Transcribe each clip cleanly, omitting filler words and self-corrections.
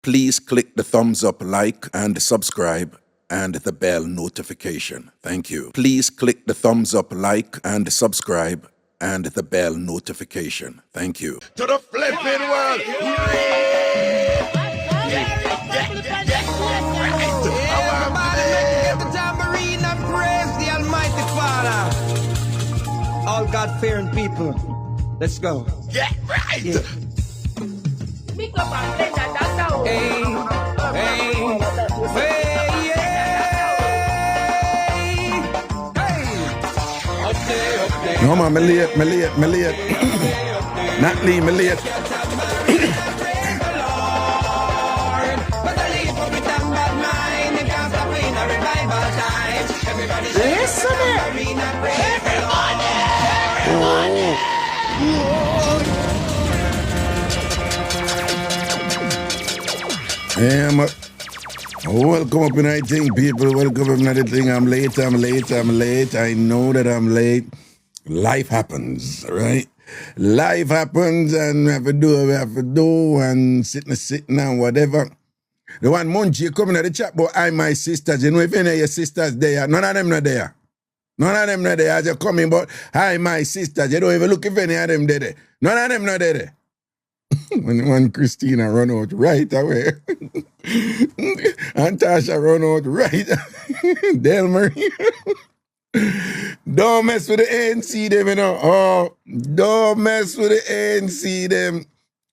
Please click the thumbs up, like, and subscribe, and the bell notification. Thank you. Please click the thumbs up, like, and subscribe, and the bell notification. Thank you. To the flipping world. Everybody let's get the tambourine and praise the Almighty Father. All God-fearing people, let's go. Get right. Yeah. Mixup and Blenda, Dancehall. Hey, yeah. No, man, me late. Not leave me late. Listen Yeah, man. Welcome up in I think, people. Welcome up in the thing. I'm late. I know that I'm late. Life happens, right? Life happens, and we have to do what we have to do, and sitting and whatever. The one Munchie coming at the chat, but I, my sisters, you know, if any of your sisters there, none of them not there. None of them not there. As you're coming, but hi, my sisters, you don't even look if any of them there. None of them not there. When Christina run out right away. And Tasha run out right. Delmarie. Don't mess with the ANC them, you know. Oh, don't mess with the ANC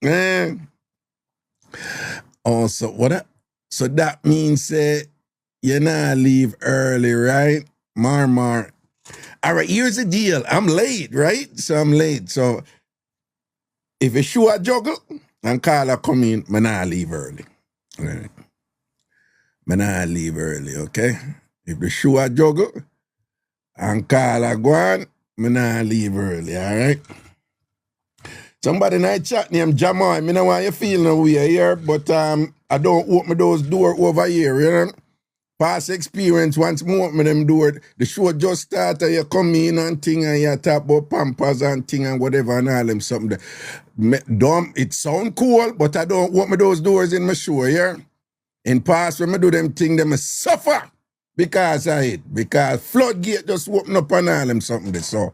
them. Also, so that means you not leave early, right? Mar. All right, here's the deal. I'm late, right? So I'm late. So if a show a juggle and Carla come in, I not leave early. Right. I not leave early, okay? If the show a juggle and Carla go on, I not leave early, all right? Somebody in the chat named Jamal, I know why you feel no way here, but I don't open those door over here, you know? Past experience, once more open them door, the show just started, you come in and thing, and you talk about Pampers and thing and whatever and all them something. It sound cool, but I don't open those doors in my show, yeah? In past, when I do them thing, them suffer because of it. Because floodgate just open up and all them something. So,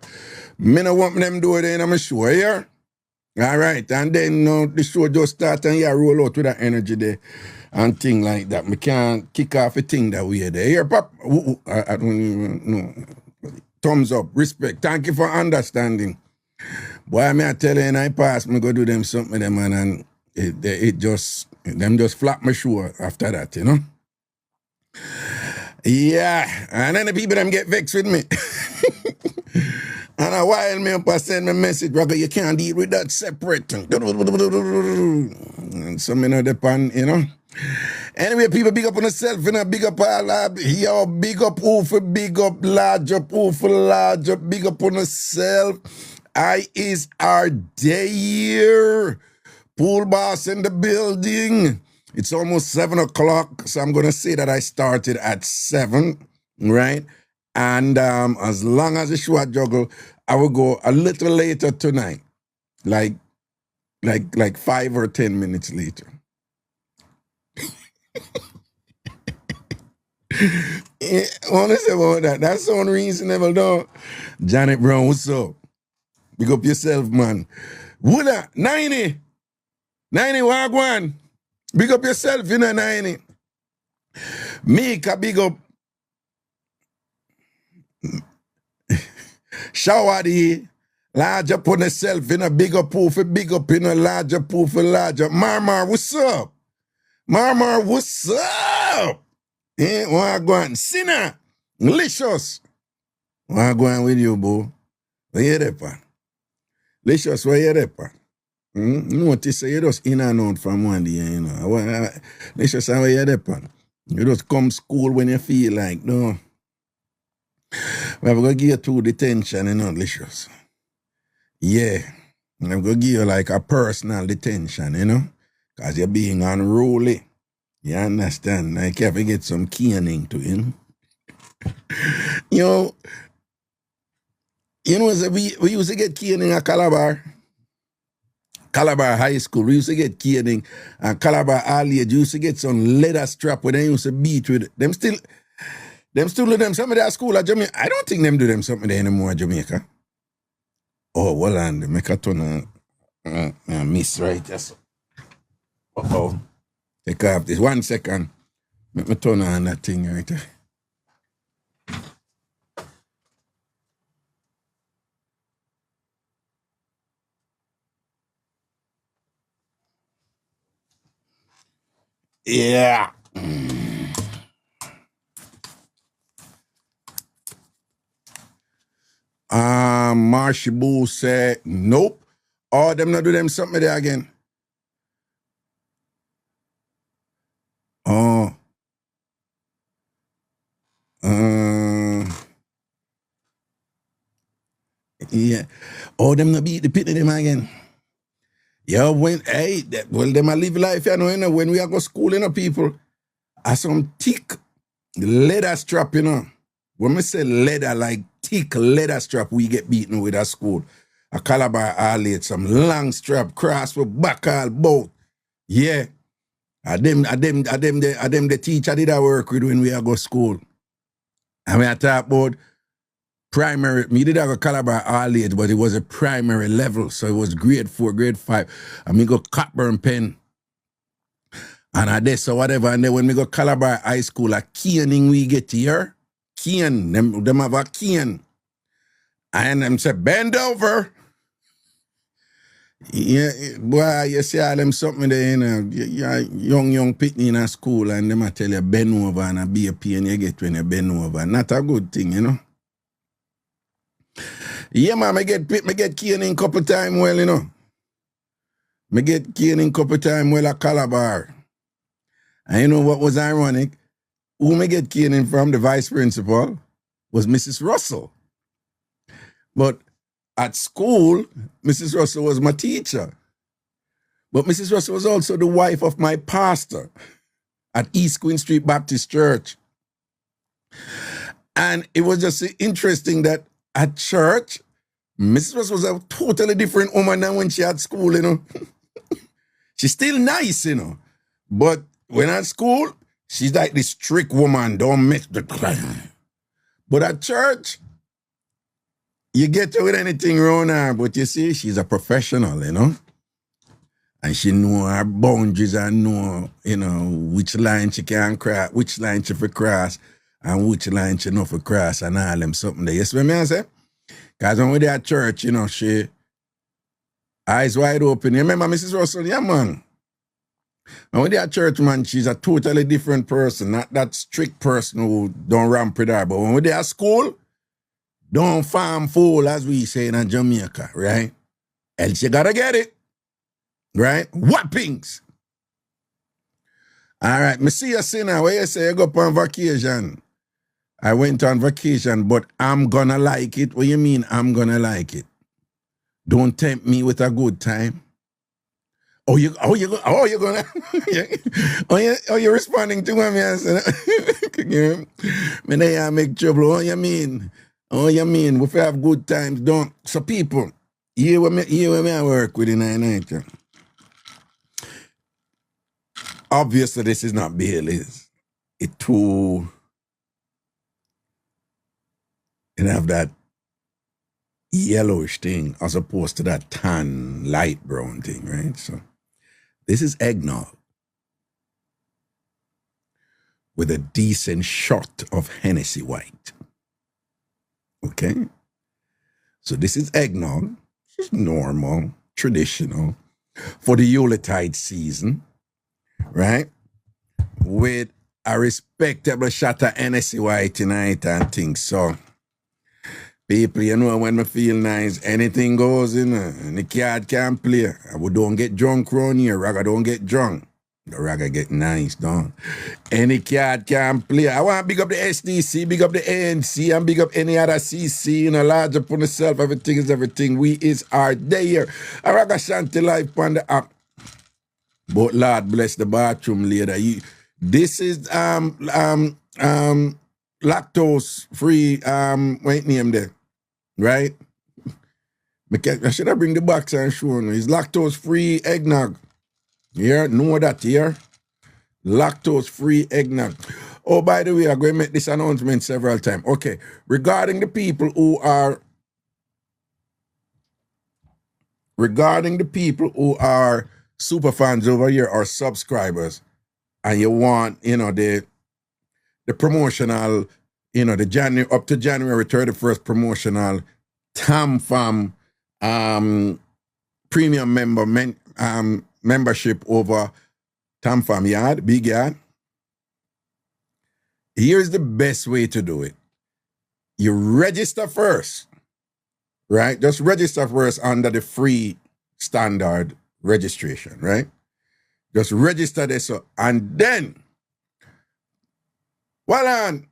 me no open them door there in my show, yeah? All right, and then the show just start and you roll out with that energy there and thing like that. Me can't kick off a thing that way there. Here, Pop, I don't even know. Thumbs up, respect. Thank you for understanding. Boy, me I tell you, and I pass, me go do them something, them and it just flap my show after that, you know? Yeah, and then the people them get vexed with me. And a while me up I send me message, Raga, you can't deal with that separate. And so me know depend, you know. Anyway, people big up on yourself, you know, big up all yo, big up who for big up, large up, who for large up, big up on yourself. I is our day here. Pool boss in the building. It's almost 7 o'clock, so I'm gonna say that I started at 7, right? And as long as the show I juggle, I will go a little later tonight, like 5 or 10 minutes later. What is it about that? That's so unreasonable, though. Janet Brown, what's up? Big up yourself, man. Wooda, 90, wagwan. Big up yourself, you know, 90. Mika, big up. Shawadi, larger put yourself in a bigger pool for big up in a larger pool for larger. Marmar, what's up? Marmar, what's up? What go on? Sinner, Licious. What go on with you, boo? Where you there, pan? Licious, where you there, pan? Notice you just in and out from one day, you know. Licious, where you there, pan? You just come school when you feel like, no. We're going to give you 2 detention, you know, Licious. Yeah. I'm going to give you like a personal detention, you know, because you're being unruly. You understand? Like you have to get some caning to him. You know, so we used to get caning at Calabar. Calabar High School, we used to get caning, and Calabar Alley, you used to get some leather strap where they used to beat with it. Them still do them something at school at Jamaica. I don't think them do them something there anymore at Jamaica. Oh, well, and make a ton of miss right. Yes. Uh-oh. Take off this 1 second. Make me turn on that thing right there. Yeah. Marshy Boo said, nope. Oh, them not do them something there again. Oh. Yeah. Oh, them not beat the pit of them again. Yeah, them a live life, you know, when we are go school, you know, people, are some thick leather strap, you know. When we say leather, like thick leather strap, we get beaten with at school. A Calabar Alley, some long strap, cross with back all both. Yeah. The teacher did I work with when we are go school. And we are talk about primary, me did have a Calabar all age, but it was a primary level. So it was grade 4, grade 5. And me go Cockburn Pen. And I did so whatever. And then when we go Calabar High School, a caning we get here. Cane. Them have a cane. And them say, bend over. Yeah, boy, you see all them something there, you know, young pitney in a school, and them a tell you bend over and a be a pain you get when you bend over. Not a good thing, you know. Yeah, man, I get caning couple time well, you know. I get caning couple time well at Calabar. And you know what was ironic? Who me get caning from, the vice principal, was Mrs. Russell. But at school, Mrs. Russell was my teacher. But Mrs. Russell was also the wife of my pastor at East Queen Street Baptist Church. And it was just interesting that at church, Mrs. Russell was a totally different woman than when she had school, you know. She's still nice, you know. But when at school, she's like this strict woman, don't mix the... But at church, you get her with anything around her, but you see, she's a professional, you know? And she know her boundaries and know, you know, which line she can cross, which line she for cross, and which line she not for cross, and all them something there. You see what I say? Because when we there at church, you know, she eyes wide open. You remember Mrs. Russell? Yeah, man. When we there at church, man, she's a totally different person, not that strict person who don't ramp with her. But when we there at school, don't farm fool, as we say in Jamaica, right? Else you gotta get it, right? Whoppings. All right, me see you sinner. Where you say you go on vacation? I went on vacation, but I'm gonna like it. What you mean I'm gonna like it? Don't tempt me with a good time. You're gonna you're responding to me and say, me they make trouble. What you mean? Oh, you mean if we have good times, don't. So people, here where me I work with in the night. Obviously, this is not Bailey's. It too. It have that yellowish thing as opposed to that tan, light brown thing, right? So this is eggnog with a decent shot of Hennessy White. Okay? So this is eggnog. It's normal, traditional, for the Yuletide season, right? With a respectable shot of Hennessy White tonight and things. So, people, you know, when me feel nice, anything goes, you know, and the card can't play. We don't get drunk around here. Raga don't get drunk. The Raga get nice, don't. Any card can play. I want to big up the SDC, big up the ANC, and big up any other CC, you know, large upon itself. Everything is everything. We is our day here. A Ragashanti live on the app. But Lord bless the bathroom later. This is lactose free, wait name there, right? I should have bring the box and show you. It's lactose-free eggnog. Yeah, know that here. Lactose-free eggnog. Oh, by the way, I'm going to make this announcement several times. Okay, regarding the people who are super fans over here or subscribers, and you want, the promotional, the up to January 31st promotional TamFam premium membership over TamFam yard, big yard. Here's the best way to do it. You register first, right? Just register first under the free standard registration, right? Just register this up. And then, I'm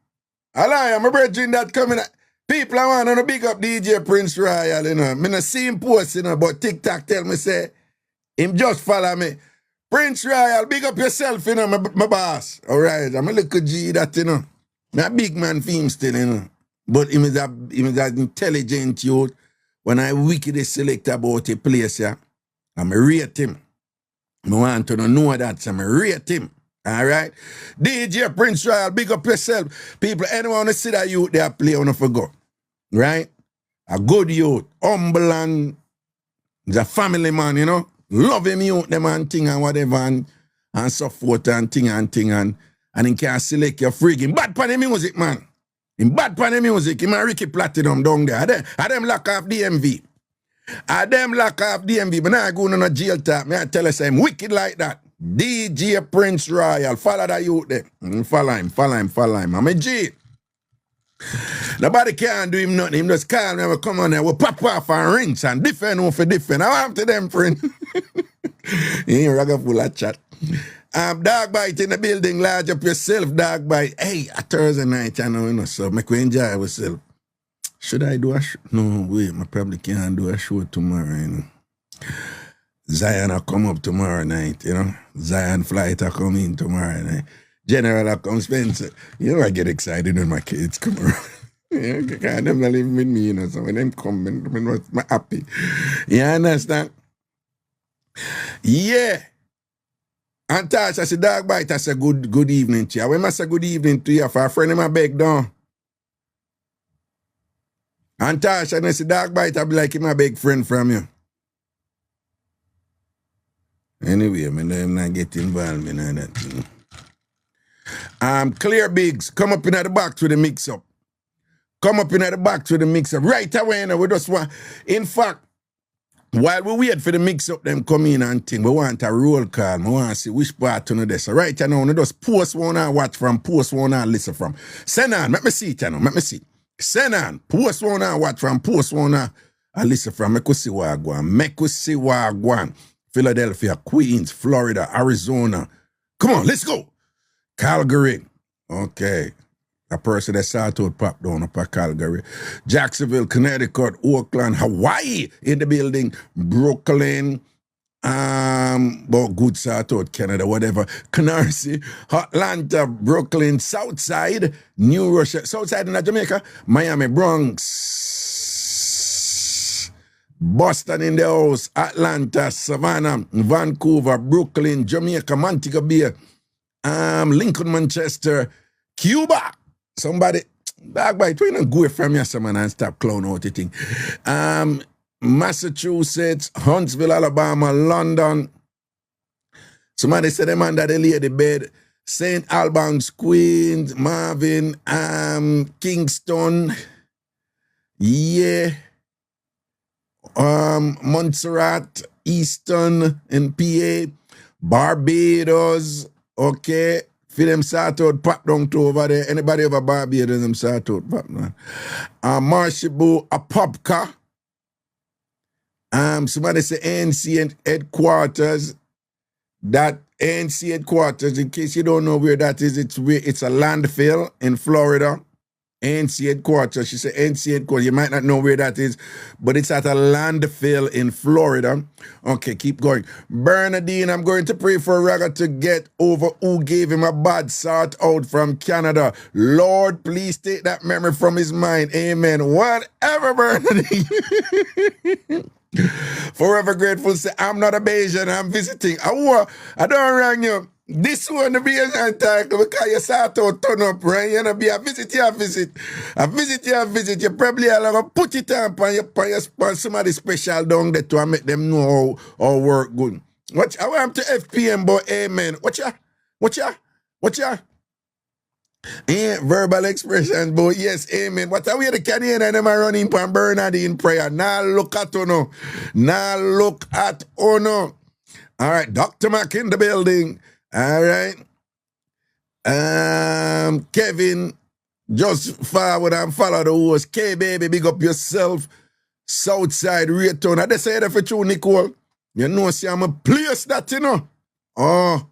a brethren that coming. People I want to big up DJ Prince Royal, I not see him post, but TikTok tell me, say, him just follow me. Prince Royal, big up yourself, my boss. All right, I'm a little G that, I'm a big man for him still, But him is an intelligent youth. When I wickedly select about a place, yeah, I'm a rate him. I want to know that, so I'm a rate him. All right? DJ Prince Royal, big up yourself. People, anyone to see that youth there play on for go. Right? A good youth, humble and he's a family man, Love him youth, them and thing and whatever and so forth and thing and he can select your freaking bad pan the music, man. In bad pan the music, him and Ricky Platinum down there. I them lock off DMV. But now I go on a jail talk. I tell us I'm wicked like that. DJ Prince Royal. Follow that youth there. Follow him. I'm a G. Nobody can do him nothing. Him just call me, come on there, we'll pop off and rinse and different for different. I want to them, friend. You ain't ragga full of chat. Dog bite in the building, large up yourself, dog bite. Hey, a Thursday night, so make we enjoy ourselves. Should I do a show? No, wait, I probably can't do a show tomorrow, Zion will come up tomorrow night, Zion flight will come in tomorrow night. General will come Spencer. I get excited when my kids come around. Because them not living with me, so when them come, I'm happy. You understand? Yeah. And Tasha, I say, dog bite, I say, good evening to you. When I say good evening to you, for a friend in my beg down. And Tasha, I say, dog bite, I be like my big friend from you. Anyway, I'm not getting involved in that. Clear Biggs, come up in the box with the mix-up. Right away, we just want. In fact, while we wait for the mix-up, them come in and thing, we want a roll call. We want to see which part to know this. So right now, we just post one and watch from, post one and listen from. Send on, let me see it, let me see. Send on, post one and watch from, post one and listen from. Make us see what I go. Philadelphia, Queens, Florida, Arizona. Come on, let's go. Calgary. Okay. A person that started to pop down up at Calgary. Jacksonville, Connecticut, Oakland, Hawaii in the building. Brooklyn. Good start out, Canada, whatever. Canarsie, Atlanta, Brooklyn, Southside, New Russia, Southside in Jamaica, Miami, Bronx, Boston in the house, Atlanta, Savannah, Vancouver, Brooklyn, Jamaica, Montego Bay, Lincoln, Manchester, Cuba. Somebody, dog bite, we don't go from here, someone, and stop clown out the thing. Massachusetts, Huntsville, Alabama, London. Somebody said them under the lady bed. St. Albans, Queens, Marvin, Kingston, yeah. Montserrat, Easton, and PA, Barbados, okay. For them sort out pop down to over there. Anybody over Barbados, them sort out pop man. Marshabu, Apopka. Somebody say ANC headquarters. That ANC headquarters, in case you don't know where that is, it's a landfill in Florida. ANC headquarters. She said ANC headquarters. You might not know where that is, but it's at a landfill in Florida. Okay, keep going. Bernadine, I'm going to pray for Raga to get over who gave him a bad sort out from Canada. Lord, please take that memory from his mind. Amen. Whatever, Bernadine. Forever grateful. Say, I'm not a Bayesian. I'm visiting. I don't rang you. This one to be an title because you start to turn up, right? You know, be a visit, you visit. A visit, you visit. You probably are going to put it on somebody special down there to make them know how work good. Watch, I want to FPM, but amen. Watch ya. Verbal expression, but yes, amen. What are we the Canadian and them are running from Bernadine prayer? Now look at Ono. All right, Dr. Mac in the building. All right. Kevin, just forward and follow the host. K baby, big up yourself. Southside Raytown. I just say that for you, Nicole. You know, see, I'm a place that, you know. Oh,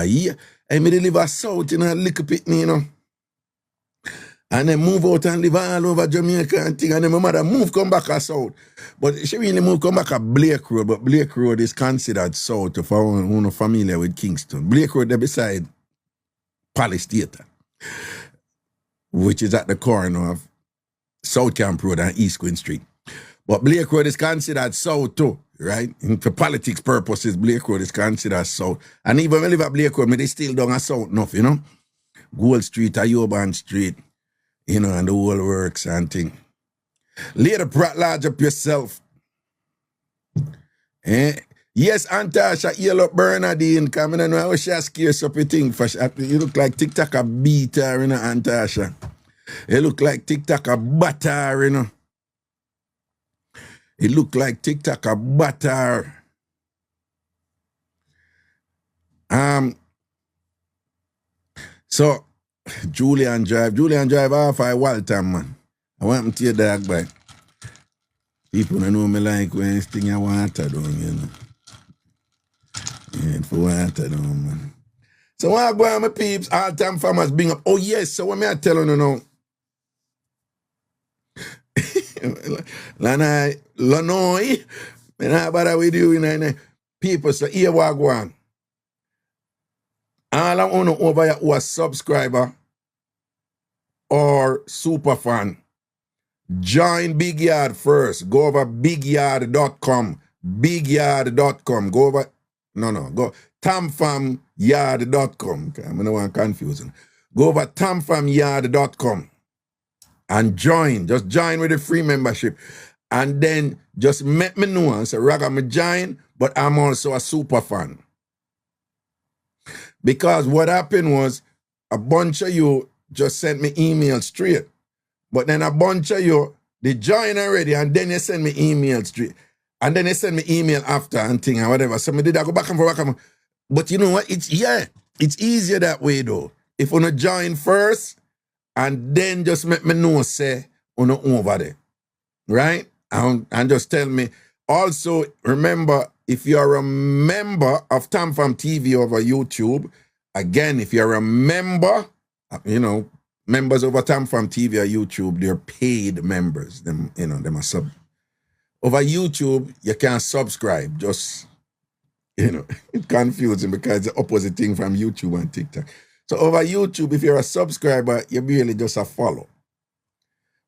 yeah. I me live a south, you know, little bit, you know. And then move out and live all over Jamaica and thing. And then my mother come back a south. But she really come back a Blake Road. But Blake Road is considered south if I'm familiar with Kingston. Blake Road, there beside Palace Theatre, which is at the corner of South Camp Road and East Queen Street. But Blake Road is considered south too, right? And for politics purposes, Blake Road is considered south. And even when I live at Blake Road, they still down a south enough, you know? Gold Street, Ayoban Street, you know, and the whole works and thing. Later, large up yourself. Yes, Antasha, yellow Bernadine, coming and I wish I scares up your thing. You look like TikTok a beater, you know, Antasha. You look like TikTok a butter, you know. It look like TikTok a butter. So, Julian Drive off I Waltham, man. I want him to your dog back. People don't know me like when it's thing I want to do, you know. Yeah, for water down, man. So when I go on my peeps, all time farmers bring up, oh yes, so what me I tell you now? Lanoi, me not bother with you, you know. People say, here we go on. All I want to over here who are subscriber or super fan, join Big Yard first. Go over bigyard.com. Bigyard.com. Go over, go tamfamyard.com. Okay, I don't want to confuse them. Go over tamfamyard.com and join. Just join with the free membership. And then just let me know and say, Raga, me join, but I'm also a super fan. Because what happened was a bunch of you just sent me email straight. But then a bunch of you, they join already and then they send me email straight. And then they send me email after and thing and whatever. So me did I go back and forth. But you know what? It's easier that way though. If you want to join first and then just make me know, say, you know, over there. Right? And just tell me. Also, remember, if you're a member of TamFam TV over YouTube, again, if you're a member, you know, members over TamFam TV or YouTube, they're paid members. Them, you know, them are sub. Over YouTube, you can't subscribe. Just, you know, it's confusing because it's the opposite thing from YouTube and TikTok. So over YouTube, if you're a subscriber, you're really just a follow.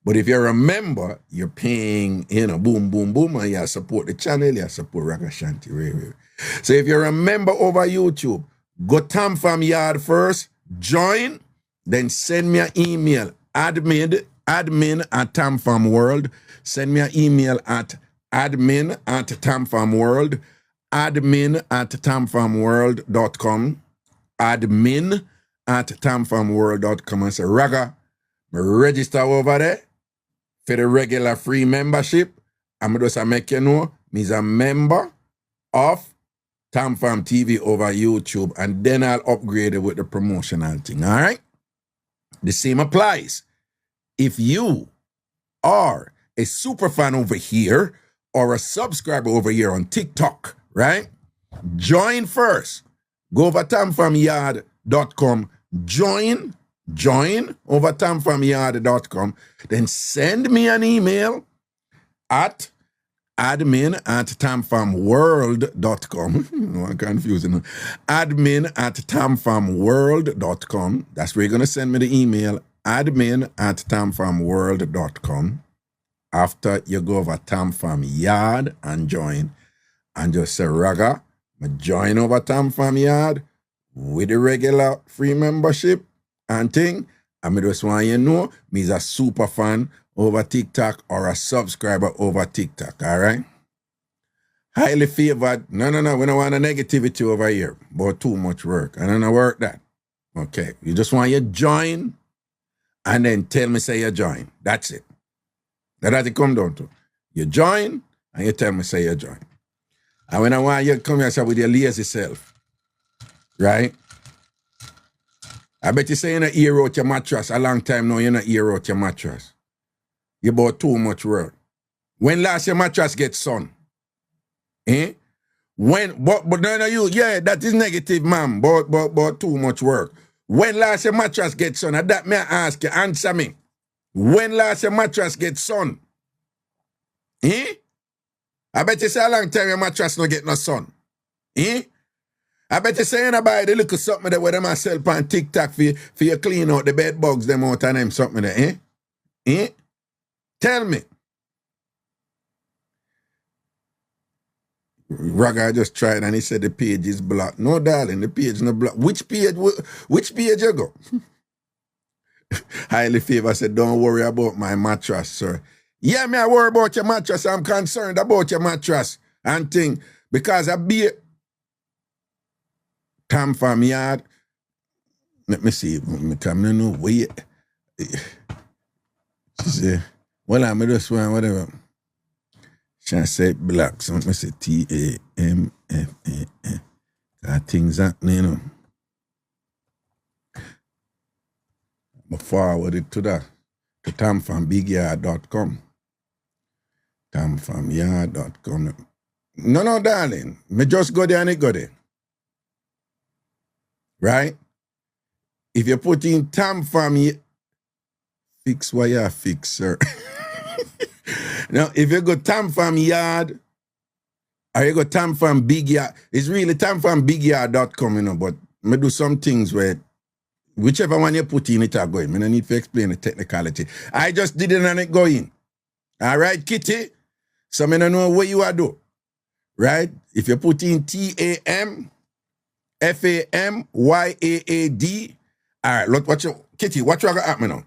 But if you're a member, you're paying, you know, boom, boom, boom, and you support the channel, you support Ragashanti. Right. So if you're a member over YouTube, go TamFam Yard first, join, then send me an email, admin at TamFam World. Send me an email at admin at TamFam World, admin at tamfamworld.com, admin at tamfamworld.com, and say, Raga, register over there for the regular free membership. I'm just make you know, me's a member of TamFam TV over YouTube, and then I'll upgrade it with the promotional thing, all right? The same applies. If you are a super fan over here or a subscriber over here on TikTok, right? Join first. Go over tamfamyard.com, join, join over tamfamyard.com. Then send me an email at admin@tamfamworld.com. No, I'm confusing. Admin@tamfamworld.com. That's where you're going to send me the email. Admin@tamfamworld.com. After you go over TamFam Yard and join, and just say, Raga, I join over TamFam Yard with the regular free membership and thing. And I just want you to know, me is a super fan over TikTok or a subscriber over TikTok, all right? Highly favored. No, we don't want a negativity over here, but too much work. I don't know work that. Okay, you just want you to join and then tell me say you join. That's it. That's it come down to. You join and you tell me say you join. And when I want you to come here with your lazy self, right? I bet you say you're not ear out your mattress a long time now, you're not ear out your mattress. You bought too much work. When last your mattress get sun? Eh? When, but no, you, yeah, that is negative, ma'am, but too much work. When last your mattress get sun? And that may I ask you, answer me. When last your mattress get sun? Eh? I bet you say a long time your mattress no get no sun. Eh? I bet you say you buy the little something that where them sell on TikTok for you clean out the bed bugs them out and them something there, eh? Eh? Tell me. Raga just tried and he said the page is blocked. No, darling, the page no blocked. Which page you go? Highly favor said, don't worry about my mattress, sir. Yeah, me I worry about your mattress. I'm concerned about your mattress and thing. Because I be TamFam Yard. Let me see. I don't know where. She said, well, I'm just one, whatever. She said black. So let me say TamFam. Got things happening, you know. I forward it to that. To tamfambigyard.com. Tamfamyard.com. No, darling. Me just go there and it go there. Right? If you put in TamFam, fix what you fix, sir. Now, if you go TamFam Yard, or you go TamFam Big Yard, it's really tamfambigyard.com, you know, but me do some things where whichever one you put in, it are going. I don't need to explain the technicality. I just did it and it go in. All right, Kitty? So I don't know what you are do. Right? If you put in TamFamYaad, all right, look, Kitty, what you got happening now?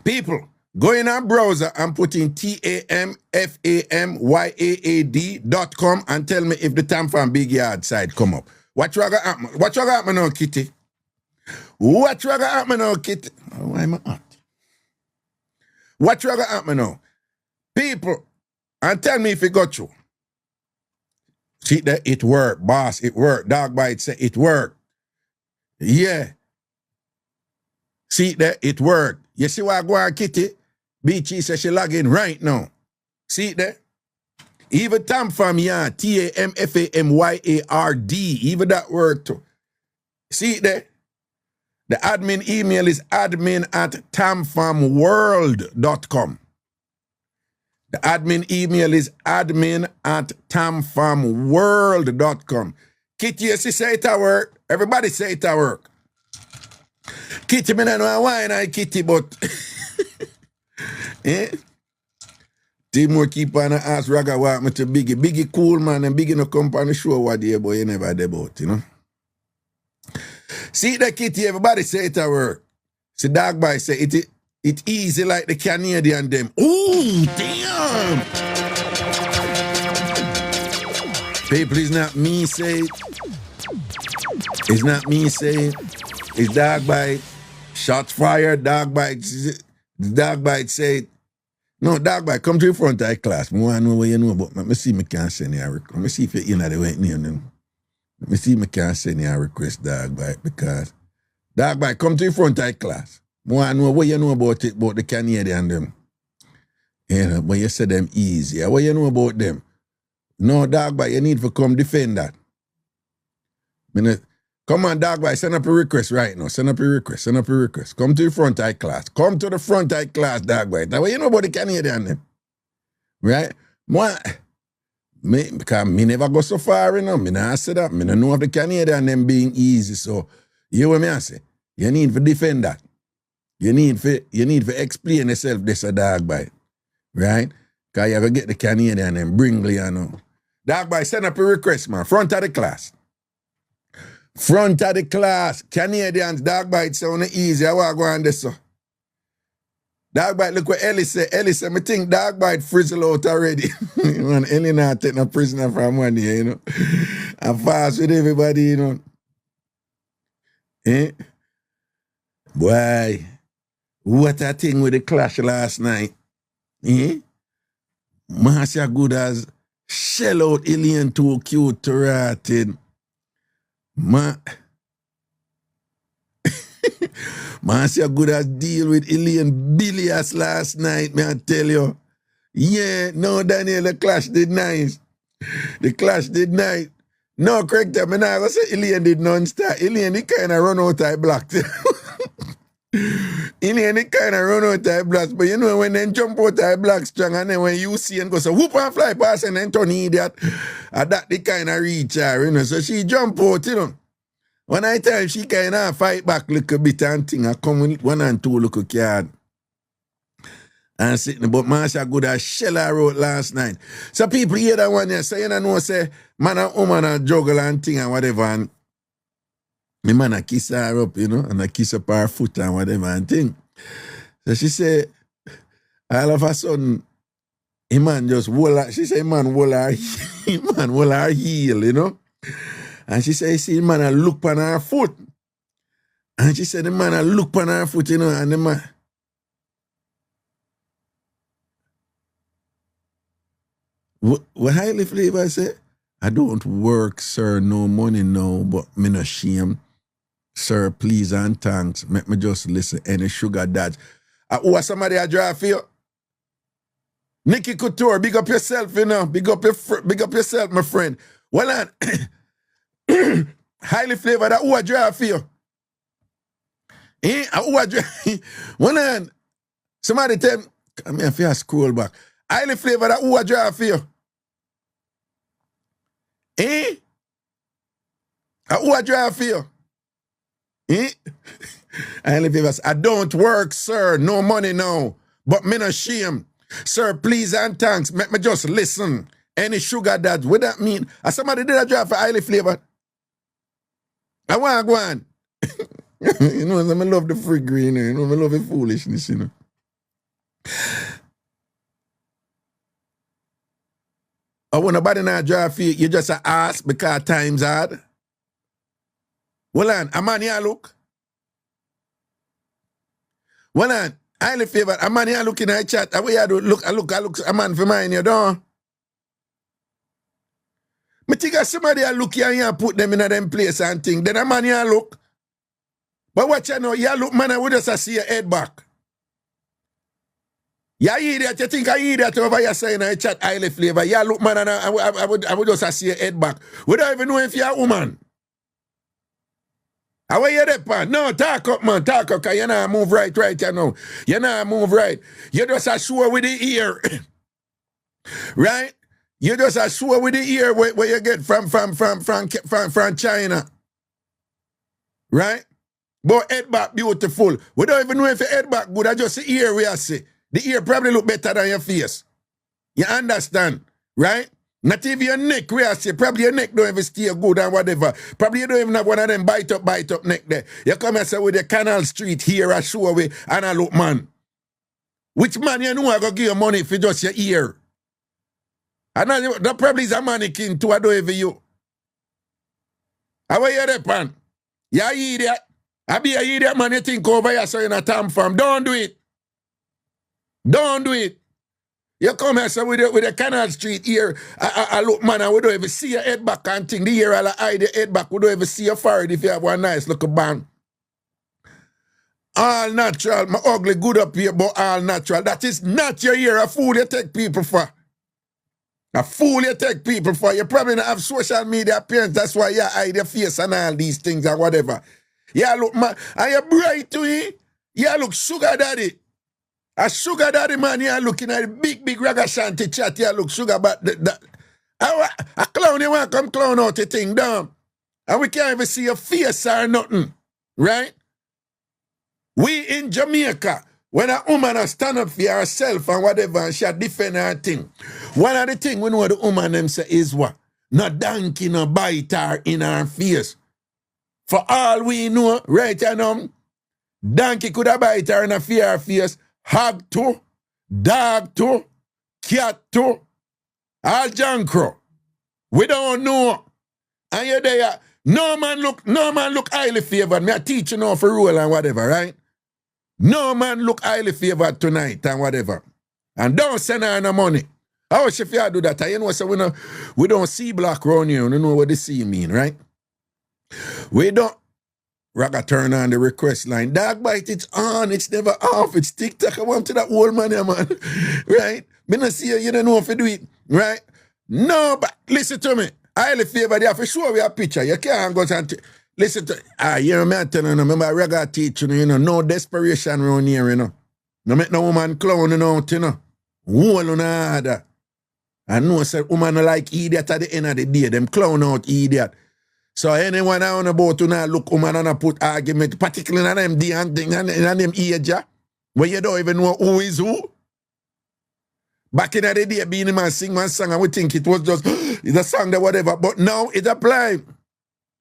People, go in our browser and put in TamFamYaad.com and tell me if the TamFam Big Yard side come up. What you got happening now, Kitty? What you got happening now, Kitty? Oh, why am I hot? What you got happening now? People, and tell me if it got you. See that it worked, boss, it worked. Dog bite say it worked. Yeah. See that it worked. You see why I go on, Kitty? BG says she log in right now. See that? Even TamFam Yard, TamFamYaard, even that worked too. See that? The admin email is admin@tamfamworld.com. The admin email is admin@tamfamworld.com. Kitty, you see say it at work? Everybody say it at work. Kitty, me don't know why I Kitty, but eh? Timur keep on ask Raga what me to Biggie. Biggie cool man and Biggie no come on the show what day, boy, you never dey about, you know. See that, Kitty, everybody say it at work. See dog boy say it easy like the Canadian them. Ooh, damn. People, it's not me say it. It's not me say it. It's dog bite. Shots fired, dog bite. Dog bite say it. No, dog bite, come to the front of the class. I want to know what you know about me. Let me see if I can send you a request. Let me see if you're in the right name. Let me see if I can send you a request, dog bite, because dog bite, come to the front of the class. I want to know what you know about it, about the Canadian them. You know, but you say them easy. What you know about them? No, dog bite, you need to come defend that. Come on, dog boy, send up a request right now. Send up a request. Come to the front eye class. Come to the front eye class, dog boy. That way you know about the Canadian them. Right? Because me never go so far, you know. Me not say that. Me don't know of the Canadian them being easy. So, you what me I say? You need to defend that. You need to explain yourself this a dog boy. Right? Because you gotta get the Canadian and Bringley, you know. Dog boy, send up a request, man. Front of the class. Front of the class. Canadians, dog boy, it's so easy. I want to go on this, so. Dog bite, look what Ellie said. Ellie said, me think dog bite frizzle out already. Man, Ellie not taking a prisoner from one day, you know. I'm fast with everybody, you know. Eh? Boy, what a thing with the clash last night. Eh? Marcia good as shell out alien too cute to rotted. Marcia good as deal with alien Bilias last night, me I tell you. Yeah, no, Daniel, the clash did nice. The clash did nice. No, correct, I mean, I was say alien did non-stop. Alien, he kind of run out of blocks. Alien, he kind of run out of blocks. But you know, when they jump out of blocks strong, and then when you see and go, so whoop and fly past and then turn idiot, that they kind of reach her, you know. So she jump out, you know. One night time, she kind of fight back a little bit and thing. I come with 1 and 2 little card. And sitting, but Marsha good as shell I wrote last night. So people hear that one there, so you know, say, man and woman and juggle and thing and whatever. And my man a kiss her up, you know, and I kiss up her foot and whatever and thing. So she say, all of a sudden, a man just hold her, she say, man hold her heel, you know. And she say, see, the man a look on her foot. And she said, the man a look on her foot, you know, and the man. What highly flavor say? I don't work, sir, no money now, but me no shame. Sir, please and thanks. Make me just listen. Any sugar daddy. Who somebody a draw for you? Nikki Couture, big up yourself, you know. Big up yourself, my friend. Well, highly flavored, who a draw for you? Who a draw? Well, somebody tell me, come here, if you scroll back. Highly flavored, who a draw for you? Who a draw for you? Highly flavored, I don't work, sir, no money now, but me no shame. Sir, please and thanks, make me just listen. Any sugar dad, what that mean? Somebody did a draw for highly flavored. I want to go on. You know, I love the free green, you know, I love the foolishness, you know. When nobody not draw for you, you just ask because time's hard. Well, on, a man here look. Well, on, highly favored, a man here look in the chat. What you do? Look, a man for mine, you don't. Me think somebody look here and put them in them place and thing. Then a man here look. But what you know, you look, man, I would just see your head back. You idiot, you think I idiot over here saying I chat highly flavor. You look, man, and I would just see your head back. We don't even know if you're a woman. How are you there, pan? No, talk up, man, talk up, because you not move right, you know. You not move right. You just a show with the ear. Right? You just a show with the ear where you get from China. Right? But head back beautiful. We don't even know if your head back good. I just the ear we are see. The ear probably look better than your face. You understand? Right? Not even your neck we are see. Probably your neck don't even stay good and whatever. Probably you don't even have one of them bite up neck there. You come and say with the Canal Street here I show away and I look man. Which man you know I go give you money for just your ear? And that probably is a mannequin too. I don't even you. How are you there, pan? You idiot. I be an idiot, man. You think over here so you're not TamFam. Don't do it. Don't do it. You come here so with the Canal Street here. I look, man, and we don't even see your head back and thing. The ear I'll hide the head back. We don't even see your forehead if you have one nice little bang. All natural. My ugly good up here, but all natural. That is not your ear. A fool you take people for. A fool you take people for. You probably don't have social media appearance. That's why you hide your face and all these things and whatever. Yeah, look, man. And you bright to it. Yeah, look, sugar daddy. A sugar daddy, man. Yeah, looking at the big Ragashanti chat. Yeah, look, sugar, but a clown, you want to come clown out the thing down. And we can't even see your face or nothing. Right? We in Jamaica, when a woman a stand up for herself and whatever, and she a defend her thing, one of the things we know the woman them say is what? No donkey, no bite her in her face. For all we know, right now, donkey could have bite her in her face, hog too, dog too, cat too, all jankro. We don't know. And you're there, no man look highly favored. Me a teach you now for rule and whatever, right? No man look highly favored tonight and whatever. And don't send her no money. How should you do that? You know, so we don't see black around here. We don't know what the C mean, right? We don't. Raga turn on the request line. Dog bite, it's on. It's never off. It's TikTok. I want to that old man here, man. Right? Me not see you don't know if you do it. Right? No, but listen to me. Highly favored. You have to show me a picture. You can't go and listen to, you know, me I tell you, remember I Raga teach you know, no desperation around here, you know. No make no woman clown out, you know. Whole on other. I know say woman no like idiot at the end of the day. Them clown out idiot. So anyone on about to now look woman and put argument, particularly in them D and thing and them age, where you don't even know who is who. Back in the day, being a man sing one song and we think it was just it's a song that whatever, but now it apply.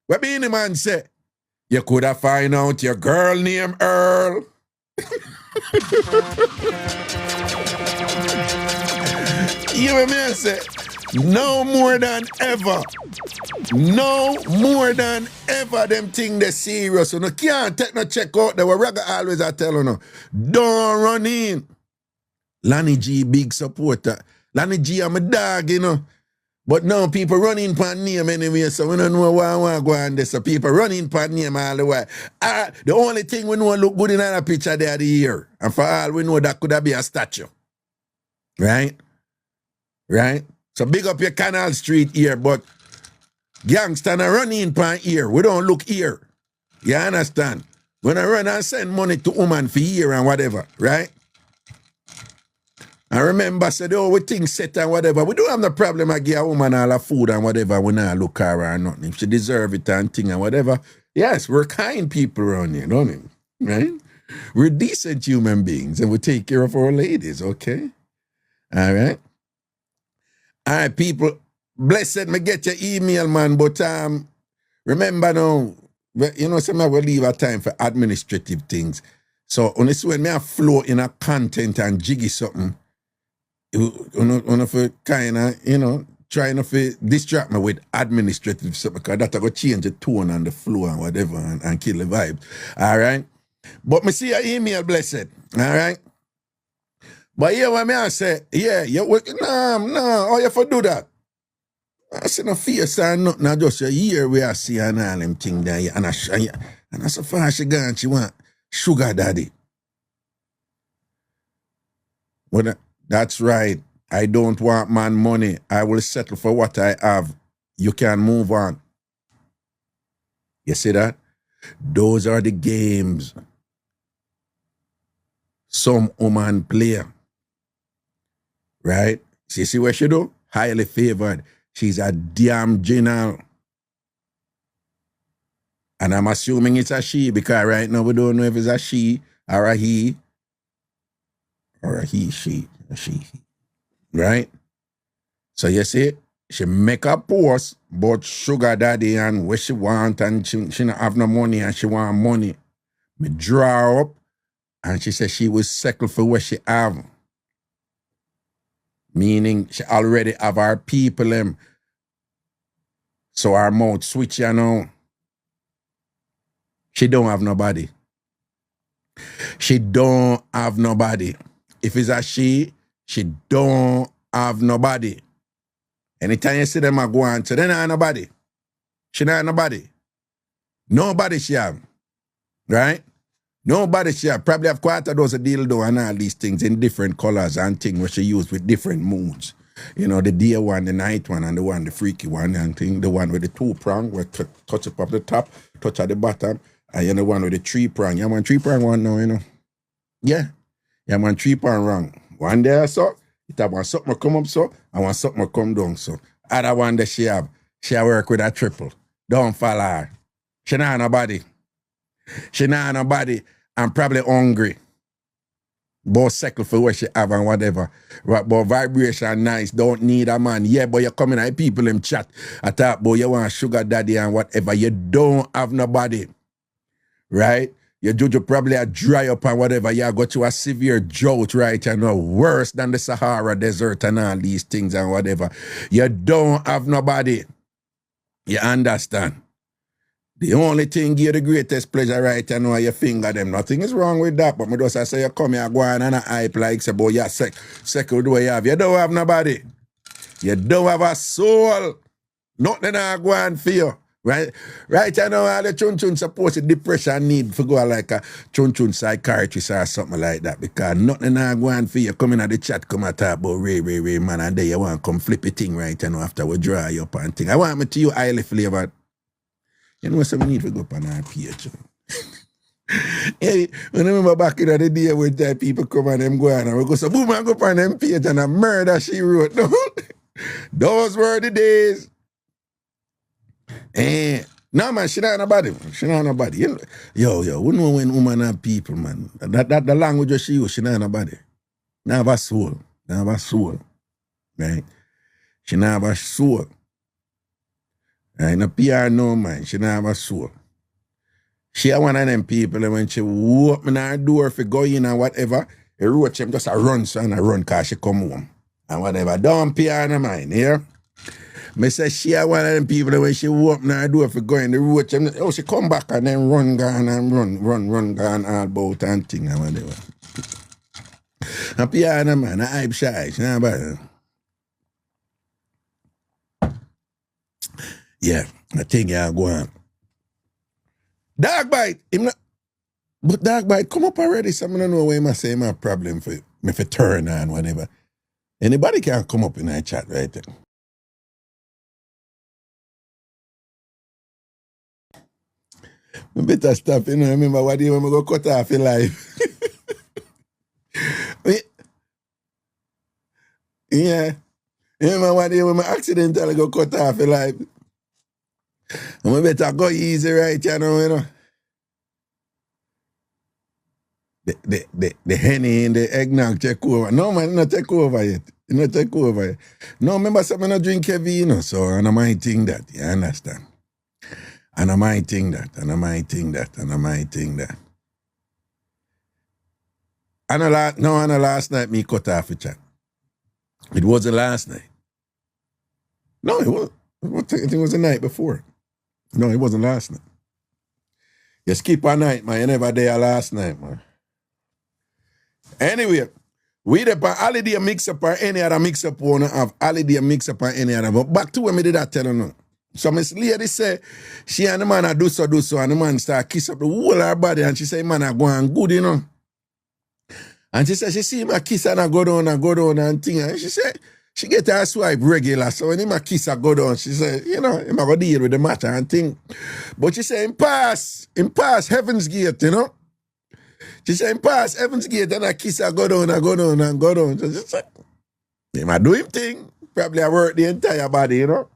What being a man say? You could have find out your girl named Earl. You know what I say? No more than ever. No more than ever them thing they serious. You know, can't take no check out there. What Raga always I tell you, no, don't run in. Lanny G, big supporter. Lanny G, I'm a dog, you know. But now people running per name anyway, so we don't know why I want to go on this. So people running per name all the way. The only thing we know look good in that picture there the year. And for all we know, that could have been a statue. Right? Right? So big up your Canal Street here, but gangsters are running per here. We don't look here. You understand? When I run and send money to woman for here and whatever, right? I remember, said, oh, we think set and whatever. We don't have no problem. I give a woman all her food and whatever. We not look her or nothing. If she deserve it and thing and whatever. Yes, we're kind people around here, don't we? Right? We're decent human beings and we take care of our ladies, okay? All right? All right, people. Blessed me get your email, man. But remember now, you know, some will leave a time for administrative things. So, honestly, when me have flow in a content and jiggy something, you for kind of, you know, trying to distract me with administrative stuff because that will change the tone and the flow and whatever and kill the vibe. All right? But me see your email, blessed. All right? But yeah, when I say, yeah, no, how you for do that? I see no face or nothing, I just a year we are seeing all them things there. And I so far she gone, she want sugar daddy. Well, that's right. I don't want man money. I will settle for what I have. You can move on. You see that? Those are the games some woman play. Right? See what she do? Highly favored. She's a damn general. And I'm assuming it's a she because right now we don't know if it's a she or a he. Or a he, she, a she. Right? So you see, she make a post about sugar daddy and what she want and she don't have no money and she want money. Me draw her up and she said she will settle for what she have. Meaning she already have her people. So her mouth switch, you know. She don't have nobody. She don't have nobody. If it's a she don't have nobody. Anytime you see them a go on, so they don't have nobody. She don't have nobody. Nobody she have. Right? Nobody she have. Probably have quite a dozen dildo and all these things in different colors and things which she use with different moods. You know, the day one, the night one, and the one, the freaky one, and thing, the one with the 2 prong, where touch up the top, touch at the bottom, and you know, the one with the 3 prong. You want 3 prong one now, you know? Yeah. You want 3 prong wrong. One day, so, it have one something come up so, and one something come down so. Other one that she work with a triple. Don't follow her. She not nobody. She not nobody, and probably hungry. Both cycle for what she have and whatever. But vibration nice, don't need a man. Yeah, but you come in and people in chat. I thought, boy, you want sugar daddy and whatever. You don't have nobody. Right? Your juju probably a dry up and whatever. You got you a severe drought, right? You know, worse than the Sahara Desert and all these things and whatever. You don't have nobody. You understand? The only thing give you the greatest pleasure right now you finger them. Nothing is wrong with that. But me just say you come here, go on and a hype like say, boy, you're second do you have. You don't have nobody. You don't have a soul. Nothing I go on for you. Right? Right now all the chun supposed depression need to go like a chun psychiatrist or something like that. Because nothing I go on for you. Come in at the chat, come and talk about Ray, man, and then you want to come flip a thing right now after we draw you up and thing. I want me to you highly flavored. You know what we need to go up on our page. Hey, when I remember back in the day when people come and them go and we go, so boom, I go up on them page and a murder she wrote. Those were the days. No man, she not nobody. She not nobody. Yo, we know when woman and people, man. That the language she use, she not nobody. Not have a soul. Not have a soul. Right? She not have a soul. Right? No PR no man. She not have a soul. She one of them people and when she open her door for go in and whatever, a roach him just a run so and a run cause she come home. And whatever. Don't PR no mind, yeah? Me say she one of them people that when she open her door for go in the roach him, oh she come back and then run gone and run gone all about and thing and whatever. And PR no man, a hype shy, she not bad. Yeah, I think you go on. Dog bite, but dog bite come up already, so I don't know why I say my problem for me for turn on whatever. Anybody can come up in that chat right there. I better stop, you know, remember what day when I go cut off your life. Yeah. Remember what day when I accidentally go cut off your life. And we better go easy right, you know. The Henny and the eggnog take over. No, man, not take over yet. Not take over yet. No, remember something I drink heavy, you know, so and I might think that, you understand? And I might think that. And last night me cut off the chat. It wasn't last night. No, it was. I think it was the night before. No, it wasn't last night. You skip a night, man. You never there last night, man. Anyway, we the holiday mix-up or any other mix-up wanna have holiday mix-up or any other. But back to when me did that tell you now. So Miss Lady say she and the man a do so, and the man start kiss up the whole her body and she say man a go on good, you know. And she said she see him a kiss and a go down and thing. And she said she get her swipe regular. So when him a kiss a go down, she said, you know, him a go deal with the matter and thing. But she said him pass Heaven's Gate, you know. She said him pass Heaven's Gate and a kiss a go down. So she said, him a do him thing. Probably a work the entire body, you know.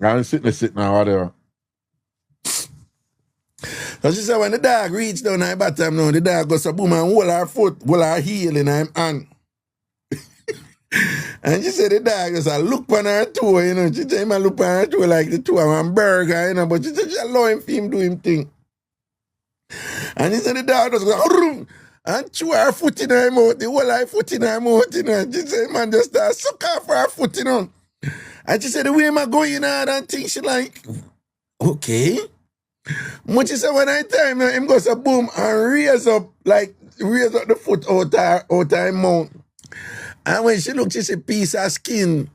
And sitting or whatever. So she said when the dog reached down at the bottom now, the dog goes a boom and hold her foot, hold her heel in her hand. And she said the dog just look on her toe, you know. She said him look on her toe like the toe of a burger, you know, but she said she allow him for him do him thing. And he said the dog just go and chew her foot in her mouth, the whole her foot in her mouth, you know. She said man just start suck off her foot, you know. And she said the way am I going on and things, she like, okay. But she said when I time him goes a boom and raise up the foot out her mouth. And when she looked, she see piece of skin.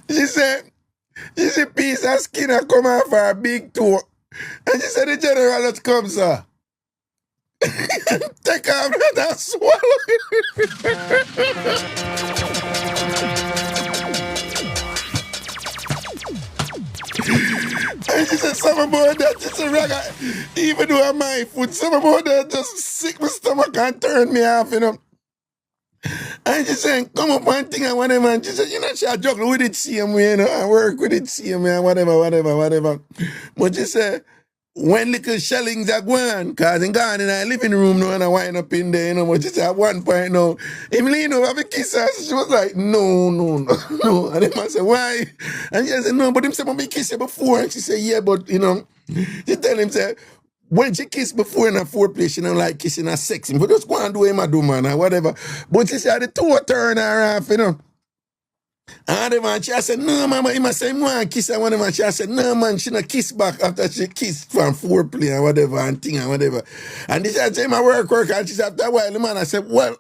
She said piece of skin come off her big toe. And she said the general just come, sir. Take off that and swallow it. And she said, some about that, she said, Raga, even though I'm my food, some about that just sick my stomach and turn me off, you know. And she said, come up one thing and whatever. And she said, you know, she a juggle with it same way, you know, I work with it same way and whatever. But she said, when little shellings are going, because I'm gone in our living room now and I wind up in there, you know, but she said at one point now, Emily, have a kiss her. She was like, no. And then I said, why? And she said, no, but him said, me kiss you before. And she said, yeah, but, you know, she tell him, say, when she kissed before in a foreplay, she don't like kissing her sex. But just go and do him a do, man, or whatever. But she said, the two turn her off, you know. And the man, she said, no, mama, he must say, man, kiss her, whatever. She said, no, man, she not kiss back after she kissed from foreplay and whatever, and thing and whatever. And this I say, my work, and she said, after a while, the man, I said, well,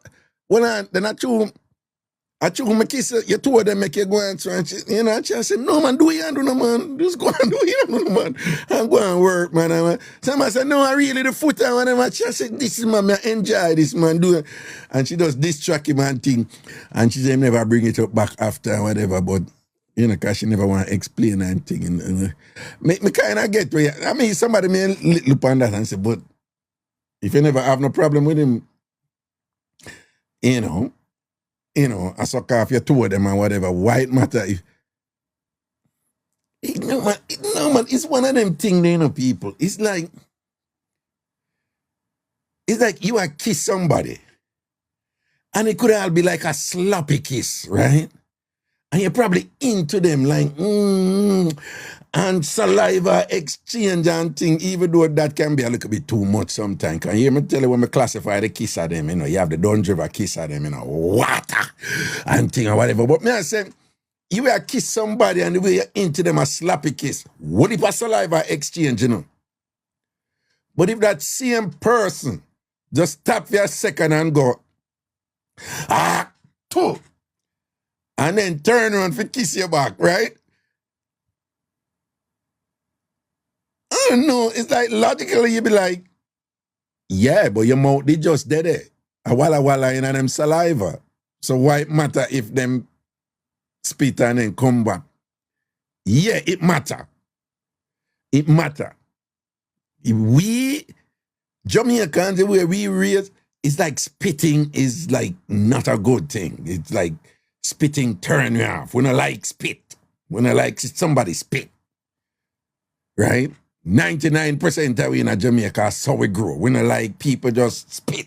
then I choose my kiss, you two of them make you go and so, and she, you know, and she said, no, man, do you do no, man. Just go and do you do no, man. And go and work, man. Somebody said, no, I really the foot and whatever. She said, this is, man, I enjoy this, man, do it. And she does distract him and thing. And she said, never bring it up back after and whatever, but, you know, because she never want to explain and thing. And, me kind of get where, I mean, somebody may look on that and say, but if you never have no problem with him, you know, I suck off your two of them and whatever. Why it matter if no man, it's one of them things, you know, people. It's like you are kiss somebody. And it could all be like a sloppy kiss, right? And you're probably into them like and saliva exchange and thing, even though that can be a little bit too much sometimes. Can you hear me tell you when we classify the kiss of them, you know, you have the Don River kiss of them, you know, water and thing or whatever. But me I say, you will kiss somebody and the way you're into them a sloppy kiss, what if a saliva exchange, you know? But if that same person just stop for a second and go, two, and then turn around for kiss you back, right? I don't know. It's like logically you be like, yeah, but your mouth they just dead it. A walla in them saliva. So why it matter if them spit and then come back? Yeah, it matter. It matter. If we Jamaicans, the way we raise, it's like spitting is like not a good thing. It's like spitting turn you off. We don't like spit. We don't like somebody spit. Right? 99% of we in Jamaica, so we grow. We don't like people just spit.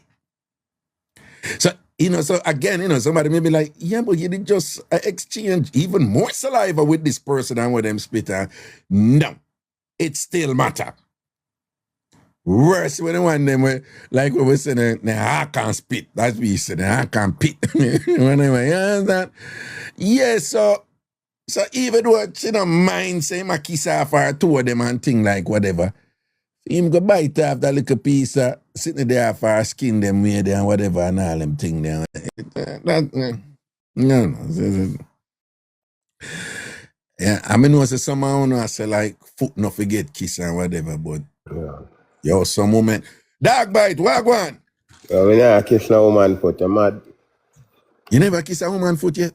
So, you know, so again, you know, somebody may be like, yeah, but you did just exchange even more saliva with this person and with them spit. No, it still matter. Worse when the one them were, like we were saying, I can't spit. That's what you said, I can't pit. Whenever you understand? Yeah, so even though she don't mind saying my kiss off or two of them and thing like whatever, him go bite off that little piece sitting there for her skin them way there and whatever and all them thing there. No. Yeah, I mean, was someone I say like foot not forget kiss and whatever, but yo, some moment. Dog bite, wagwan. We never kiss no woman foot, you mad? You never kiss a woman foot yet?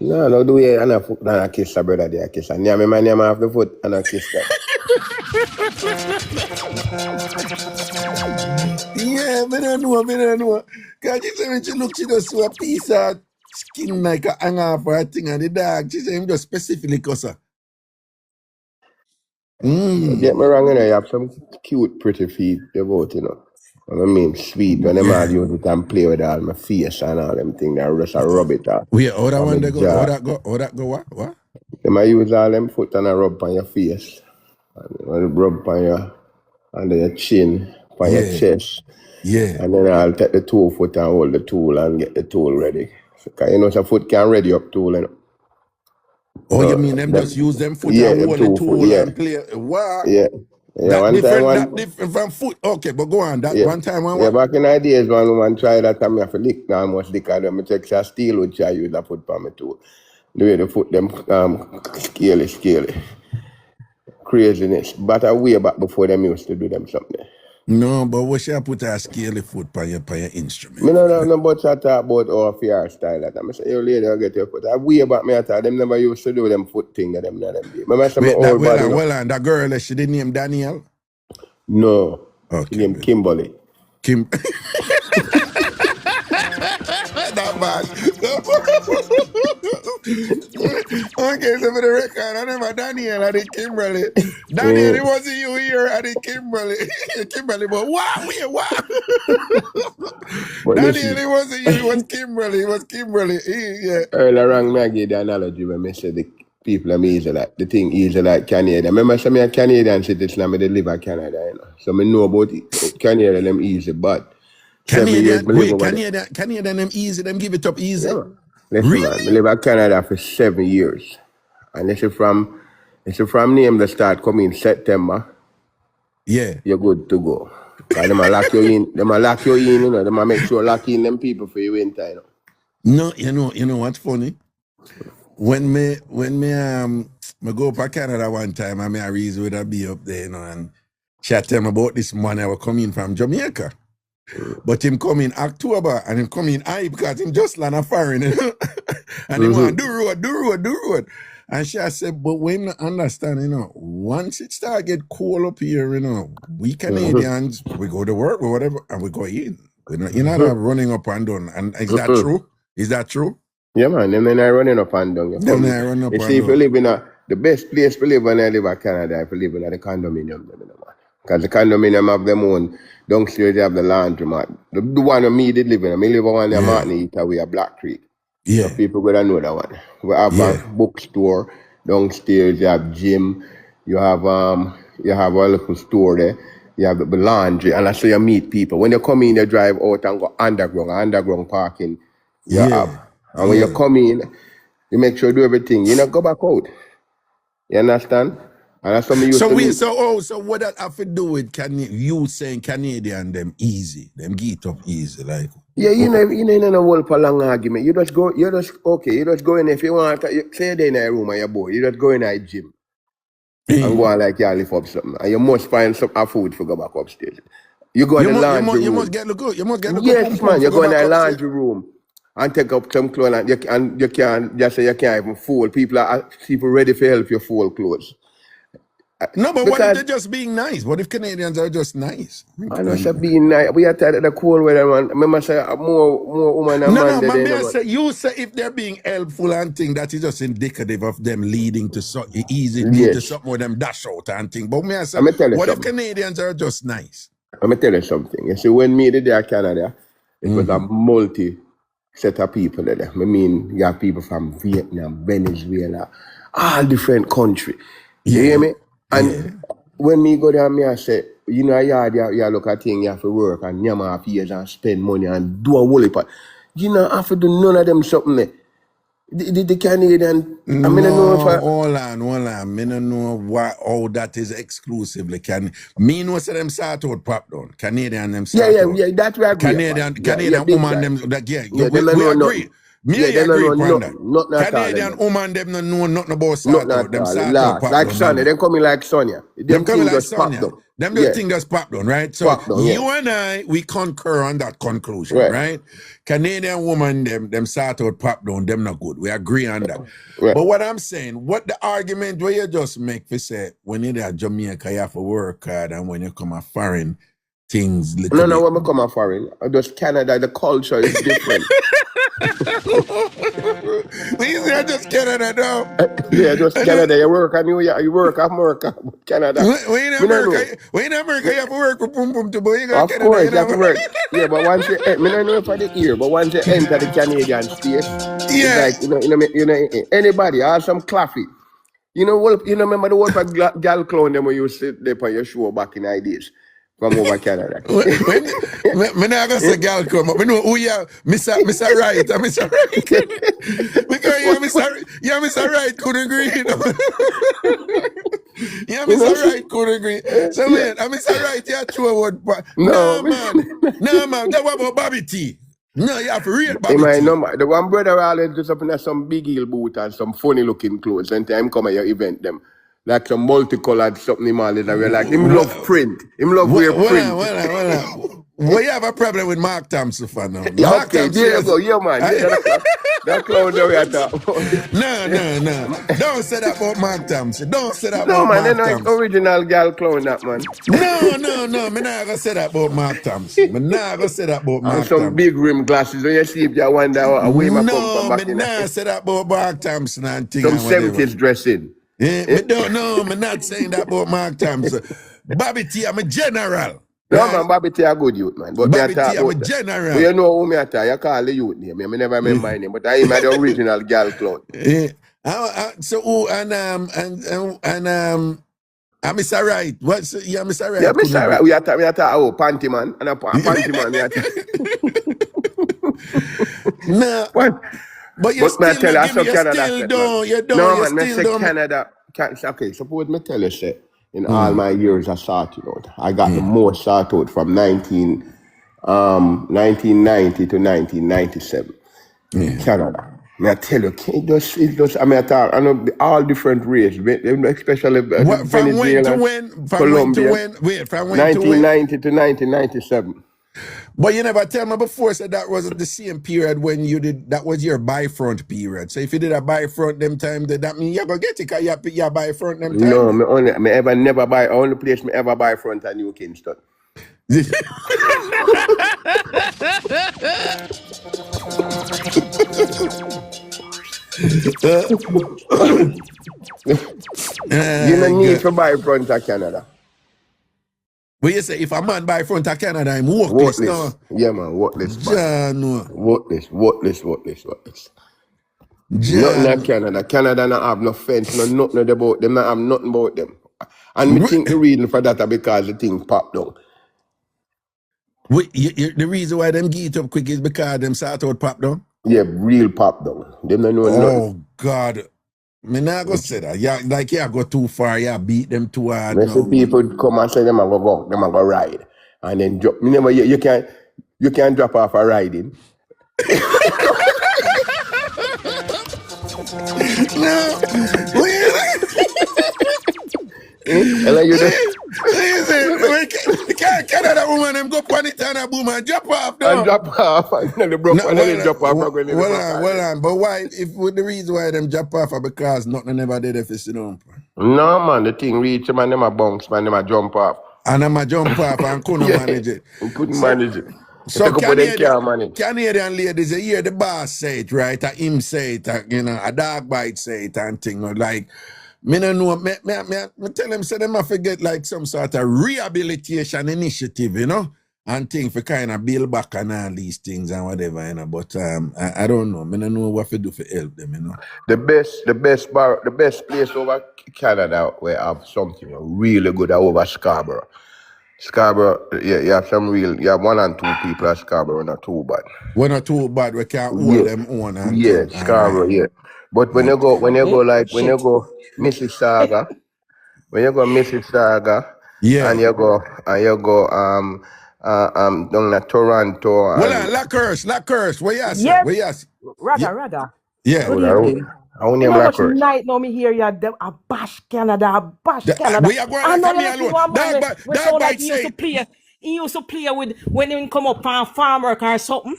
No do we and I kiss a brother there, kiss her. Yeah, me my name off the foot and I kiss that. Yeah, me don't know. Cause she said when she look, she just saw a piece of skin like a hang off her thing and the dog. She said him just specifically cuss her. Don't get me wrong, you know, you have some cute, pretty feet, they both, you know. I mean, sweet, when them all use it and play with all my face and all them things, they just rub it off. Wait, how that one they go? How that go? What? They might use all them foot and rub on your face. And rub on your, under your chin, on your chest. Yeah. And then I'll take the 2 foot and hold the tool and get the tool ready. So, you know, so foot can ready up tool, you know. Oh, so, you mean them just use them foot and hold the tool and play? What? Yeah. That different from foot. Okay, but go on. That one time Yeah, back in the days when woman tried that time, I have to lick now, almost lick out them. I take a steel which I use that foot for me too. The way the foot them scaly. Craziness. But a way back before them used to do them something. No, but we should put a scaly foot for your instrument. Me no about to talk about our fear style. That I say, you lady, I'll get your foot. I way about me, I thought them never used to do them foot thing that them not them do. Remember some Wait, old body. well, and that girl, she didn't name Danielle? No. Okay. She named Kimberly. Kim. That bad. Okay, so for the record, I never Daniel, I did Kimberly. Daniel, it wasn't you here, I did Kimberly. Kimberly, but what? Daniel, it wasn't you, it was Kimberly. It was Kimberly. Yeah. Earlier on, I gave the analogy when I said the people are easy like, the thing easy like Canada. Remember, some of Canadian citizen, they live in Canada, you know. So I know about it. Canada, them easy, but Canadian, them easy, them give it up easy. Yeah. Listen, really? Man, I live in Canada for 7 years. And this is from name that start coming in September. Yeah. You're good to go. Because they might lock you in, you know, they might make sure lock in them people for your winter, you know. No, you know what's funny? When me go up to Canada one time, I reason with a be up there, you know, and she tell me about this man I was coming from Jamaica. But him come in October and him come in high because him just land a foreign, you know? And he want do road. And she said, but we not understand, you know, once it start get cold up here, you know, we Canadians, we go to work or whatever, and we go in. You're not running up and down. And is that true? Is that true? Yeah, man, them not running up and down. You see, if you live in the best place to live when I live in Canada, if you live in the condominium, because the condominium have them own. Downstairs they have the laundromat. The one that me did live in. I live in one in Martin we have Black Creek. Yeah. So people go to know that one. We have a bookstore. Downstairs you have gym. You have a little store there. You have the laundry. And that's how you meet people. When you come in, you drive out and go underground parking. You have. And when you come in, you make sure you do everything. You don't go back out. You understand? And that's something so what that have to do with you saying Canadian them easy, them get up easy, like you know whole for long argument. You just go in if you want to say they in a room and you're bored, you just go in a gym and go on like you lift up something. And you must find some food to go back upstairs. You go in the laundry room. You must get the good. Yes, man, you go in the laundry room and take up some clothes and you can't just say you can't even fold. People ready for help you fold clothes. No, but what if they're just being nice? What if Canadians are just nice? I know they're being nice. We are tired of the cold weather, man. Remember, say more woman and man. You say if they're being helpful and thing, that is just indicative of them leading to something where them dash out and thing. But I say, what if Canadians are just nice? Let me tell you something. You see, when me did there Canada, it was a multi set of people there. I mean, you have people from Vietnam, Venezuela, all different countries. You hear me? And when me go there, I say, you know, you look at things, you have to work and you have years and spend money and do a whole heap. You know, I have to do none of them something there. The Canadian, hold on. I don't know how that is exclusively me know say them start out pop down. Canadian them start out. Yeah, that's where I agree. Canadian woman them we agree. Me agree upon that. Canadian woman them no know nothing about start out. Them start out pop like Sonia, them coming like Sonia. Them coming like Sonia. Them just think that's pop down, right? So and I, we concur on that conclusion, right? Canadian woman, them start out pop down, them not good. We agree on that. Right. But what I'm saying, what the argument where you just make for say, when you're at Jamaica, you have to work hard, and when you come a foreign, things little No, when I come a foreign, just Canada, the culture is different. We say just Canada now. Yeah, just Canada. You work and you work America, Canada. We in America, you have to work for Pum Pum to boy. Of course, you have to work. Yeah, but once you, I don't know for the year, but once you enter the Canadian state, it's like, you know, anybody, or some coffee. You know, remember the word for gal clown them when you sit there on your show back in the days. From over Canada. Me not gonna say gal come, but me know who you are. Mr. Right, Mr. Right. Because Mr. Right couldn't agree, you know. Mr. Right couldn't agree. So man, Mr. Right, you true word. No man, that was about Bobby T. No, you have to read Bobby T. The one brother always dress up in some big heel boot and some funny looking clothes. And time come at your event them. like some multicolored something him all in. And we're like, him love print. Him love wear print. Well, you have a problem with Mark Thompson for now. Yeah, Mark okay, Thompson there you go. Yeah, man. That clown that we are talking about. No. Don't say that about Mark Thompson. Don't say that No, about man, Mark they're Thompson. not original girl clown that, man. No. Me not gonna say that about Mark Thompson. Me not gonna say that about Mark And some Thompson. big rim glasses. When you see if you wonder where my come from No, back me in. not say that about Mark Thompson and thing Some and whatever. 70s dressing. Me don't know. Me not saying that about Mark Thompson. Bobby T, I'm a general. No, right? man, Bobby T a good youth, man. But Bobby T, I'm a general. But you know who me a talk. You call the youth name. I never remember my name. But I am the original girl clown. So Mr. Right. What's Mr. Right? Yeah, Mr. Right. We are talking Panty Man. And a Panty Man. No. What? But you still don't. You don't. No, you man, still say don't. Canada. Okay, suppose me tell you, say, in all my years of sorting out, I got the most sort out from 1990 to 1997. Canada. I tell you, I mean, I know all different races, especially From when to when? From when to when? Wait, from when to when? 1990 to 1997. But you never tell me before, so that was the same period when you did, that was your buy-front period. So if you did a buy-front them time, that mean you're going to get it because you buy-front them time? No, never buy, only place me ever buy front at New Kingston. You don't need to buy front of Canada. But you say if a man buy front of Canada, I'm worthless. No? Yeah, man, worthless. John, worthless. John. Nothing in Canada. Canada not have no fence, nothing about them, not have nothing about them. And me think the reason for that is because the thing popped down. The reason why them get it up quick is because them sort out pop down? Yeah, real pop down. Them don't know nothing. God. Me not go say that. Yeah, like you go too far, you beat them too hard. Many people come and say them a go, them a go ride. And then drop. You can't drop off a riding. No. Canada woman, them go on it and a boom and drop off. And drop off. And then they drop off. Well on. But why, if the reason why them drop off are because nothing never did if it's down. No, man, the thing reach them and them a bounce, man, them a jump off. And them a jump off and couldn't manage it. Couldn't manage it. So Canadian ladies, you hear the boss say it, right? Him say it, a dog bite say it and thing. Like, me no know, me tell them, say them I forget like some sort of rehabilitation initiative, and thing for kind of build back and all these things and whatever, But I don't know. Me no know what to do for help them, The best place over Canada where have something really good over Scarborough. Scarborough, you have one and two people at Scarborough, not too bad. We're not too bad, we can't hold them on. And Scarborough, right. Yeah. But when you go Mississauga, and you go down to Toronto. Well, Lacurse, where you Yes. Where you Raga. Yeah. Good evening. I only You am know much Lacurse. night now me hear you a bash Canada. We are going to come here alone. Dog bite say. He used to play with when he come up from farm work or something.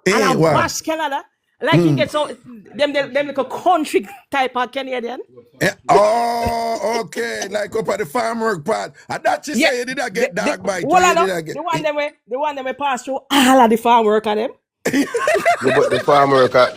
And I bash Canada. Like he gets so them like a country type of Canadian. Oh, okay. Like up at the farm work part. And that you say you did not get dog bite. The one them pass through all of the farm work of them. But the farm worker,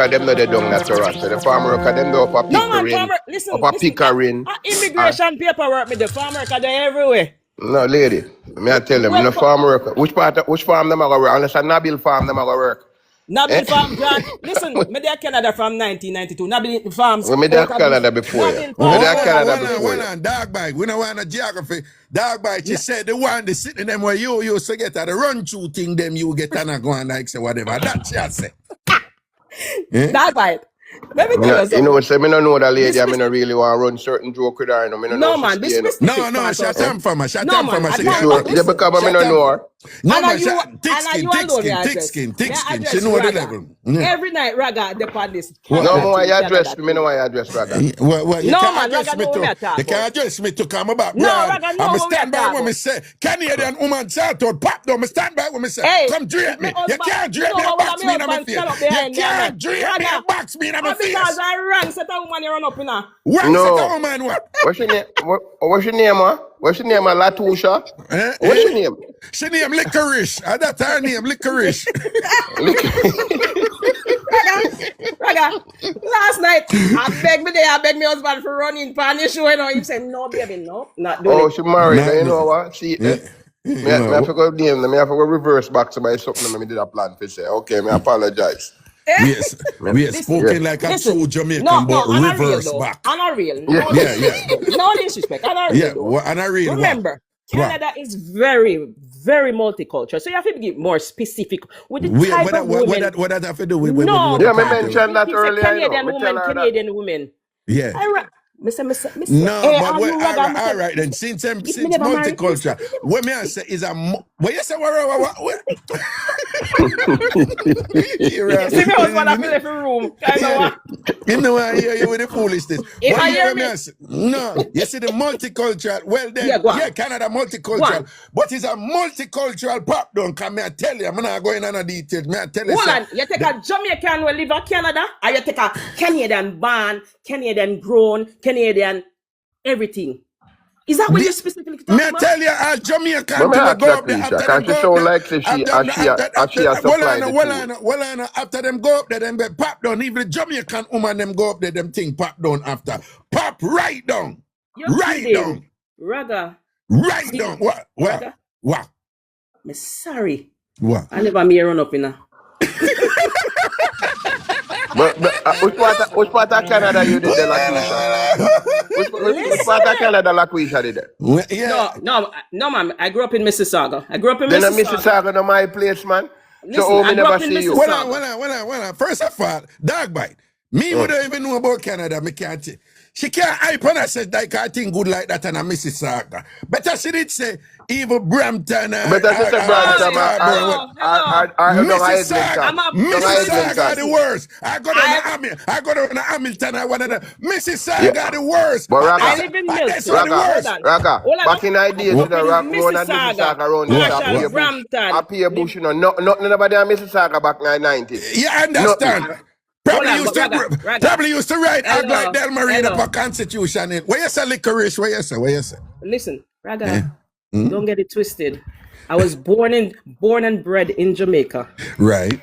them not the down that Toronto. The farm worker, them go up a Pickering, up a Pickering. Immigration paperwork, the farm worker, they're everywhere. No, lady, me I tell them, the farm worker. Which farm them are going to work? Unless a Nabil farm them are going to work. Nabil farm, John. Listen, me there Canada from 1992. Nabil farms. Me there Canada before. Hold on, dog bite. We don't want a geography. Dog bite, you said the one they sitting them where you used to get at the run through thing, them you get and go and like say whatever. That's you say. Dog bite. Let me tell you something. So me don't know that lady. I mean, I really want to run certain joke with her. No, man. This no, shut up from her. Shut up from her. Yeah, because I don't know her. No, man, thick skin. She know the level. Yeah. Every night, Raga, the on this. No, why you address me? No, why you address Raga? Well, you No, can't man, address Raga, me know what me to. a talk You can't about. address me to come back. No, Raga, know I'm what me stand a by talk when me about. say Canadian woman shout out, pop down. Me stand by when me say, Hey, come drape me. me You husband- can't you drape know me and what box my me in my husband face. stand up You behind me and can't drape me and Raga, box me in my face. because I ran, set a woman you run up in her. Wrong No. set a woman what? What's your name? What's your name, man? What's your name, man? Latusha? What's your name? She name Licorice. That's her name, Licorice. Raga, last night, I beg me husband for running pan the show, you know. He said, no, baby, no, not doing Oh, it. she married. Not You me. know what? See, Yeah. me have to go name them. Me have to go reverse back to my something. Me did a plan for say. Okay, me apologize. We are spoken like a true Jamaican, but reverse back. On a real. Yeah. No disrespect. On a real. Yeah, on a real. Remember, Canada is very, very multicultural. So you have to be more specific with the type of women. What that have to do with No. Yeah, me mentioned that He said earlier. Canadian women. Yeah. No, all right then. Since multicultural, what me I say is what you say? What? See me husband up in the room. You know I hear you with the foolishness. If I hear me, no, you see the multicultural. Well then, yeah, Canada multicultural, but it's a multicultural pop down. Can me I tell you? I'm not going on a details. Me I tell you. Hold on, you take a Jamaican who live in Canada, or you take a Canadian born, Canadian grown, Canadian everything. Is that what you specifically talking about? Me I tell you, a Jamaican to go up there after them go after them go up there, them get pop down. Even the Jamaican woman them go up there, them thing pop down after. Pop right down. Down. Raga. Right down. What? Raga? What? I'm sorry. What? I never me run up in her. But which part of Canada you did there, Laquisha? Which part of Canada Laquisha did there? Yeah. No, ma'am. I grew up in Mississauga. Then Mississauga, no my place, man. Listen, so me never in see you. Hold on. First of all, dog bite. Me would don't even know about Canada. Me can't. She can't hype on her said like I think good like that and a Mississauga. Better she did say evil Brampton. Better she say Brampton. Mississauga the worst. I go to Hamilton. I want to Mississauga the worst. But I live in Milton. Raga, back in the days, Mississauga around the Brampton. Up here bush, you know, nothing about the Mississauga back in the 90s. You understand? Probably used to write act like Del Marino for Constitution. What you say, Licorice? What you say? Listen, Raga, don't get it twisted. I was born and bred in Jamaica. Right.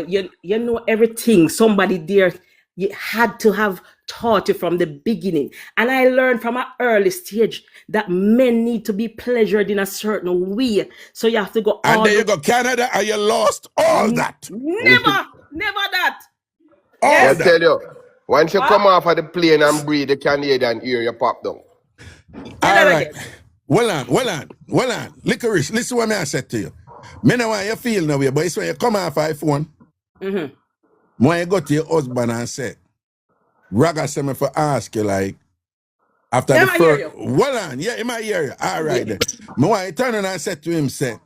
You know everything. Somebody there you had to have taught you from the beginning. And I learned from an early stage that men need to be pleasured in a certain way. So you have to go. And there you go, Canada, and you lost all that. Never that. I tell you, once you come off of the plane and breathe the Canadian ear, you pop down. All right. Well on. Licorice, listen what I said to you. Me know how you feel now, but it's when you come off iPhone, when you go to your husband and say, Raga sent me for ask you, like, after the first... Well on, he might hear you. All right then. Me when I turn around and said to him, say,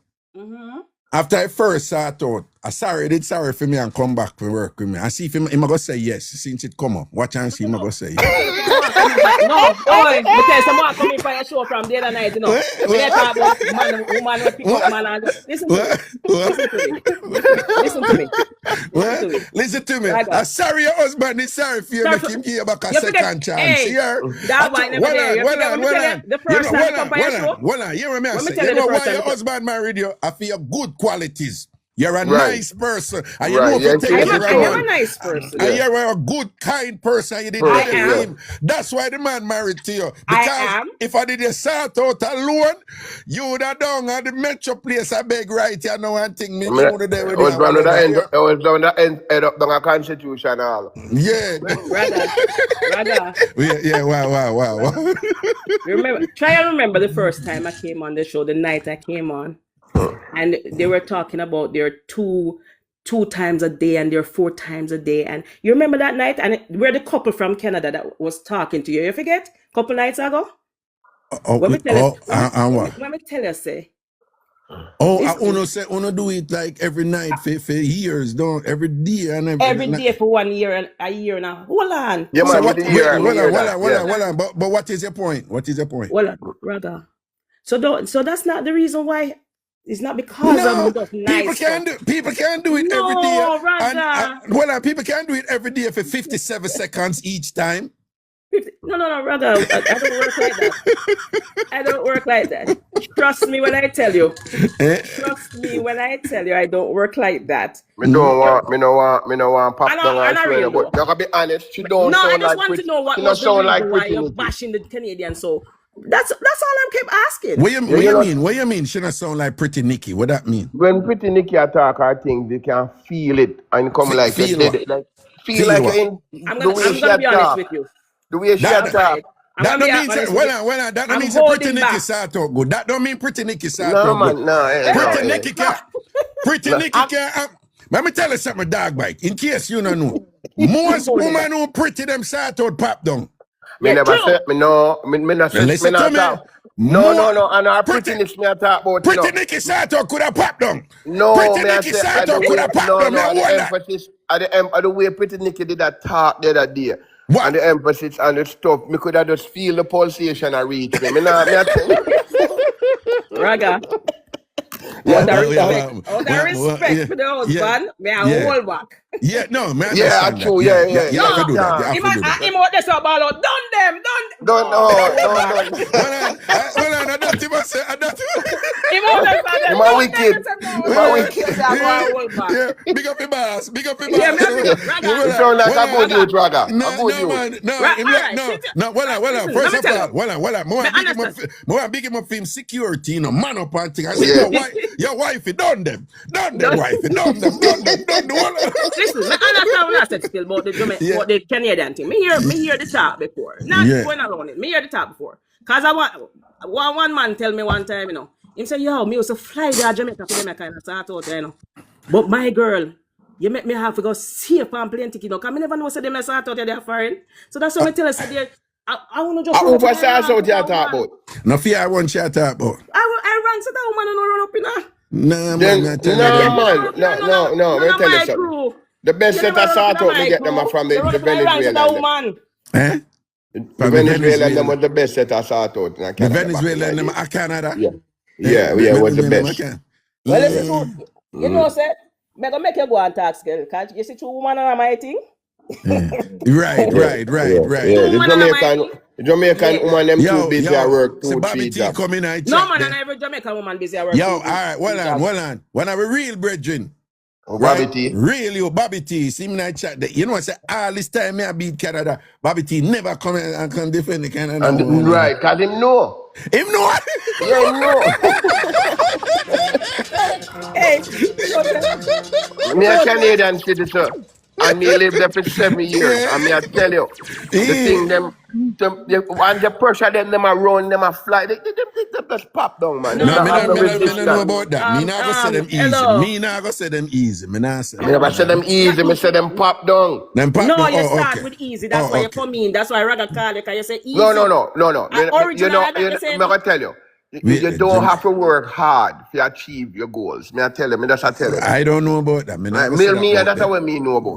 after I first saw it out, I sorry for me and come back to work with me. And see if him going to say yes since it come up. Watch and see him going to say yes. Because someone coming for a show from the other night, you know. We talk about woman, pick up man. Listen to me. I'm sorry your husband is sorry for you. Make him give you back a second chance. Here. The first time you come for a show. Well, you remember, you know why your husband married you? I feel good qualities. You're a nice person. And you know if you take it around. I'm a nice person. And you're a good, kind person. You didn't him. That's why the man married to you. Because if I did you sort out alone, you would have done at the metro place. I beg right here. No one thing. Me would have there with you. I was down the end up the Constitution all. Yeah. Brother. Yeah, wow. Try and remember the first time I came on the show, the night I came on. And they were talking about their two times a day and their 4 times a day. And you remember that night? And we're the couple from Canada that was talking to you. You forget? Couple nights ago? Let me tell you, say, Oh, This I wanna say wanna do it like every night for years, don't every day and every night. day for 1 year and a year now. Hold on. Yeah, So man, what? me Wait, hear that. Yeah. hold on. But what is your point? What is your point? Hold on, Raga. So that's not the reason why. It's not because No, of just nice stuff. people can do it every day. No, And Raga. hold on, people can do it every day for 57 seconds each time. No, Raga. I don't work like that. I don't work like that. Trust me when I tell you. Trust me when I tell you I don't work like that. Me don't want pop And down I and swear, really but you gotta be honest. She don't No, I sound just like want pretty. to know what She was don't the sound reason like why pretty. you're Nikki. bashing the Canadian. So that's all I kept asking. What you you know- mean? What you mean? She not sound like Pretty Nikki. What that mean? When pretty Nikki attack her thing, they can feel it and come like Feel you what? did, like Feel feel like what? in I'm the way gonna she be honest attack. with you. The way she That- attack. I'm That gonna don't be mean honest say, with you. that don't I'm mean say Pretty holding Nikki back. start out good. That don't mean Pretty Nikki start No, out man, good. no, Pretty no. Nikki can. Pretty No, Nikki can. Let me tell you something, dog bike. In case you don't know, most holding women who pretty them start out pop down. Me Yeah, never true. said me no. Me not say me Listen to not me. talk. No. And our Pretty- prettiness me a talk about. You Pretty know. Nikki start out could have popped down. No, Pretty me I Nikki say start the out could way, have popped no, down. Me I the want that. emphasis at the way Pretty Nikki did that talk the other day. What? And the emphasis and the stuff, me could have just feel the pulsation and reach me. Me nah, me a tell you. Raga. Yeah, Out of yeah, respect. Out of respect for the husband, me a hold back. Yeah, no, man. Yeah, understand true, that. yeah. You have to do that. Yeah. You have to do that. Him out there so ball out. Done them. Don't. Hold on, I don't even say, I don't Him out there so Him a wicked. Him a wicked. Yeah, big up the boss. Yeah, Raga. You sound like a good youth, Raga. A No, good youth. man. No, Right, him alright, no. listen, First let me of tell all, you. hold on. More big him up for him security, you know, man up and thing. I said, your wife, done them, wifey, done them. Listen, I understand what I said still about the Canadian thing. Me hear the talk before. Not going around it. Me hear the talk before. Cause I want one man tell me one time, you know, him say, yo, me also fly to Jamaica for them kind of start out, you know. But my girl, you make me have to go safe and plane ticket, you know, because I never know say them start out they're foreign. So that's what I tell us. I want to just Who was that out you talk about? No fear, I want you to talk about. I run so that woman don't run up in her. No, Then, man, I tell you. no, let me tell you something. The best set of sort out me get them are from the Venezuelan. Eh? The Venezuelan them was the best set of sort out. The Venezuelan them are Canada. Yeah, was the best. Well, listen, you know, sir, I'm gonna make you go and talk, girl. Can't you see two women on my thing? Right. Yeah, the Jamaican woman them too busy at work, 2-3 jobs. No, No, man, and every Jamaican woman busy at work. Yo, all right, hold on. When I was real brethren, Bobby T. Really, Bobby T. See me in that chat. You know, I say all this time me I beat Canada. Bobby T never come and can defend the Canada. And right, cause him know. Him know. Yeah, him know. Hey, Me a Canadian citizen. And me live there for 7 years. And me I tell you, the thing them and the pressure them a run, them a fly, they just pop down, man. No, me don't know about that. Me not go say them easy. hello. Me not go say them easy. Me not say. Me never say them easy, me say them pop down. Them pop No, down. you start with easy. That's why you okay. come in. That's why Raga call you, because you say easy. No. You know, me I tell you. You don't have to work hard to achieve your goals. Me I tell you, me just I tell you. I don't know about that. That's what me know about.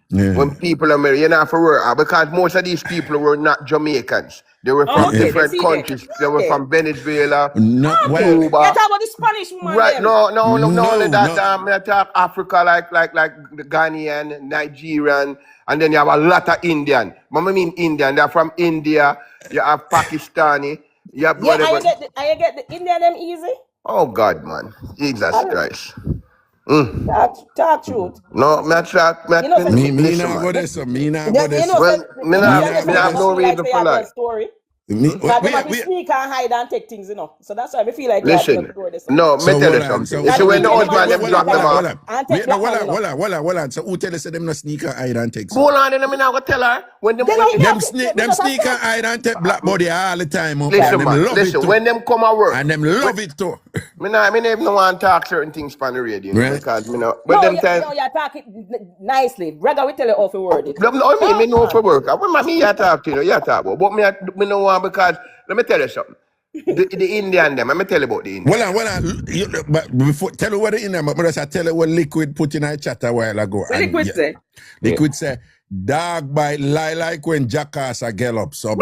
When people are married, you don't have to work hard, because most of these people were not Jamaicans. They were from different countries. They were from Venezuela, No, well, Cuba. You talk about the Spanish woman. Right? them. No. Only that. no. Me I talk Africa, like the Ghanaian, Nigerian, and then you have a lot of Indian. But I mean Indian. They're from India. You have Pakistani. You have Yeah, whatever. I get the Indian them easy. Oh God, man, Jesus Christ. Talk truth. No, me talk. You know, me listen, not man. go there, so me not You go there. know, Well, me not have no reason for lie. story. Me- But they might be we- sneak and hide and take things, you know. So that's why I feel like Listen, this. no, me So tell you hold on, something. so So when the hold on, husband them hold drop on, them hold off, on. And take black man, Hold on. So who tell us that them no sneak and hide and take? hold on, then I'm not gonna tell her when them. They don't Them Yeah, sneak because I and said- hide and take black body all the time. Okay? Listen, And them man. love Listen, it too. when them come at work, And them love it too. me never no want to talk certain things on the radio, you know, Right. because me know. But them time, you're talking nicely. Raga, we tell you off the word. no, me know for work. When me you talk to you, you talk about. But me no want, because let me tell you something. The Indian them. Let me tell you about the Indian. Well, but before tell you what the Indian, but I tell you what Liquid put in our chat a while ago. What Liquid say? Liquid say, dog bite lie like when jackass a get up. So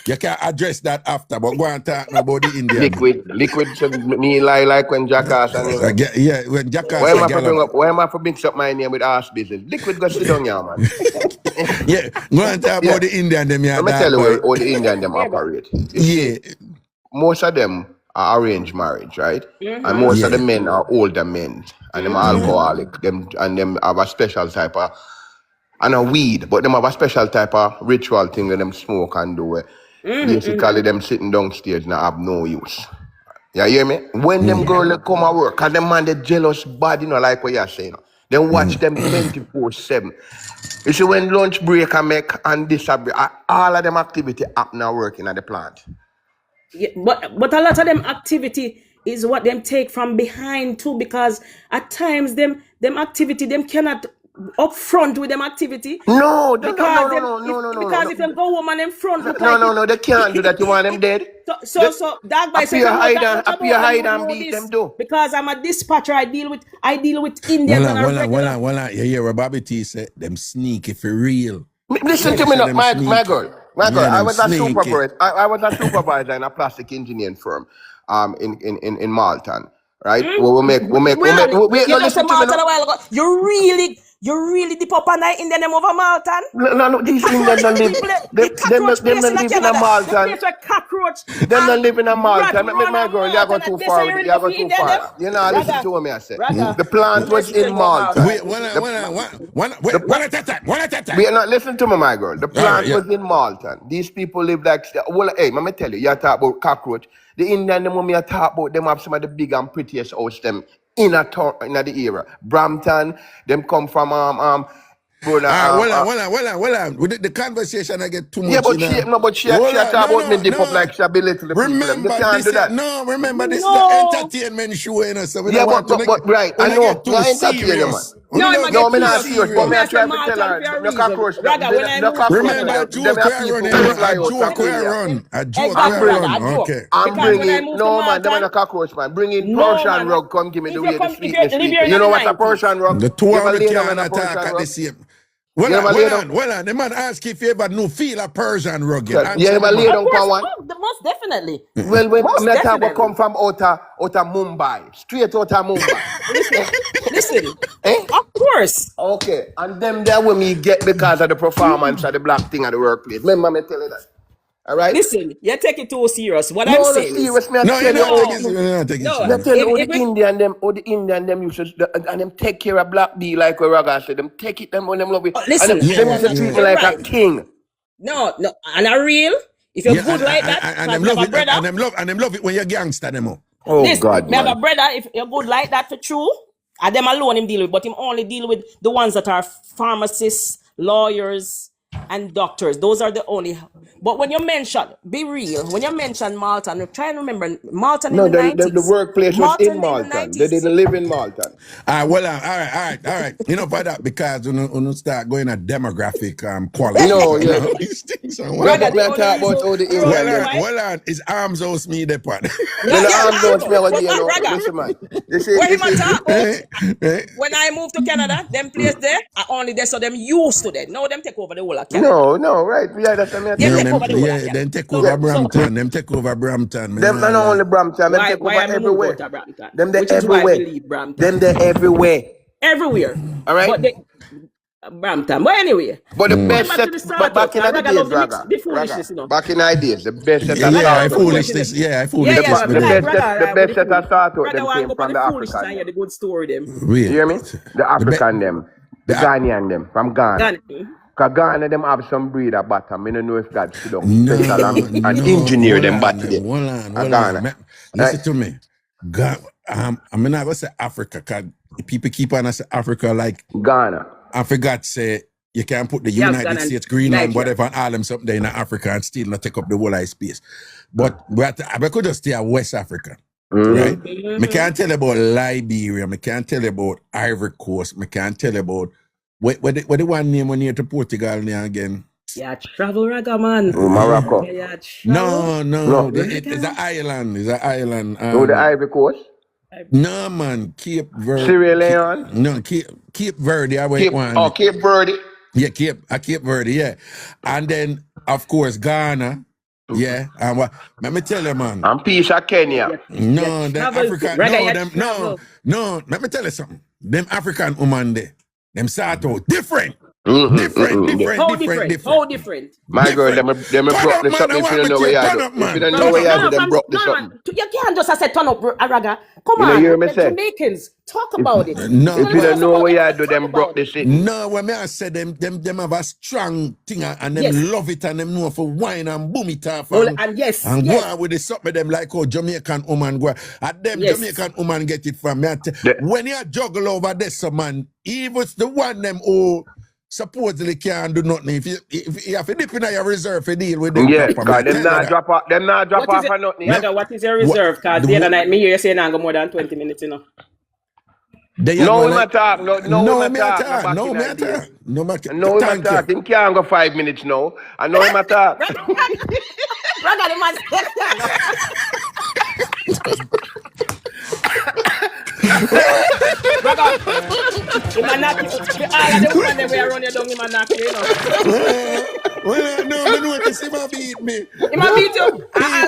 you can address that after, but go and talk about the Indian. Liquid should me lie like when jackass and when jackass why am I for bring up? Why am I for mix up my name with ass business? Liquid go sit down here, man. Yeah, go and talk about the Indian them. Let me tell you how the Indian them operate. Yeah. Most of them are arranged marriage, right? And most of the men are older men, and them are alcoholic. Them have a special type of, and a weed, but them have a special type of ritual thing that them smoke and do. Basically, them sitting downstairs and have no use. You hear me? When them girls come at work, cause them man they jealous bad, you know, like what you're saying. Then watch them 24/7. You see, when lunch break and make and disagree, all of them activity happen and working at the plant. Yeah, but a lot of them activity is what them take from behind too, because at times them activity them cannot up front with them activity. No. Because if them go home and them front look no, they can't do that. You want them dead? So dog by saying hide and beat them do. Because I'm a dispatcher, I deal with Indians and well, you hear what Bobby T said, them sneaky for real. Listen to me now, my girl. I was a supervisor. I was a supervisor in a plastic engineering firm in Malton. Right? We'll make listen to me now. You really dip up and in the name of a Malton? No, these Indians don't live. Them don't live in a Malton. Them don't live in a Malton. My girl, you go too far. You know, listen to what I say. The plant was in Malton. One at a time. Listen to me, my girl. The plant was in Malton. These people live like, well, hey, let me tell you, you talk about cockroach. The Indian, the moment you talk about them have some of the big and prettiest house them in the era. Brampton, them come from well, with the conversation I get too much. Yeah, but she talk about me dip up like she belittle the people. You can't do that. Remember this is the entertainment show, you know. So we don't want to right. I know. You're serious. No, I'm not serious. But me I try to tell her the cockroach. Remember a joke where run. Okay. I'm bringing no man. Them are a cockroach man. Bringing Persian rug. Come give me the way the sweetness. You know what a Persian rug? The two of them can attack at the same. Well on. The man ask if you ever know feel a Persian rug. Yeah, but lay down for one. Most definitely. Well, when I'm talking come from outer Mumbai, straight outer Mumbai. Listen. Of course. Okay, and them there when me get because of the performance of the black thing at the workplace. Remember me tell you that. All right. Listen, you take it too serious. What I'm saying is, you're not taking it. Tell you the Indian them used to, and them take care of black bee like what Raga said. Them take it them when them love it. Listen, and them used to treat me like a king. No, and a real. If you're good like that, and them love it, and them love it when you're gangster them. Oh listen, God, me have a brother. If you're good like that for true, and them alone him deal with, but him only deal with the ones that are pharmacists, lawyers, and doctors. Those are the only. But when you mention, be real, when you mention Malton, try and remember Malton in the 90s. The workplace was in Malton. They didn't live in Malton. All right. You know, for that, because you start going at demographic quality. These things are talk about all the well on, is arms house me the part. Arms house me listen, man. Where him talk about? When I moved to Canada, them place there, I only there, so them used to that. Now them take over the whole of Canada. No, right. Yeah, that's what then take over Brampton. Them take over Brampton. Them not only Brampton. Them take over everywhere. Them they everywhere. Them they everywhere. Everywhere. All right. But Brampton. But anyway. But the best set. Back in the days, Raga. Back in the days, the best set. I foolishness. The best set of start out them came from the African. The good story them. You hear me? The African them. The Ghanaian them from Ghana. Because Ghana them have some breed at bottom. I don't know if God sit down special and engineer them bottom. Hold on. Listen to me. I'm not going to say Africa, because people keep on saying Africa like Ghana. I forgot to say you can put the United States, Greenland, whatever, and all them something there in Africa and still not take up the whole of space. But I could just stay at West Africa. Right? I can't tell you about Liberia. I can't tell you about Ivory Coast. I can't tell you about what the one name when you to Portugal now again? Yeah, travel Raga, man. Morocco. Yeah, travel. No. No. It's an island. It's an island. No, the Ivory Coast. No, man. Cape Verde. Sierra Leone. No, Cape Verde. I went one. Cape Verde. Yeah, Cape Verde. Yeah, and then of course Ghana. Yeah, and what? Let me tell you, man. And peace of Kenya. No, them travel. African. Reggae, No, yeah, them. travel. No. Let me tell you something. Them African woman there. Them sort out different. Different. How different? My girl, them broke the something if you don't know where you are. If you don't know where you are, them broke the something. You can't just say turn up, Raga. Come You know, on, hear me the say? Jamaicans, talk about it. No, If you don't know where you are, them broke the city. No, when me I say them have a strong thing and them love it and them know for wine and boom it off Well, and yes, and go on with the something them like how Jamaican woman go. And them Jamaican woman get it from me. When you juggle over this man, even the one them who supposedly can't do nothing. If you have to dip in your reserve to deal with them. Yeah, because them not drop off for nothing. Raga, what is your reserve? Because the other night me hear you saying I go more than 20 minutes, you know. No, we not talk. No, No, we me not talk. talk. No, me talk. No, me talk. talk. Him can't go 5 minutes now. I know him talk. Raga, the man. Raga, the man not. All of the women them we are running down, the man not, you know. Well, no, I notice him a beat me. He might beat you. All of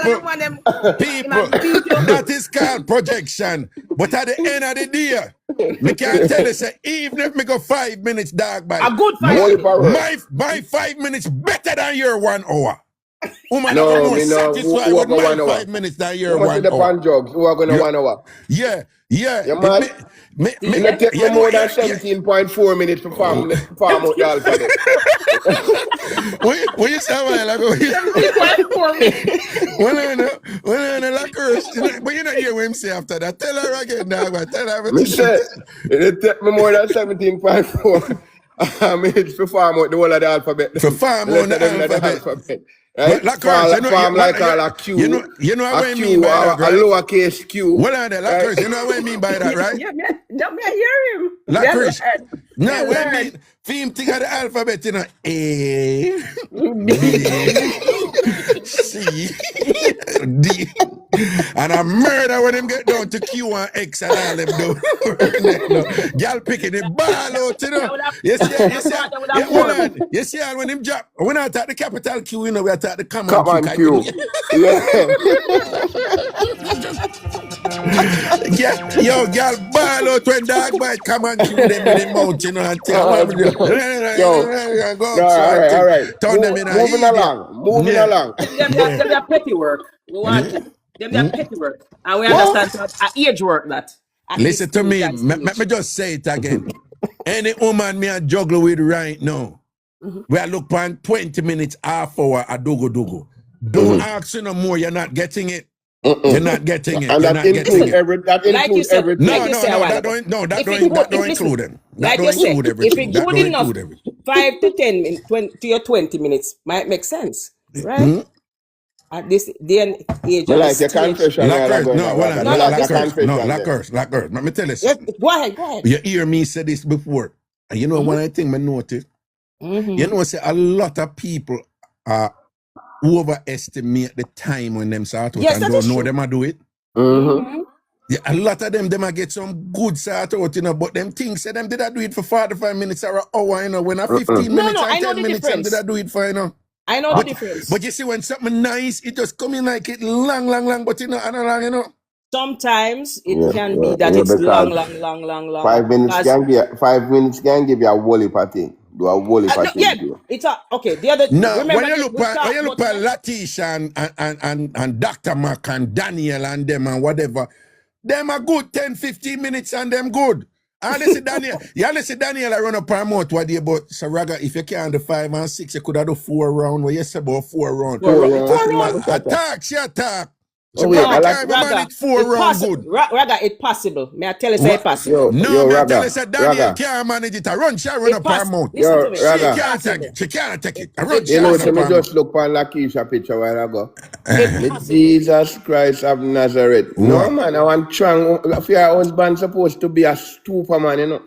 the women them. People, that is called projection. But at the end of the day, me can't tell you, say, even if me go 5 minutes, dog, by A good 5 minutes. my 5 minutes better than your 1 hour. Woman, No, I'm more me no. satisfied Who with go my 1 hour? 5 minutes than your How much 1 is the hour. pan jugs? Who are going to 1 hour? Yeah. You mad? It take me more than 17.4 minutes to farm out the alphabet. What you say a while ago? 17.4 minutes. Well, I know, like her, but you don't hear what him say after that. Tell her again, dog. Tell her Me everything. say, it take me more than 17.4 minutes to farm out the whole of the alphabet. To farm out the alphabet. Right? Like hers, farm like a Q, you know what I mean Q, by that, right? a lowercase Q. Well, like hers, you know what I mean by that, right? Yeah, don't me hear him. Like hers. No, Yeah, what I learn. mean, for him think of the alphabet, you know, A, B, C, D. And a murder when him get down to Q and X and all them do. Girl picking the ball out, you know. You see, when him drop, when I attack the capital Q, you know, we attack the common Q. Yeah, yo, girl ball out when dog bite come and Q them in the mouth, you know, and tell them, all right. Turn them in Moving along. Them are petty work. We want them are petty work. And we understand that age work that. Listen to me, let me just say it again. Any woman me a juggle with right now, we are look for 20 minutes, half hour, a dogo. Don't ask you no more, you're not getting it. You're not getting it. And you're that not getting includes everything. That don't include them. That don't include everything. If it's good enough, 5 to 10 minutes, 20 to your 20 minutes might make sense, right? At this day age, like your confession. Like hers. Let me tell you something. Yes, go ahead. You hear me say this before. And you know one I think I noticed? You know, say a lot of people overestimate the time when them start out and don't know them a do it. Yeah, a lot of them a get some good start out, you know, but them things say them did I do it for 45 minutes or an hour, you know, when a 15 minutes or 10 minutes, them did I do it for, you know. I know the difference. But you see, when something nice, it just come in like it long, but you know, and long, you know. Sometimes it can be that it's long. 5 minutes can give you a whole heap of thing. Do a whole heap of thing. It's okay. The other when you look at Latish and Dr. Mac and Daniel and them and whatever, them are good 10-15 minutes and them good. And listen, Daniel, I run up per month what day, but so Raga, if you can't do 5 and 6, you could have do 4 rounds. Well, you say about 4 rounds. Attack. So Raga, it's 4 rounds good. Raga, it's possible. May I tell you say it's possible? No, me tell you say Daniel can't manage it. I run up per month. She can't take it. I run you know, so me just look on Lakeisha picture while ago. Jesus Christ of Nazareth. No man, I want strong. If your husband supposed to be a stupor man, you know.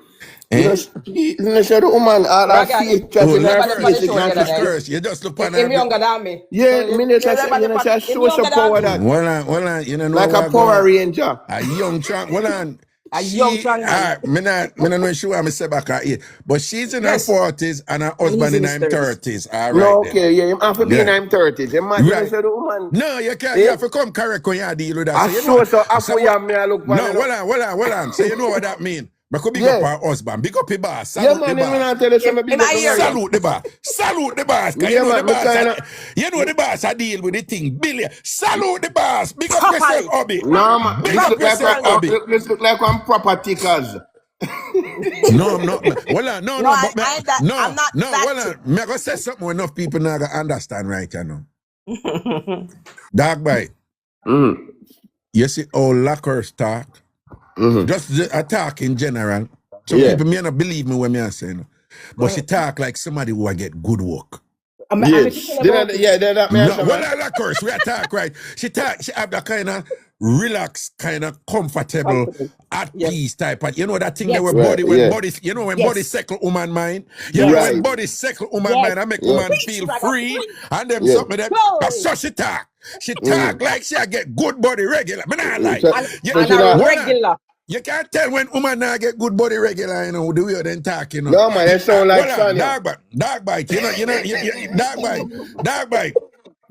You know, say the woman, all her Raga, face, just in her remember the face, show the other Not night? first. You just look on Him her. younger than me. Yeah, So me say, remember the show some power that. Well, you know Like what a Power Ranger. a young trunk. Well, A young trunk man. me not know sure I'm say back her age, but she's in her Yes. 40s and her And husband he's in in her his 30s. All right. No, then. okay, yeah, him have to be in Yeah. him 30s. Imagine Right. say the woman. No, you can't. Eh? You have to come correct when you deal with that. I So you saw know. so after you me I look No, bad, you know. hold on. So you know what that mean? Because big Yeah. up our husband, big up the boss, Yeah, salute man, the him when boss. I tell you something, Him big up I the hear man. Salute the boss. Salute the boss. 'Cause Yeah, you know man, the me boss. kinda- You know the boss. I deal with the thing. Billion. Salute the boss. Big up yourself, Properly. Obi. No, man, Big this up look like yourself, one, Obi. this look like one proper tickers. No, I'm not. Well, no. No, But I ain't that. no, I'm not no. that. Well, me I go say something enough people now gonna understand right, you know. Dog bite. Mm-hmm. You see how lockers talk. Mm-hmm. Just a talk in general. Some Yeah. people may not believe me when me I say no. But she talk like somebody who get good work. Yes. That me No, well, I like her. We attack, right? She have that kind of relaxed, kind of comfortable, at Yes. peace type of, you know that thing Yes. that when Right, body, when yeah. body, you know when Yes. body settle woman mind. You Yes. know when Right. body settle woman Yes. mind, I make Yeah. woman Preach, feel Raga, free, preach. and them Yeah. something that. Glory. That's so she talk. She talk like she a get good body regular. Me not like. So- And, You, so and she a not- Hold on. regular. You can't tell when woman now get good body regular, you know, the way they talk, you know. No, man, that sound like Hold on, Sonia. dog bite, dog bite.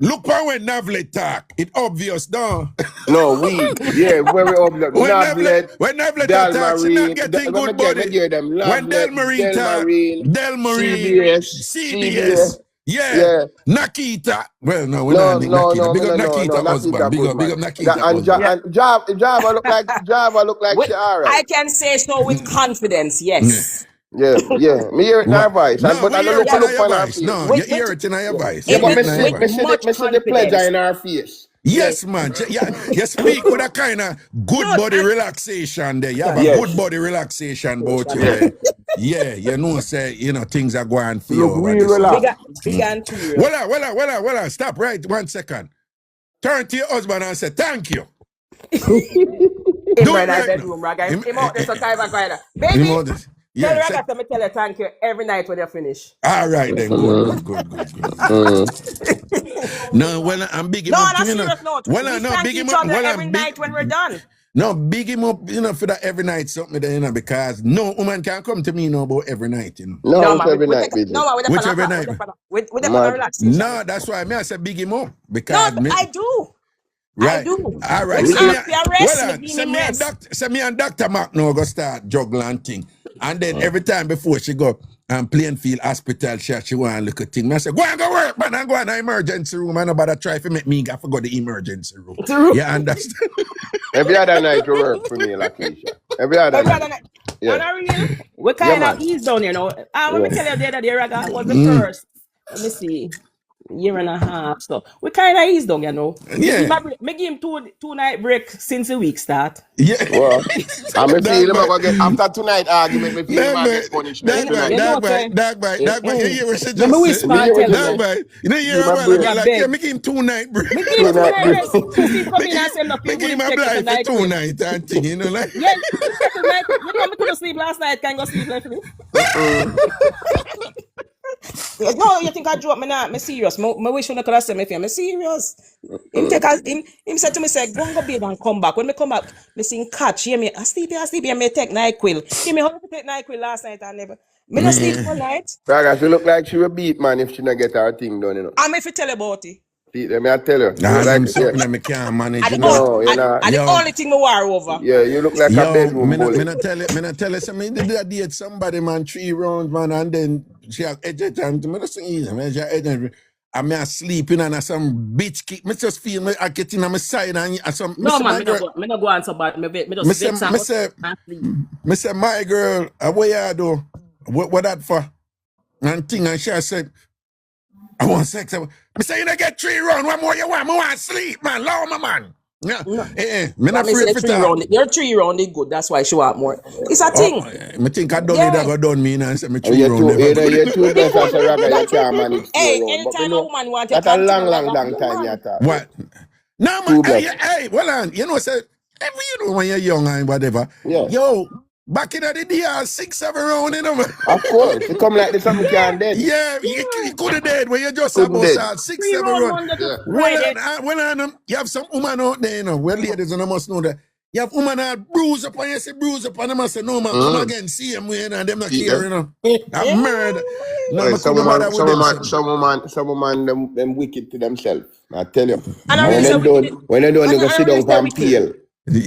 Look for when Navlet talk. It obvious, no. No, we. Yeah, very obvious. When Navlet talk, she not getting good body. Hear them. When Delmarine talk, Delmarine, CBS. Yeah. Nakita. Well, no, we're not Nakita. Big up Nakita husband. Big up Nakita husband. Java look like With, she alright. I can say so with confidence. Yes. Yeah. Me hear it in her voice. No, But I we hear look it in on your her voice. face. No, With- you hear it in your voice. Yeah, You but hear me it in see your with voice. much the pleasure confidence. in her face. Yes, man. You speak with a kind of good No, body and- relaxation there. You have a Yes. good body relaxation about you there. Yeah, you know, say, you know, things are going for you. Look over real this. relaxed. Big and serious. Well, stop right 1 second. Turn to your husband and say, thank you. In Do my it right bedroom, now. Raga. Him- Him out there so kind of quiet. You Baby, know this. tell Yeah, Raga to me tell you thank you every night when you finish. all right then, good. No, well, I'm big him No, up. on a You know. serious note. Well, We no, thank big each him up. other Well, every night when we're done. No, big him up, you know, for that every night something there, you know, because no woman can come to me no about every night, you know. No, it's man, every we night, take- busy. No, man, Which every night? With the Mad. relaxation. No, that's why I say big him up. No, Because me, I do. right. I do. All right. When So me me, ask you rest, well, me give him rest. me and Dr. Mark now go start juggling thing. And then every time before she go Plainfield Hospital, she want to look at thing. I say, go and go work, man, and go in the emergency room. And nobody try to make me go for go the emergency room. You understand? Every other night you work for me, Lakeisha. Every other night. Yeah. On a real, we kind man. of ease down, you know. Let me tell you the other day, Raga, was the first. Let me see. Year and a half, so we kind of ease down, you know. Yeah. Me give him two night break since the week start. Yeah. Well, I'm Dog feel him bite. gonna get after tonight argument, me feel him gonna get punishment tonight. Dog bite. You hear what she Let me just whisper said? and tell Dog you. bite. You know, you hear Give my about break. like, Beg. yeah, make him 2 night break. Me give him 2 night break. rest. Since he come in and say no Make people him take a it blind for tonight. 2 nights and thing, you know, like. Yeah, tonight. You know, me couldn't sleep last night. Can't go sleep like me. No, you think I joke? Me not. Me serious. Me wish you could have said me for me serious. Him said to me, say, go and go bed and come back. When me come back, me sing catch. Hear me, I sleep, and me take NyQuil. Hear me, how to take NyQuil last night and never. Me not sleep all night. Raga, she look like she will beat man if she not get her thing done, you know. I'm if you tell about it. See, let me tell you. Nah, You them like, something yeah, that me can't manage, And you the, know. you know. and the Yo. only thing me war over. yeah, you look like a Yo, bedroom me bully. not tell you, so me did that date somebody, man, 3 rounds, man, and then she have edge time to me, that's easy, man, she edge and me a sleeping and some bitch kick, me just feel me, I get in on my side and some, No, me man, say, me not go on so bad. Me me just say, vex me and say, sleep. me say, my girl, what you do? What that for? And thing, and she said, I want sex. Me say, you don't get 3 rounds, what more you want? I want sleep, man, low my man. Yeah, me not afraid for that. Your 3 round is good. That's why she want more. It's a thing. Me think I done Yeah. it, I got done me, and say me 3 You're rounds. too best as a Raga, you can't manage Hey, 4 rounds. But anytime you a know, woman wants to that's a continue, long time you talk. What? No, Too man. much. Hey, well, you know, say, you know, when you're young and whatever. Yeah. Yo, Back in the day, 6, 7 round, you know, man. Of course. It come like this, something can't dead. Yeah, you could have dead when you just Couldn't about dead. 6, 3 7 round round. Monday to Yeah. Friday. You have some woman out there, you know, where ladies and I must know that. You have woman that bruise up and you say bruise up and them say, no man, come again, see him, you know, and them not care, you know. That murder. No, Well, I couldn't bother with them. some woman, them wicked to themselves. I tell you. And I When really say they don't, wicked. when they don't, they And go I sit really down say and wicked. peel.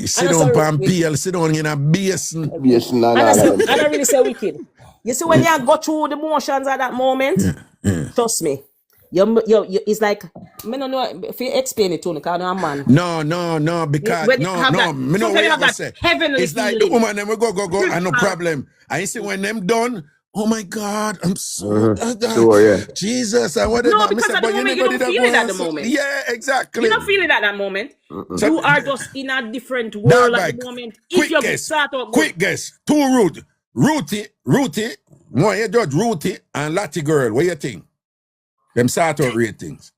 Sit And I down say pan wicked. PL, sit down in a basin. Yes, and all And I of say, them. and I really say wicked. You see when you go through the motions at that moment, trust me. You, it's like, I don't know if you explain it to me, because I'm a man. No, because When you have that, me know sometimes what you you have gonna that say. heavenly It's like the feeling. woman them will go, and no problem. And you see when them done, oh my God, I'm so Sure, yeah. Jesus and whatever. No, Me because say, at the but moment you never don't did that feel it at the once. moment. Yeah, exactly. You don't feel it at that moment. So- You are just in a different Dog world at bike. the moment. If Quick you guess. start out good. Quick guess. 2 root. Rooty. One you judge Rooty and Lottie girl. What you think? Them start out ratings.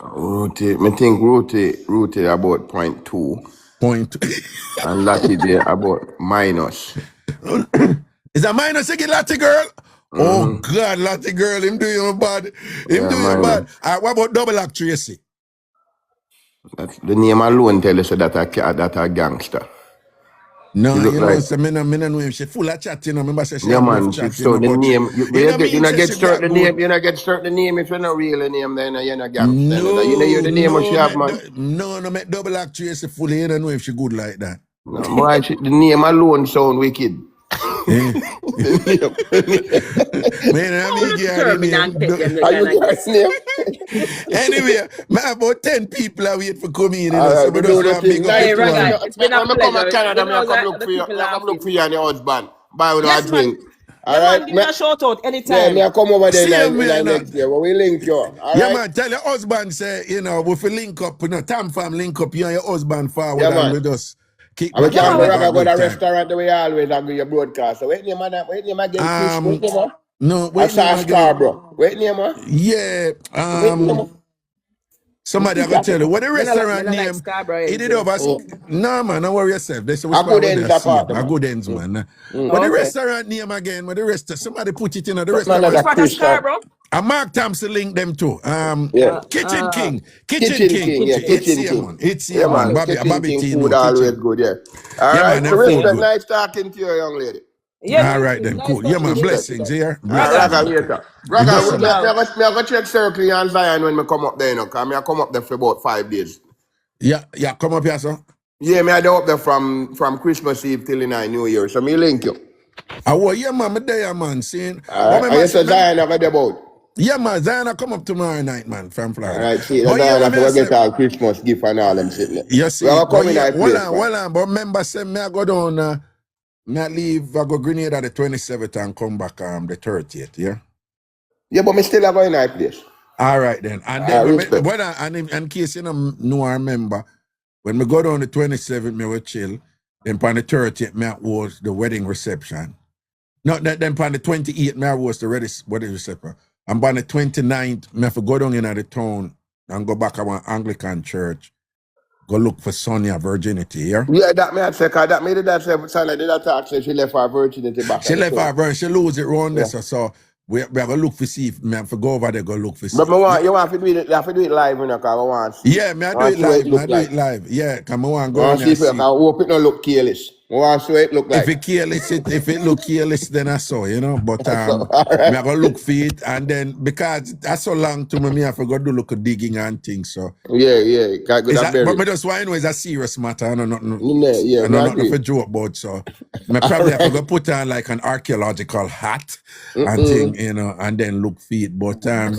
Rooty, me think Rooty about 0.2 Point. and Lottie there about minus. Is that minus again, Lottie girl? Oh God, Lottie girl, him do you bad. Him do you bad. What about double act Tracy? That's the name alone tell you so that a gangster. No, look you know, like- so me no know him. She full of chat, you know. Remember say she Yeah, have man. enough chat, So the but name, you mean not say get she start the that name. good. You not get start the name if you're not real name. Then you're not gangster. No, you know the name what she have, man. No, make double act Tracy fully. You don't know if she good like that. No, boy, the name alone sound wicked. Man, I mean, Determinant pet them, Are you like guys name? anyway, man, about 10 people are waiting for coming in. You All know, right, so we we just do the want to thing. big up Nice. Hey, the two of Raga, them. it's been a When I come to pleasure. Canada, You know I come that look the for you. people I come look laughing. for you and your husband. Buy with Yes, a man. drink. Yeah, All right, man, give me a shout out Yeah, anytime. me I come over there Same in way, the next year. When we link you. All Yeah, right. man, tell your husband, say, you know, if we link up, you know, TamFam link up, you and your husband forward, Yeah, and man. we just kick And we back and can't go have a to good the time. restaurant the way I always have your broadcast. So wait name again, Chris. Wait name, No, I wait saw name again. Scarborough. Wait name, Yeah, Wait name. somebody I gonna tell you what the restaurant Me no like name. Scarborough It did ends, over. No man, don't worry yourself. That's which A part good when ends they see apart, a man. good ends, man. Oh, But the okay. restaurant name again, but the rest somebody put it in the Man, restaurant. that's Which part of Chris. Scarborough? And Mark Thompson link them too. Yeah. Kitchen King. Kitchen King, yeah, Kitchen It's King. man. It's Yeah, man. man. Bobby Kitchen King T, food no, always kitchen. good, yeah. All Yeah, right, man, them Chris, food good. nice talking to you, young lady. Yeah, All right then, nice cool. Yeah, man, talking to you. blessings here. All right, Raga, later. Raga, Blessings. me I go check Circle and Zion when me come up there, you know, because I come up there for about 5 days. Yeah, come up here, sir. Yeah, me I do up there from Christmas Eve till the New Year, so me link you. Yeah, man, me there, man, seeing. All right, I guess Zion I got about. Yeah, man, Zion come up tomorrow night, man, from Florida. All right, see, But Zion yeah, I man, get all Christmas gift and all them shit. You see, we are but coming yeah, at place, hold on, but remember, say, me I go down, me I leave, I go Grenada the 27th and come back the 30th, yeah? Yeah, but me still are going that place. All right, then. And then, in case you know or remember, when we go down the 27th, me will chill. Then on the 30th, me was the wedding reception. No, then on the 28th, me was the wedding reception. And on the 29th, me have to go down in the town and go back to one Anglican church. Go look for Sonia virginity, yeah? Yeah, that me I say, cause that me did that say, Sonia did that talk, say she left her virginity back. She left her virginity, she lose it around there, so we are going to look for see if me have to go over there, go look for see. But you want to do it, you have to do it live, you know, cause I want. Yeah, me I do it live, yeah, come on, go on see if I hope it don't look careless. I want to see what it look like. If it look careless, then I saw, you know. But me I go look for it, and then because that's so long to me, I forgot to look at digging and things. So yeah, but me just want to know it's a serious matter. I know nothing for joke about. So me probably have to go put on like an archaeological hat and thing, you know, and then look for it. But I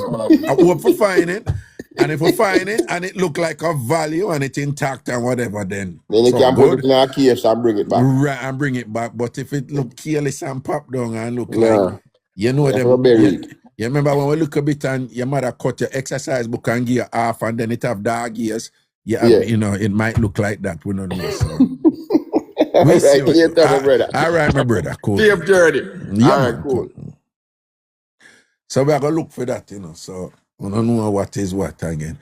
hope for find it. And if we find it and it look like a value and it's intact and whatever, then you can put it in a case and bring it back. Right, and bring it back. But if it look careless and pop down and look like, you know them. You remember when we look a bit and your mother cut your exercise book and give you half and then it have dog ears. You know, it might look like that. We don't know. So. All right, my brother. Cool. Safe journey. Yeah, all right, cool. So we are going to look for that, you know. So we don't know what is what again.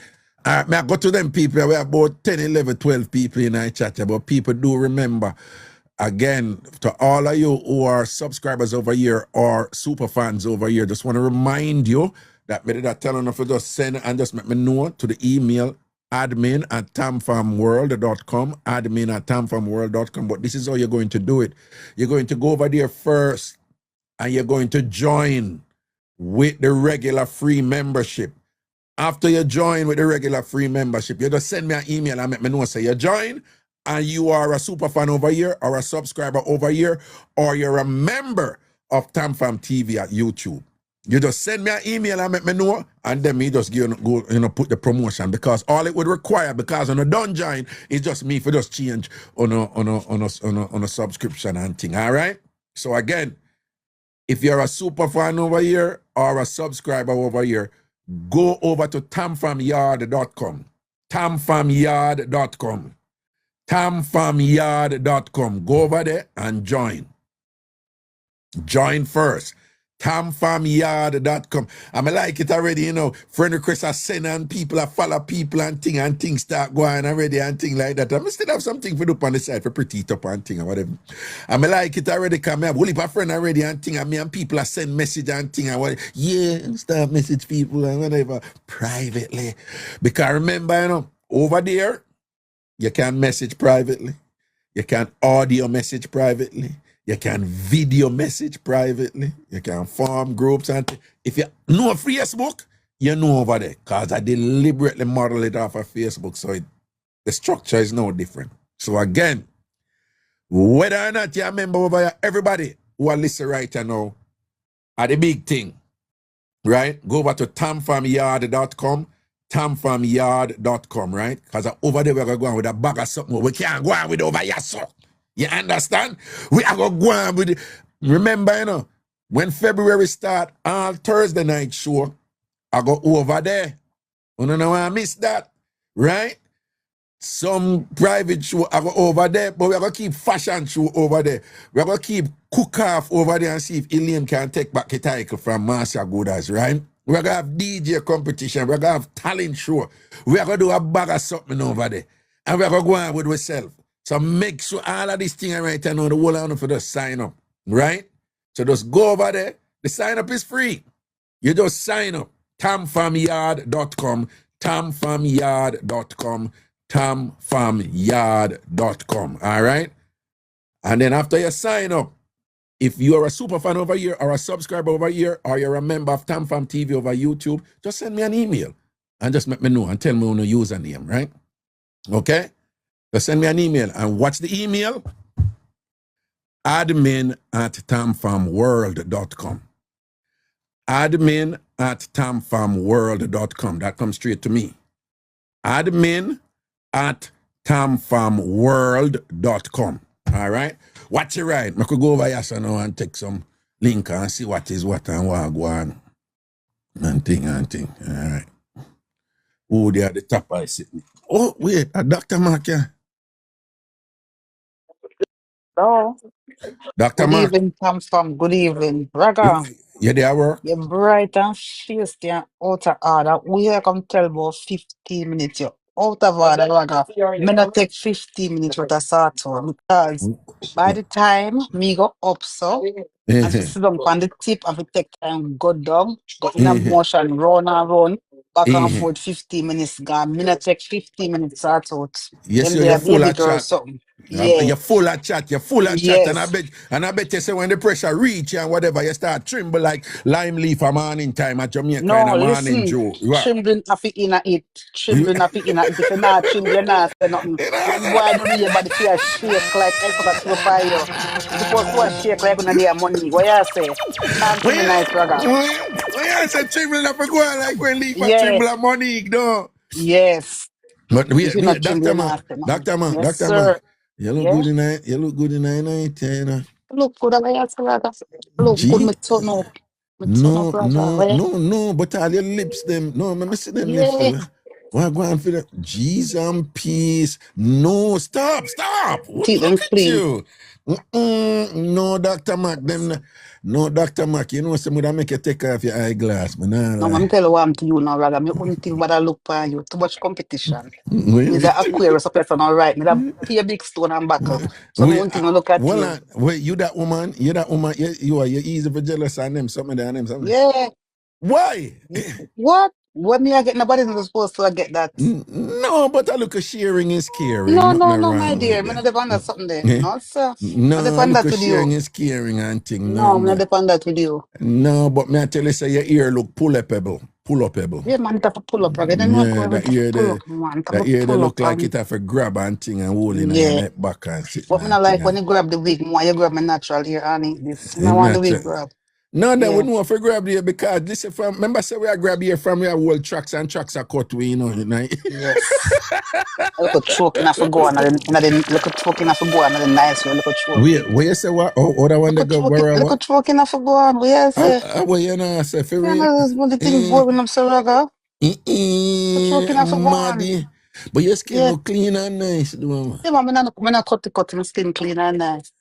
All right, I go to them people. We have about 10, 11, 12 people in our chat, but people do remember again, to all of you who are subscribers over here or super fans over here, just want to remind you that me that telling if you just send and just let me know to the email admin@tamfamworld.com, admin@tamfamworld.com. But this is how you're going to do it. You're going to go over there first and you're going to join with the regular free membership. After you join with the regular free membership, you just send me an email and let me know, say you join and you are a super fan over here or a subscriber over here or you're a member of TamFam TV at YouTube. You just send me an email and let me know, and then me just go put the promotion, because all it would require, because on a don't join, is just me for just change on a subscription and thing. All right. So again, if you're a super fan over here or a subscriber over here, go over to tamfamyard.com. Tamfamyard.com. Tamfamyard.com. Go over there and join. Join first. Tamfamyard.com. I like it already, you know. Friend requests are sent and people are follow people and things start going already and thing like that. I still have something for do up on the side for pretty it up and thing or whatever. I like it already because I have a friend already and thing and me and people are send message and thing and what. Yeah, start message people and whatever privately. Because remember, you know, over there, you can message privately. You can audio message privately. You can video message privately. You can form groups. And if you know Facebook, you know over there. Because I deliberately model it off of Facebook. So the structure is no different. So again, whether or not you're a member over here, everybody who are listening right now are the big thing. Right? Go over to tamfamyard.com. Tamfamyard.com, right? Because over there we're going to go on with a bag of something. We can't go on with over here, so. You understand? We are going to go on with it. Remember, you know, when February start, all Thursday night show, I go over there. You don't know why I miss that, right? Some private show, I go over there, but we're going to keep fashion show over there. We're going to keep cook-off over there and see if Elaine can take back the title from Master Goodas, right? We're going to have DJ competition. We're going to have talent show. We're going to do a bag of something over there. And we're going to go on with ourselves. So make sure all of these things right now, the whole of for just sign up, right? So just go over there. The sign up is free. You just sign up. Tamfamyard.com, tamfamyard.com, tamfamyard.com, all right? And then after you sign up, if you're a super fan over here or a subscriber over here or you're a member of TamFam TV over YouTube, just send me an email and just let me know and tell me on your username, right? Okay? Just send me an email. And what's the email? admin@tamfamworld.com. admin@tamfamworld.com. That comes straight to me. admin@tamfamworld.com. All right? Watch it right. I could go over here so now and take some link and see what is what and what go on. And thing. All right. Oh, they at the top I sitting. Oh, wait, a Dr. Mark, yeah. Hello. Dr. Good Mark, evening, TamFam. Good evening. Raga, you there work? you're bright and feisty and out of order. We here come tell about 15 minutes. You're out of order, Raga. Me not take 15 minutes with a sort out because by the time me go up so and to sit down on the tip and we take time go down, go in a motion, run and run, back and forth 15 minutes gone. Me not take 15 minutes sort out. Yes, Them you're there full baby of girl chat. something. Yeah. You're full of chat. And I Yes. bet you say when the pressure reach and whatever, you start tremble like lime leaf a morning time at Jamaica in No, a morning, listen. Joe. What? Trembling have it in it. Trembling have it in it. If you're not trembling, you're not say nothing. When boy do your body feel shake like hell for to by you. You're supposed to shake like when they have money. What you say? Talk to me nice, brother. I said trembling up a go like when leaf a Yeah. tremble a money, no. Yes. But If you're not trembling, Dr. you're not Mark, say nothing. Yes, Dr. sir. Mark, you look Yeah. good in night, you know. Look good, what you say, brother? Look good, Gee, me turn up. Me turn up, brother. Where? but all your lips, them, no, let me see them lips, Yeah. fella. Why go on for that? Jeez and peace. No, stop. Keep them Look at clean. you. No, Dr. Mac, no, Dr. Mac, you know, some would make you take off your eyeglass, man. Nah, No, lie. I'm tell you what I'm to you now, Raga. Me only thing what I look for you. Too much competition. We, Me the Aquarius up here all right. Me the pay a big stone and buckle. So me we, one thing I look at well, you. wait, you that woman, you're easy for jealous on them, something there, them, something. Yeah. Why? What? What me I get nobody not supposed to get that. No, but I look at sharing is caring, No, nothing no, no, my wrong dear. with Me not that. depend on something there. Eh? No, sir. I No, depend look that at with sharing you. is caring and thing. No, me No, not depend that with you. no, but me I tell you, say your ear look pull upable. Yeah, man, have to pull up, Raga. Then you go Yeah, with pull up, man. Have that to ear they pull look up like and it have a grab and thing and hole in your yeah. neck back and sitting But me and not thing. like when you grab the wig more, you grab my natural hair and eat this. Me not want the Not, wig grab. no, that we Yeah. know if we grab here because this is from, remember say we are grab here from where whole tracks and tracks are cut we, you know. Yes. Look at choking off a go and then look at choking off a go and then nice way. Look at choking. Where you say what? Oh, that one Look they at go choking. borrow Look what? at choking off a go on. Yes, yeah. What you know, say for Yeah, real? no, this one the thing Eh, boring. I'm so raga. Look at choking off a go on. Maddy. But your skin Yeah. look clean and nice, do Yeah, man, me not cut my skin clean and nice.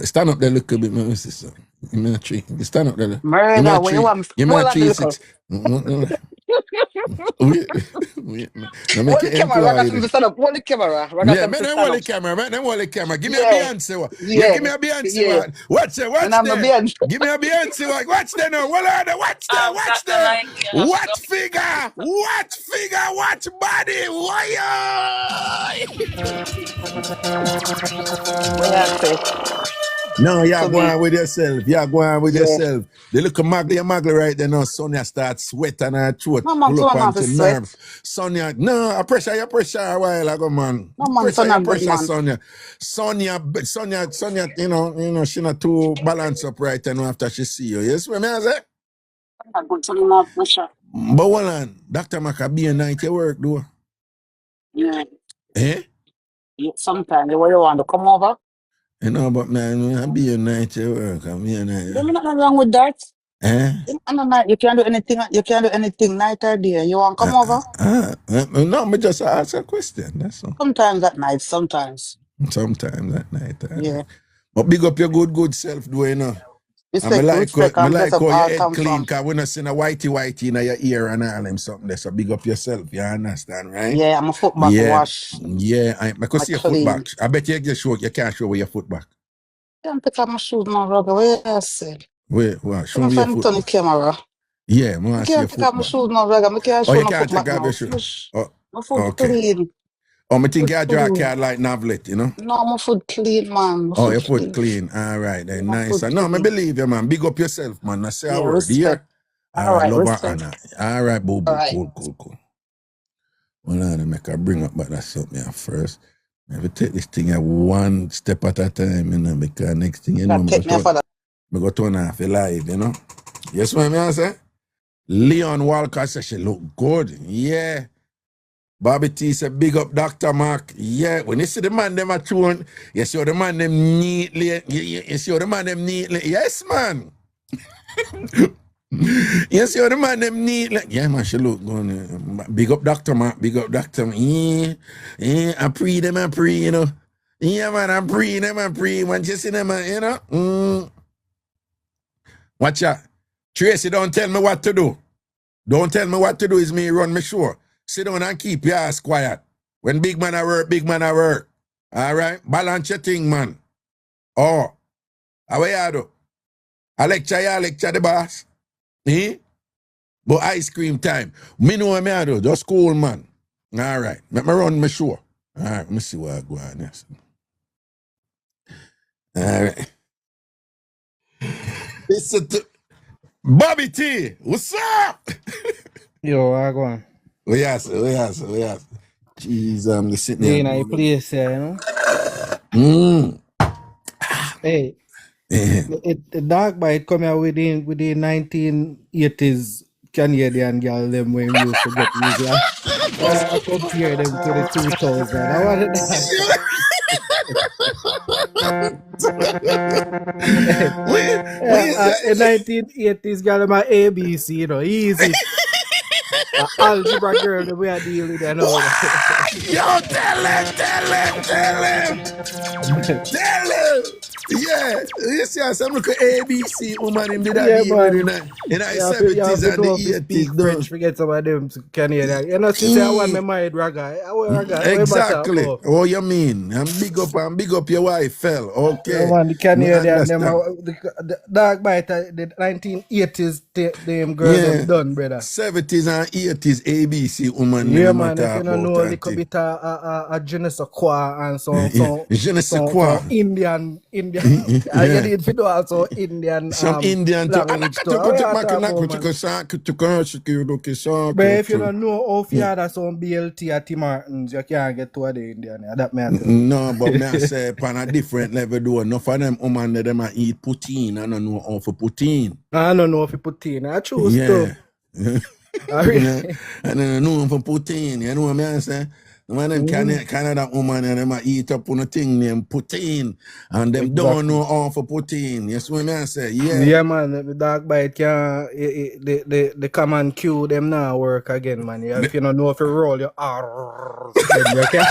stand up there a little bit, my sister. Give me a tree. You stand up there. Give me a Murder, where you tree. want? Give me a Hold on, the tree look. six. Wait, wait. Now make Hold you the camera, raga. employed. From stand up. Hold the camera, raga. Yeah, From man, them stand hold up. the camera, man. Them hold the camera. Give me a Yeah, Beyonce one. Yeah, yeah, give me a Beyonce yeah. one. Watch it, And watch I'm a there. being. Give me a Beyonce one. Watch there now. Hold on, watch there, watch there. What figure? What figure? What body? Why? What I say No, you're to me? going with yourself. You're going with Yeah. yourself. The little magli right there now. Sonia starts sweating her throat. No man, Pull so up I'm have a onto nerve. sweat. Sonia, no, I pressure a while ago, man. No man, so Your not good pressure, man. Sonia. Sonia, she not too balance up right now after she see you. Yes, what me I say? Not good, so not pressure. But hold on, Dr. Maccabee night you work, though. Yeah. Eh? Yeah, sometimes the way you want to come over. You know, but man, I be a night you work. I be a night. There's nothing wrong with that. Eh? You can't do anything. You can't do anything night or day. You want to come over? No, me just ask a question. That's all. Sometimes at night. Sometimes. Sometimes at night. Yeah. But big up your good self, do you know? And Respect me and bless like up how your all head come clean, from. because we not seeing a whitey in your ear and all them something there. So big up yourself, you understand, right? Yeah, I'm a foot back Yeah. wash. Yeah, I can I see your foot back. clean. I bet you can't show where your foot back. Can't pick up my shoes now, brother. What I say? Wait, what? Show Come me your find it foot on the back. camera. Yeah, I I want to see your can't pick up foot my back. shoes now, brother. I can't Oh, show you no can't foot take back off now. your shoe. Oh, My foot okay. clean. Oh, me think Foot you draw a clean. card like Navlet, you know? No, my foot clean, man. My Oh, your foot foot clean. clean. All right, Yeah, then my nice. foot No, me clean. believe you, man. Big up yourself, man. I say a Yeah, word. Yeah? respect. All All right, right, love and respect. honor. All right, boo All boo. right. Cool. Well, now make I bring up back that something here first. Maybe take this thing at one step at a time, you know, because next thing you know, That take me for that. me go turn off the live, you know. Yes, what I say? Leon Walker says she look good. Yeah. Bobby T said, big up Dr. Mark. Yeah, when you see the man them at tune, you see how the man them neatly. You see how the man them neatly. Yes, man. You see how the man them neatly. Yeah, man, she look good. Big up Dr. Mark. Big up Dr. Mark. I pre them, you know. Yeah, man, I pre them, When you see them, you know. Watch out. Tracy, don't tell me what to do. Don't tell me what to do is me run me show. Sit down and keep your ass quiet. When big man I work. All right? Balance your thing, man. Oh. How you do? I lecture the boss. Eh? But ice cream time. Me know what I do. Just cool, man. All right. Let me run my show. All right. Let me see what I go on. Yes. All right. Listen to Bobby T. What's up? Yo, I go on. We ask. Jeez, I'm sitting They there. in a place, you know. Hey, the dark bite come here within 1980s Canadian girl them when we used to get music. I compare them to the 2000. I want to dance. In 1980s girl my ABC, you know, easy. Algebra girl that we are dealing with and all that. Yo, tell him. Yeah, you see, some look at ABC woman him did that Yeah, deal with man. in the You have 70s to and the know if you speak 80s, though. French, forget some of them Canadian. You know, she say I want me married Raga. I want Raga. What matter Exactly. about? What you mean? And big up your wife, fell. Yeah, Okay. man, the Me Canadian, them, understand. the dog bite, the 1980s, them girls, them Yeah. done, brother. 70s and 80s ABC woman Yeah, them man, if you talk don't about know a and little thing. bit of je ne sais quoi and Yeah. Je ne sais some quoi. Indian, you Yeah. need to know also Indian Some Indian to language too. How you talk about, man? But if you don't know how to order some BLT at Tim Martins, you can't get to the Indian. That may I tell you. No, but me I say on a different level though. Enough of them woman them a eat poutine. I don't know how for poutine. I don't know if you put in. I choose Yeah. to. Yeah. And then I know him for poutine. You know what I say? One of them Canada woman and them a eat up on a thing named poutine. And them don't know how for poutine. You see what I say? Yeah. Yeah, man, the dog bite can the common cue them now work again, man. If you don't know if you roll your R, then you can.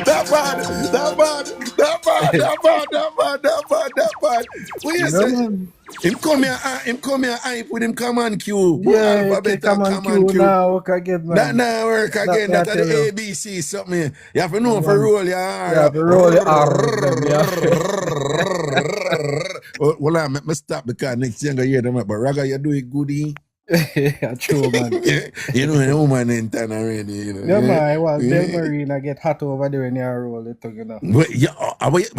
That bad. What you say? Him come here hype with him command cue. Yeah, Alphabet common command cue cue. now work again, man. That now work again. That That's I the tell you. ABC something. You have to know for roll your R. You have to roll your R, then, Well, I me stop because next thing I hear them, but Raga, you do it goodie. Yeah, true, man. You know, the woman in town already. You know. Yeah, man, I was Delmarine. I get hot over there when you roll it, you know. But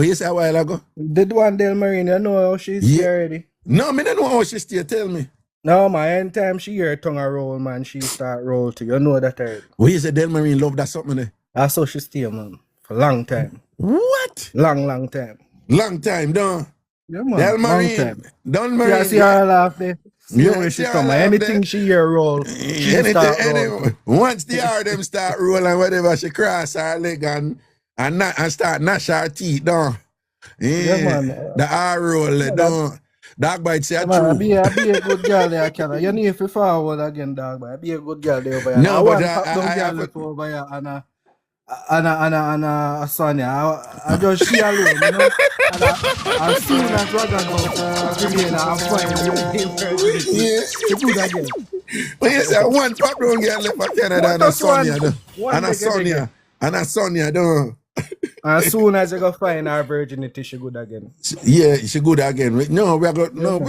you say a while ago? Did one Delmarine, you know how she's already? No, me don't know how she still tell me. No, man, anytime she hear tongue a roll, man, she start roll too. You know that already. Well, you say Delmarine love that something there? That's how she stay, man. For a long time. What? Long time. Long time, don't? Yeah, man. Delmarine. Long time. Delmarine. Yeah, see her laugh there. See Yeah, where see she her come. laugh Anything there. she hear roll, she start roll. Once the R them start rolling, whatever, she cross her leg and start gnash her teeth, don't? Yeah, man. The R roll, don't? Dog bite say Man, true. be a good girl there, Canada. You need to forward again, dog, man. Be a good girl there over here. No, but I girl have left over here and Sonia. I just she alone, you know. And as soon as Raga goes, I'm fine. Yeah. She good again. But you say one pop down girl left for Canada and a Sonia, and a Sonia, don't? As soon as you go find her virginity, she good again. Yeah, she good again. No, we are good. No,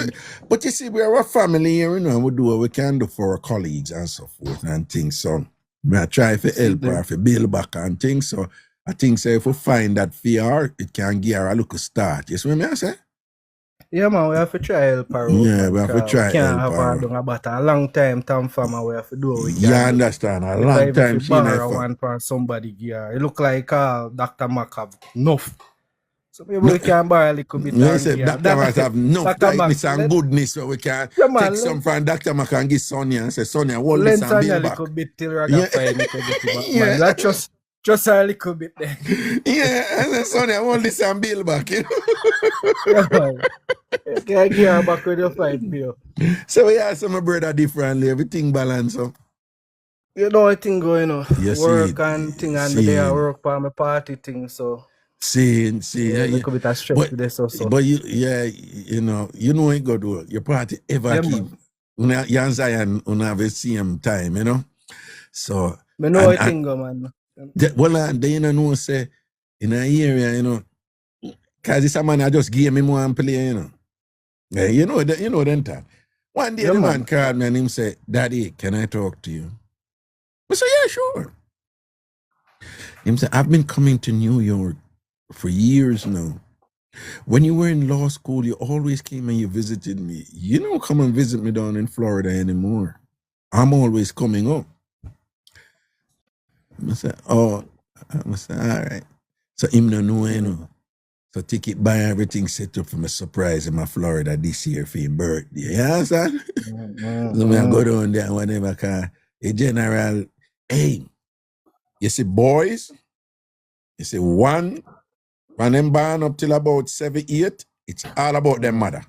but you see, we are a family here, you know, and we do what we can do for our colleagues and so forth and things. So we are trying to help her, to build back and things. So I think so if we find that for it can give her a little start. You see what I say? Yeah, man, we have to try help her. Yeah, we have to try we can't help have her her. down about a long time, TamFam, we have to do what we can. You understand? A long time she borrow one for somebody here. It look like Dr. Mac have enough. So maybe we can borrow a little bit. You say Dr. Mac have enough tightness and goodness so we can take some from Dr. Mac and give Sonia and say, Sonia, hold this and build back. A little bit till Raga find it. Yeah. That's just a little bit there. Yeah, and then Sonia, hold this and build back, you know? Yeah, man. You can't give her back with your fight, Bill. So we ask my brother differently, everything balance up. You know what thing going on? You work and thing and the day I work for my party thing, so see, yeah, a little bit of stress with this also. But you know what go do your party ever keep you and Zion on have the same time, you know. So I know what thing go, man. Well, they you know say in an area, you know, cause this a man I just give me one play, you know. Yeah, you know them time. One day the man called me and him said, Daddy, can I talk to you? I said, yeah, sure. Him said, I've been coming to New York for years now. When you were in law school, you always came and you visited me. You don't come and visit me down in Florida anymore. I'm always coming up. I said, oh, I said, all right. So him no know, you know. So ticket buy everything set up for my surprise in my Florida this year for your birthday. You understand? So I go down there and whatever car. A general, hey, you see boys, you see one, when them born up till about 7, 8, it's all about them mother.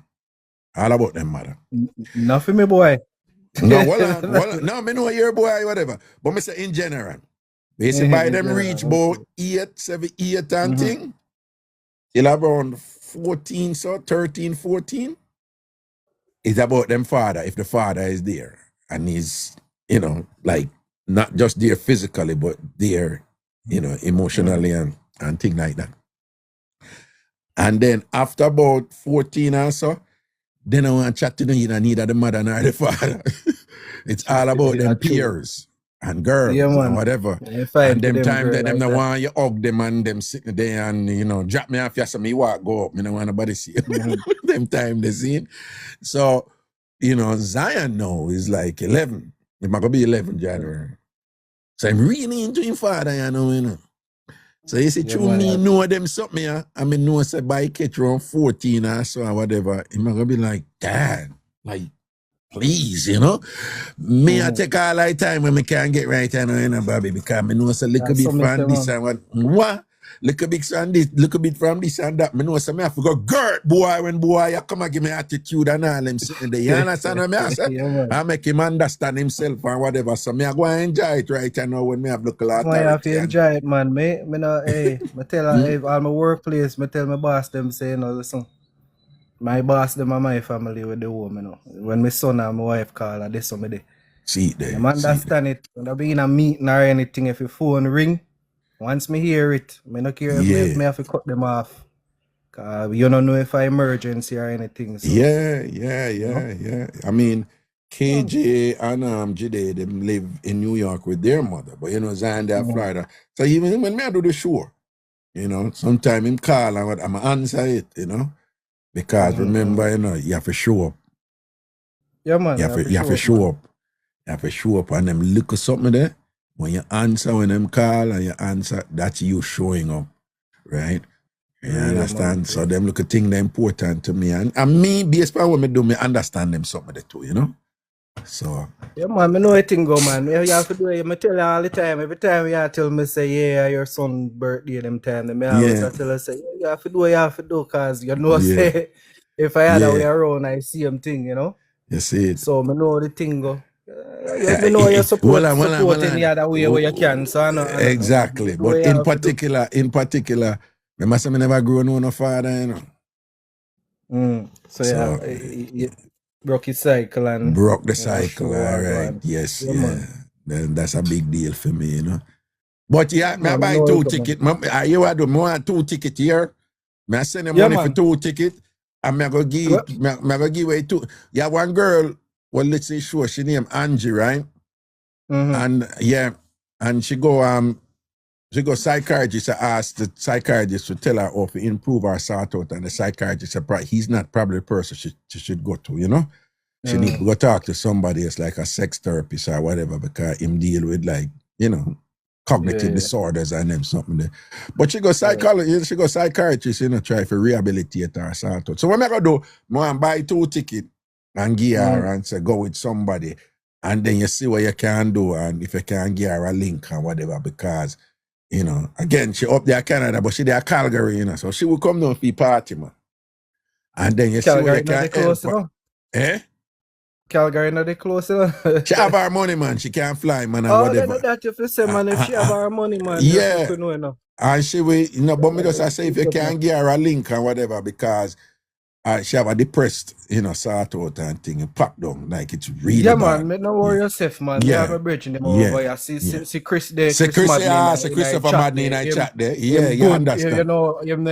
All about them mother. Not for me, boy. No, no, me know your boy, whatever. But me say in general. You see by them reach about 8, 7, 8 and thing. till around 14, so 13, 14. It's about them father, if the father is there. And he's, like, not just there physically, but there, emotionally and things like that. And then after about 14 or so, then I want to chat to them, you don't need the mother nor the father. It's all about them peers and girls and whatever. And them time that them don't want you hug them and them sitting there and, drop me off here so me walk, go up. Me don't want nobody see you. Them time they see it. So, Zion now is like 11. It might be 11 January. So I'm really into him father, you know. So you see, true me know them something, yeah. I mean, know say by catch around 14 or so or whatever. He might be like, Dad, like, please, Me I take all my time when me can't get right, Bobby, because I know it's a little bit from this and what? Little bit from this, little bit from this and that. I know so me have to go, Gert, boy, when boy, you come and give me attitude and all them sitting there. You understand what I say? I make him understand himself and whatever. So me I go and enjoy it right now when me have local authority. I have to enjoy it, man. Me tell her, all my workplace, me tell my boss them say, listen. My boss, them and my family with the home, When my son and my wife call, this some day. See there. I understand it. When I be in a meeting or anything, if your phone ring, once me hear it, I don't care if me have to cut them off. Cause you don't know if I emergency or anything. So. Yeah. I mean, KJ and Jide, them live in New York with their mother, but Zion there Florida. So even when I do the show, sometimes him call and I'm answer it, Because remember, you have to show up. Yeah, man. You have to show up. You have to show up and them look at something there. When you answer, when them call and you answer, that's you showing up. Right? You understand? Man, so them look at things that important to me. And me, based on what I do, me understand them something there too, So yeah, man, I know a thing go, man. You have to do it. I tell you all the time. Every time you tell me say, yeah, your son's birthday them time. I always tell her say, you have to do what you have to do, cause say if I had a way around, I see them thing, You see it. So I know the thing go. You know you support in the other way where you can. So I know. Exactly. But in particular, I must have never grown no father, So yeah. Broke his cycle and broke the cycle, all right. Yes, Then that's a big deal for me, But I buy 2 tickets. You want 2 tickets here? I send them money for 2 tickets. And I'm gonna give away 2. Yeah, one girl, well, let's say sure, she named Angie, right? And and she go psychiatrist. I asked the psychiatrist to tell her how to improve her sort out, and the psychiatrist said he's not probably the person she should go to, She need to go talk to somebody else, like a sex therapist or whatever, because him deal with cognitive disorders and them something there. But she go psychologist, she go psychiatrist, try to rehabilitate her sort out. So what am I gonna do? I buy 2 tickets and give her and say go with somebody, and then you see what you can do, and if you can give her a link and whatever, because again, she up there Canada, but she there Calgary, so she will come down for the party, man. And then you Calgary see what you can help her. Calgary not the close, She have her money, man. She can't fly, man, and whatever. That you say, man. If she have her money, man. Yeah. And she will, but me just say if you can give her a link and whatever, because she have a depressed, sort out and thing, and pop down, like it's really bad. Man, no worry yourself, man. You have a bridge in them over here. See Chris there. See Christopher Madden in a chat there. Yeah, you understand. Him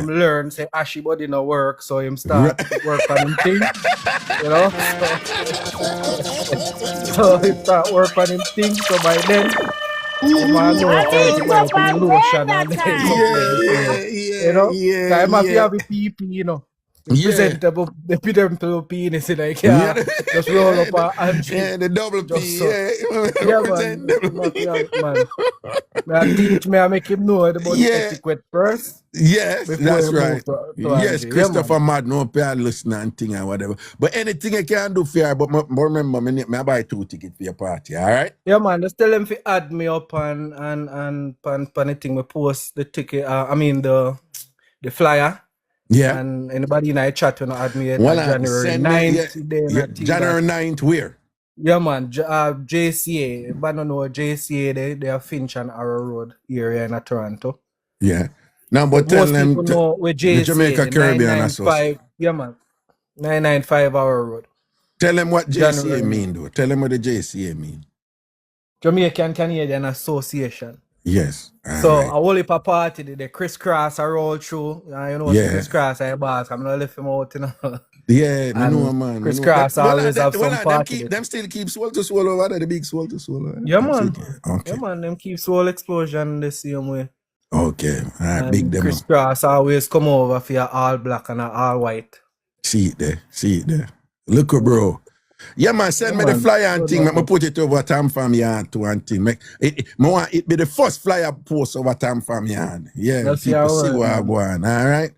learn, say Ashy body no work, so him start work on him thing. So he start work on him thing, so by then man know lotion and I might have a PP, presentable, the presentable penis in like just roll up and the double P, man. I teach me, I make him know about etiquette first. Yes, that's right. Yes, Christopher Madden, pay listen and thing and whatever. But anything I can do for you, but remember, I buy 2 tickets for your party, all right? Yeah, man, just tell them to add me up and anything we post the ticket, the flyer. Yeah. And anybody in our chat will add me January 9th. January 9th, where? Yeah, man. JCA. But I don't know JCA, they are Finch and Arrow Road area in Toronto. Yeah. Now, but tell Most them people know with the JCA, Jamaica the Caribbean Association. 995, yeah man, 995 Hour Road. Tell them what JCA January. mean, though. Tell them what the JCA mean. Jamaican Canadian Association. Yes. So right. a whole heap of party, the crisscross I roll through. You know, Yeah. crisscross I boss. I'm not left him out, you know. Yeah, me And know, man. crisscross always have some party. Them still keep swole to swole over there, the big swole to swole over there. Yeah, man. Okay. Yeah, man. Them keep soul explosion the same way. Okay. All right, big them. Crisscross always come over for your all black and all white. See it there. Look, bro. Yeah, man, send me the flyer and thing. Make me put it over TamFam yard to and thing. It be the first flyer post over TamFam yard. Yeah, That's people see what I go on. All right.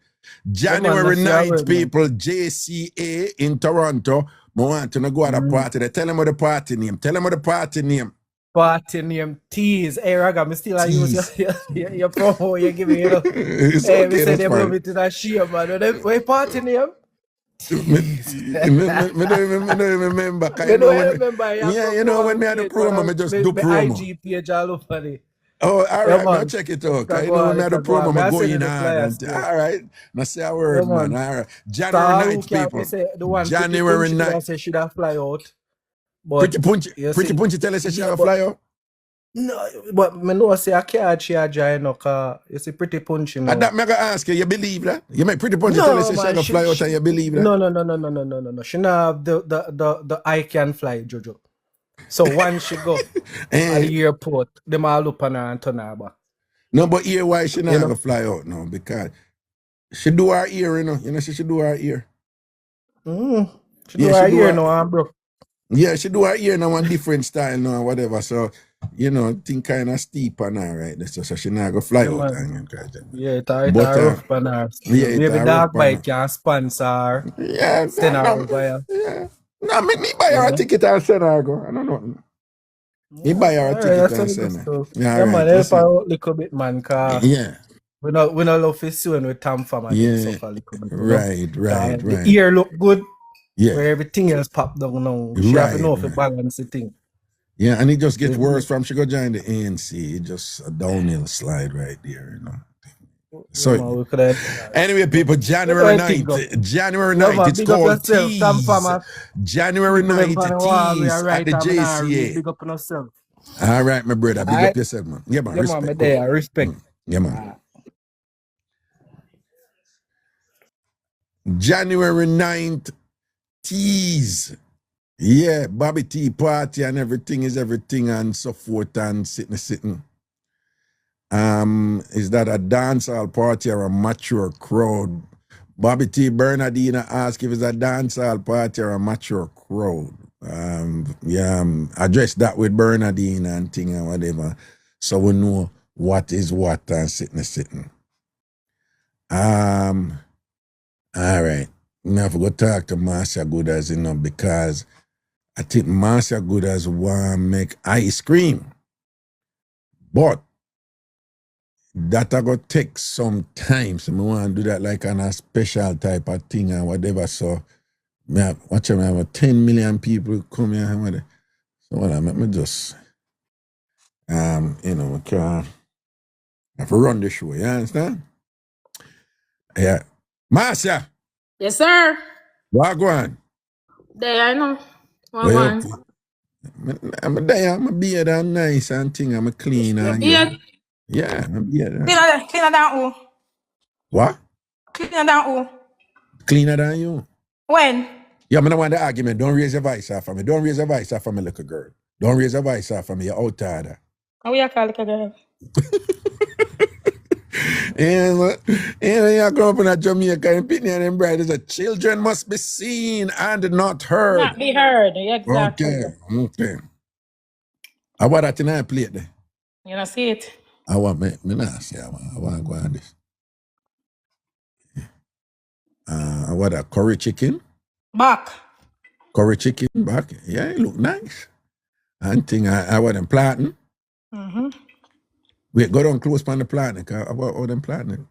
January 9th, people, JCA in Toronto. I want to go at a party. They tell them what the party name. Party name Tease. Hey, Raga, me still use your promo you give me, you know. It's hey, okay, me say they fine. move it to that shit, man. What party name? Me don't even remember. You know when me had the promo, me just do promo. IG page all over it. Oh, all right, now check it out. You know when me had the promo, me go in hard. All right, now say a word, man. All right, January 9th, people. January 9th. Say should have fly out. But Pretty Punchy tell us she have fly out. No, but me know say I can't charge her, no, cause you see Pretty Punchy now. And that me gonna ask you believe that? You make Pretty Punchy tell us she gonna fly out and you believe that? No. She not have the I can fly, Jojo. So once she go at the airport, them all up on her and turn her back. No, but here why she not gonna fly out now? Because she do her ear, you know. She should do her ear. She do her ear now, bro. Yeah, she do her ear now one different style now, whatever. So, thing kind of steep on her, right? So she not go fly out. Yeah, it's rough on her. Yeah, maybe Dark Bike can sponsor. Yeah, send her over. Yeah. No, me buy her a ticket and send her go. I don't know. Me buy her a ticket and send her. Yeah, man, help her out a little bit, man. Cause we not love to see when we TamFam and stuff a little bit. Right. The ear look good. Yeah. Where everything else popped down now. She have to know if it balance the thing. Yeah, and it just gets worse from she go join the ANC. It just a downhill slide right there, So anyway, people, January 9th. January 9th, it's called Tease. January 9th, Tease at the JCA. Big up on yourself. All right, my brother. Big up yourself, man. Yeah, man. Respect. Man, there, respect. Yeah, man. January 9th, Tease. Yeah, Bobby Tea party and everything is everything and so forth and sitting. Is that a dancehall party or a mature crowd? Bobby T. Bernardina asked if it's a dancehall party or a mature crowd. Address that with Bernardina and thing and whatever. So we know what is what and sitting. All right. Now I have to go talk to Marcia Goodas, because I think Marcia Goodas want to make ice cream. But that I go take some time. So I want to do that like on a special type of thing or whatever. So I have 10 million people come here. So I make me just I have to run the show, you understand? Yeah. Marcia. Yes, sir. What go on? There, I know. What going? I'm there, I'm a beard and nice and thing, I'm a clean and beard? Yeah, I'm a beard. Cleaner than who? What? Cleaner than who? Cleaner than you. When? Yeah, I don't want the argument. Don't raise your voice off for me. Don't raise your voice off for me, little girl. Don't raise your voice off for me. You're out there. How we call little girl? And you grow up in a Jamaica and Pitney and Bride is children must be seen and not heard. Not be heard, exactly. Okay. I want that in our plate there. You don't see it? I want me not say I want to go on this. I want a curry chicken. Back. Curry chicken back. Yeah, it look nice. And thing I want them planting. Mm-hmm. Wait, go down close on the planting. I want all them planting.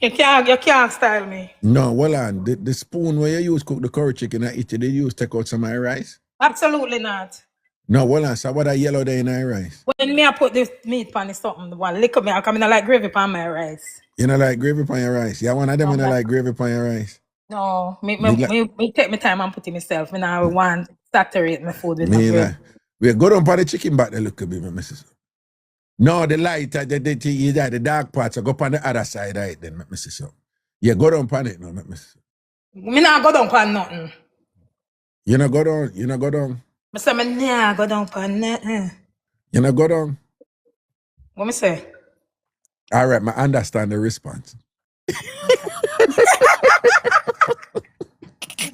You can't style me. No, well on. The spoon where you use cook the curry chicken, I eat it, they use take out some of my rice? Absolutely not. No, hold on. So what a yellow there in our rice? When me I put this meat pan is something, the one lick up me, I come in like gravy pan my rice. You know like gravy on your rice? Yeah, one of them No, you know like gravy on your rice. no, Me like, me take my time and put it myself. And I want to saturate my food with me some gravy. like. We go down for the chicken back there look a bit, Mrs. No, the light, the dark parts, I go on the other side of it then, Mrs. Yeah, go down on it now, Mrs. Me not go down pan nothing. You know go down, you know go down. I say me nah go down pan nothing. You know go down. What me say? All right, I understand the response.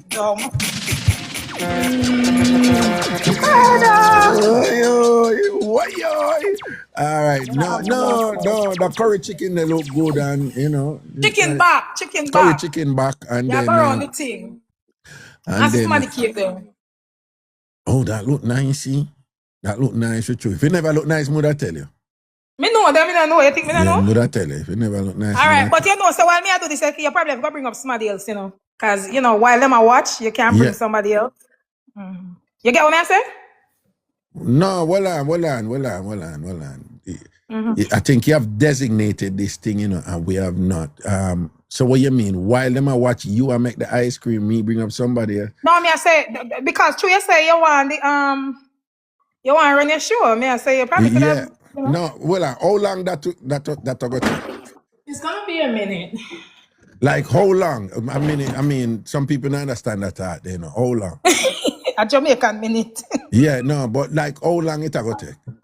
Dumb. All right, no, the curry chicken they look good and you know. Chicken back, chicken Curry back. chicken back and Yeah, then. go around the thing. And Ask then, somebody keep them. oh, that look nice, see? That look nice with you. If it never look nice, would I tell you? Me know that, me don't know. You think me don't know? Would I tell you? If it never look nice. All right, but you know, so while me I do this, you probably have to bring up somebody else, you know. Because, you know, while them I watch, you can't bring somebody else. Mm-hmm. You get what I say? No, well on. I think you have designated this thing, you know, and we have not. So what you mean? While them I watch you, I make the ice cream, me bring up somebody else? No, me I say, because true you say you want the, you want to run your show. Me I say you probably could have, you know? No, well on. How long that go take? It's going to be a minute. Like how long? I mean, some people don't understand that art, you know. How long? A Jamaican minute. Yeah, no, but like how long it go take? Me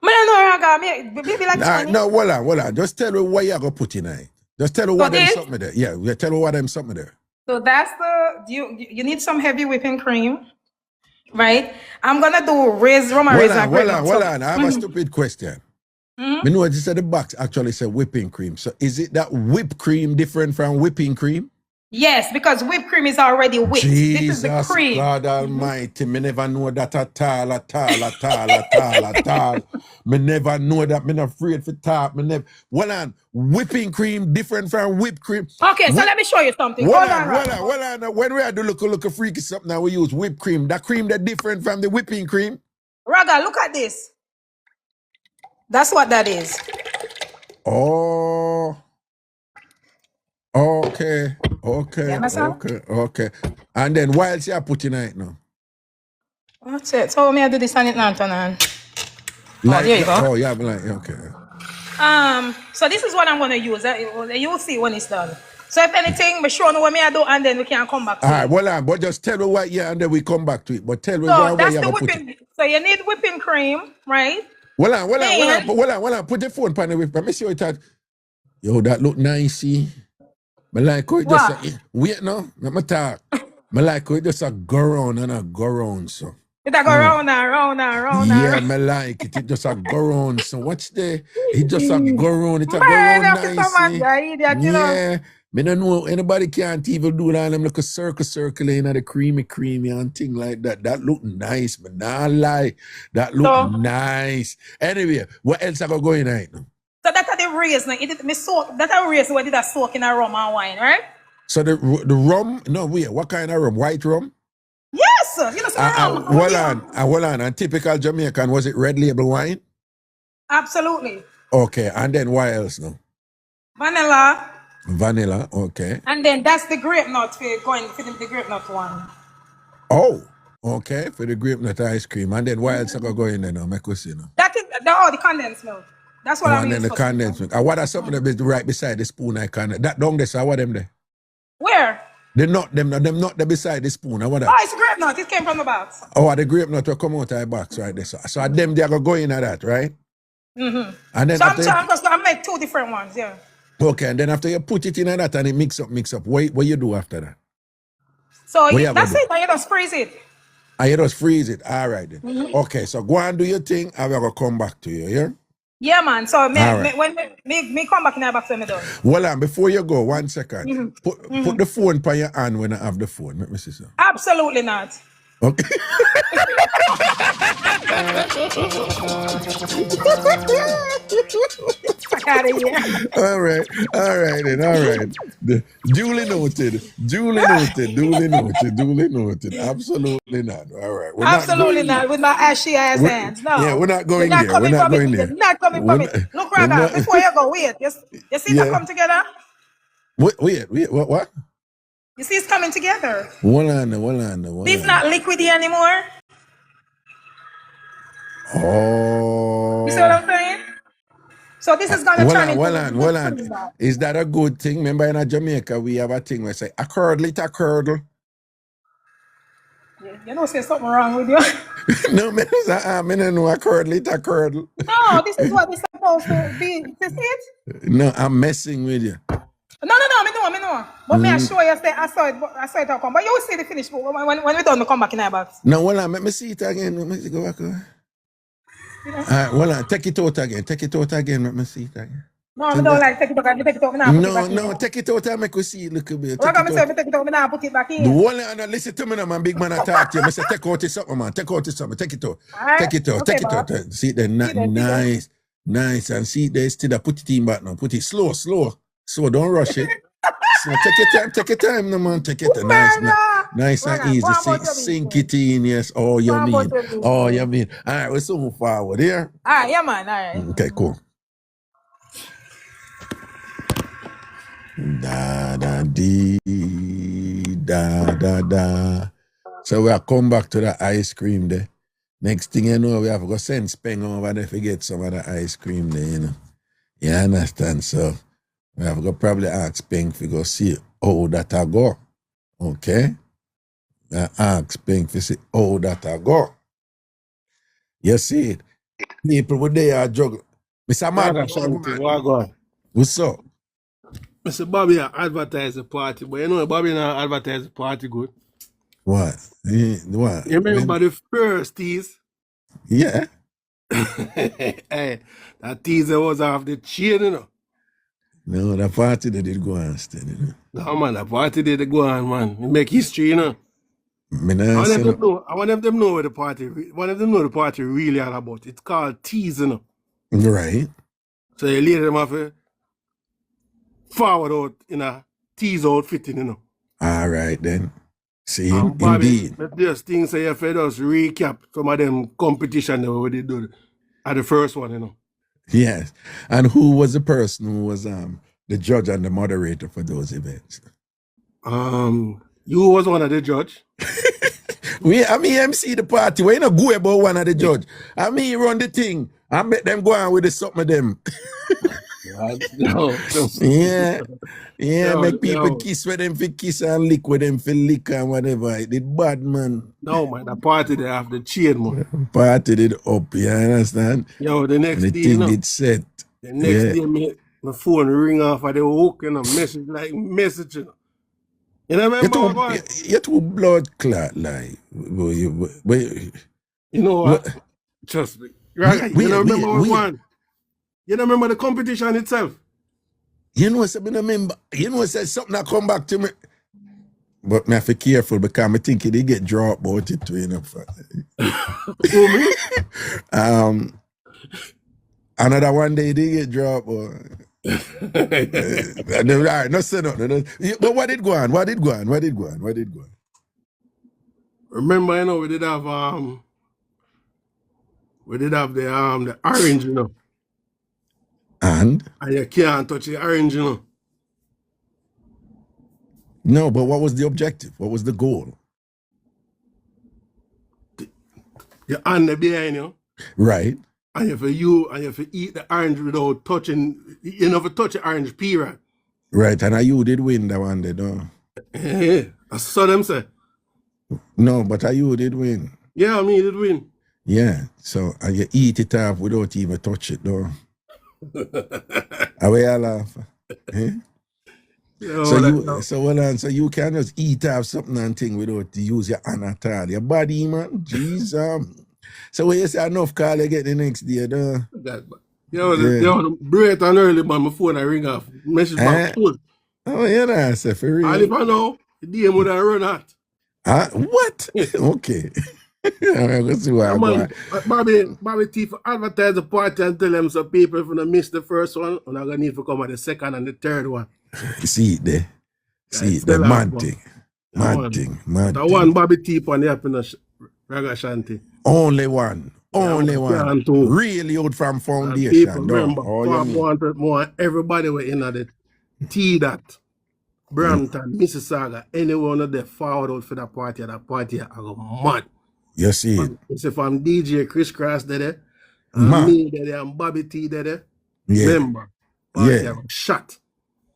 don't know, Raga. Maybe like 20. No, hold on. Just tell me what you go put in it. Just tell me what them this? something there. Yeah, tell me what them something there. So that's the, you need some heavy whipping cream, right? I'm going to do rum and raisin. Hold on. I have a stupid question. Me know you said the box actually said whipping cream. So is it that whipped cream different from whipping cream? Yes, because whipped cream is already whipped. Jesus this is the cream. God Almighty, me never know that at all. Me never know that. Me not afraid for talk. Me never. Hold on, whipping cream different from whipped cream. Okay, so let me show you something. Hold on. When we had to look a freaky something, now we use whipped cream. That cream that different from the whipping cream. Raga, look at this. That's what that is. Oh. Okay. And then what else you put in it now? That's it. So me I do this on it now, Tanan. There you go. Oh, yeah, like, okay. So this is what I'm gonna use. You'll see when it's done. So if anything, me show you what me I do, and then we can come back to it. All right, well, but just tell me what, and then we come back to it. But tell me so what you gonna whipping. put it. So you need whipping cream, right? Hold on. Put the phone pan with. Let me see what that. Yo, that look nice, see? Me like how it just wait now. Let me talk. Me like how it just go round and a go round, so. It go round and round. Yeah, me like it. It just go round. So watch there. It just go round. It go round nice. Yeah. Me don't know anybody can't even do that. Them like a circle in the creamy and thing like that. That look nice, but not lie. That look nice. Anyway, what else I go in right now? So that's the raisin. That's a raisin where did I soak in a rum and wine, right? So the rum, no, wait, what kind of rum? White rum? Yes, you know some rum. Hold on. And typical Jamaican, was it red label wine? Absolutely. Okay, and then what else now? Vanilla, okay. And then that's the grape nut for the grape nut one. Oh, okay, for the grape nut ice cream. And then what else I go in there now? Make us see now. That is the condensed milk. That's what I'm using. And then the condensed milk. And what are something that is right beside the spoon I can? That down there, so what them there? Where? Them not there beside the spoon. What that? Oh, it's grape nut. It came from the box. Oh, the grape nut will come out of the box right there. So them they are go in at that, right? Mm-hmm. And then so I'm just gonna make two different ones, yeah. Okay, and then after you put it in at that and it mix up, what you do after that? So that's it, and you just freeze it. And you just freeze it. All right then. Mm-hmm. Okay, so go and do your thing, and we're gonna come back to you, yeah? Yeah, man. So when me come back in the box when me done. Well, before you go, 1 second. Mm-hmm. Put the phone by your hand when I have the phone. Let me see so. Absolutely not. Okay. out of here. All right then, all right. Duly noted, duly noted, duly noted, duly noted. Absolutely not. All right, we're not Absolutely going. not with my ashy ass We're, hands. yeah, No. we're not You're going not there. We're coming not from it. going You're there. not coming We're from it. not. Look, We're Raga, not. before you go, wait. You see that Yeah. come together? Wait. What? You see it's coming together. Hold on. This not liquidy anymore. You see what Oh. I'm saying? So this is gonna turn into liquid now. Is that a good thing? Remember in Jamaica we have a thing where say a curdle it a curdle. Yeah, you know, say something wrong with you. No, man, I don't know a curdle it a curdle. No, this is what it's supposed to be. You see it? No, I'm messing with you. No, me know. But me I show you, I saw it come. But you will see the finish when we done, me come back in our box. No, hold on, let me see it again. Let me go back. Hold on, take it out again. Let me see it again. No, I don't like take it out. Take it out. Me now put it back in. No, take it out and make us see it look a bit. What am I saying? Take it out. Me now put it back in. The one and listen to me now, man. Big man, I talk to you. I say, take out this something, man. Take out this something. Take it out. Alright. Take it out. Okay, Take it out. boss. See it there. Nice. And see it there. Still, put it in back now. Put it slow. So don't rush it. So take your time, no man. Take it. Nice and easy. Sink it in. Yes. Oh, you mean. All right, we're so forward here. All right, yeah, man. All right. Okay, cool. Da. So we'll come back to the ice cream there. Next thing you know, we have to go send Speng over there to get some of the ice cream there, you know. You understand? So we have to go probably ask Speng to go see how that I go. Okay? Ask Speng to see how that I go. You see it? People with they are juggling. Mr. Ragashanti, what going? What's up? Mr. Bobby advertise the party, but you know Bobby not advertise the party good. What? What? You remember the first tease? Yeah. Hey, that teaser was off the chain, you know. No, the party they did go on still, you know. No, man, the party did go on, man. It make history, you know. I want them to know what the party, the party really all about. It's called tease, you know. Right. So you later them have to forward out in a tease outfitting, you know. All right then. See, Bobby, indeed. just things say if you just recap some of them competition that we did do at the first one, you know. Yes. And who was the person who was the judge and the moderator for those events? You was one of the judge. I mean MC the party. We not go about one of the judge. I mean run the thing. I bet them go on with the something of them. No. Yeah, make people kiss with them for kiss and lick with them for lick and whatever. It did bad, man. No, man, the party they have the chain, man. Party did up, you understand? Yo, the next the day, thing you know, did set. the next day, my phone ring off and they hook and a message like message, you know. You know, remember you're too blood clot, like. You know what? Trust me. You don't remember what one? You don't remember the competition itself? You know, say something that come back to me. But me have to be careful because I think they get dropped about it too, you know. Another one day they get dropped. All right, no say nothing. But what did go on? Remember, you know, we did have the orange, you know. And you can't touch the orange, you know. No, but what was the objective? What was the goal? Your hand behind you. Right. And you have to eat the orange without touching, you never touch the orange period. Right, and you did win that one day, no? Yeah, I saw them say. No, but you did win. Yeah, I mean, you did win. Yeah, so you eat it off without even touch it, though. Away I laugh. Eh? So you can just eat off something and thing without use your hand at all. Your body, man. Jesus. So when you say enough call you get the next day, though. Yo, bright and early, man, my phone I ring off. Message back full. Oh, yeah, that's for real. And if I know, the DM would have run out. What? Okay. Let's see what I go. Bobby T for advertise the party and tell them so people if you miss the first one, and I'm gonna need to come at the second and the third one. See it there. See it there. Man thing. Man thing. Man thing. One Bobby T on the happiness Ragashanti. Only one. Only one. Really out from foundation. People remember, wanted more. Everybody were in at the T that. Brampton, Mississauga, any one of them forward out for that party, I go mad. You see it. So from DJ Chris Cross there, and me there, and Bobby T there. Yeah. Remember, party I shot.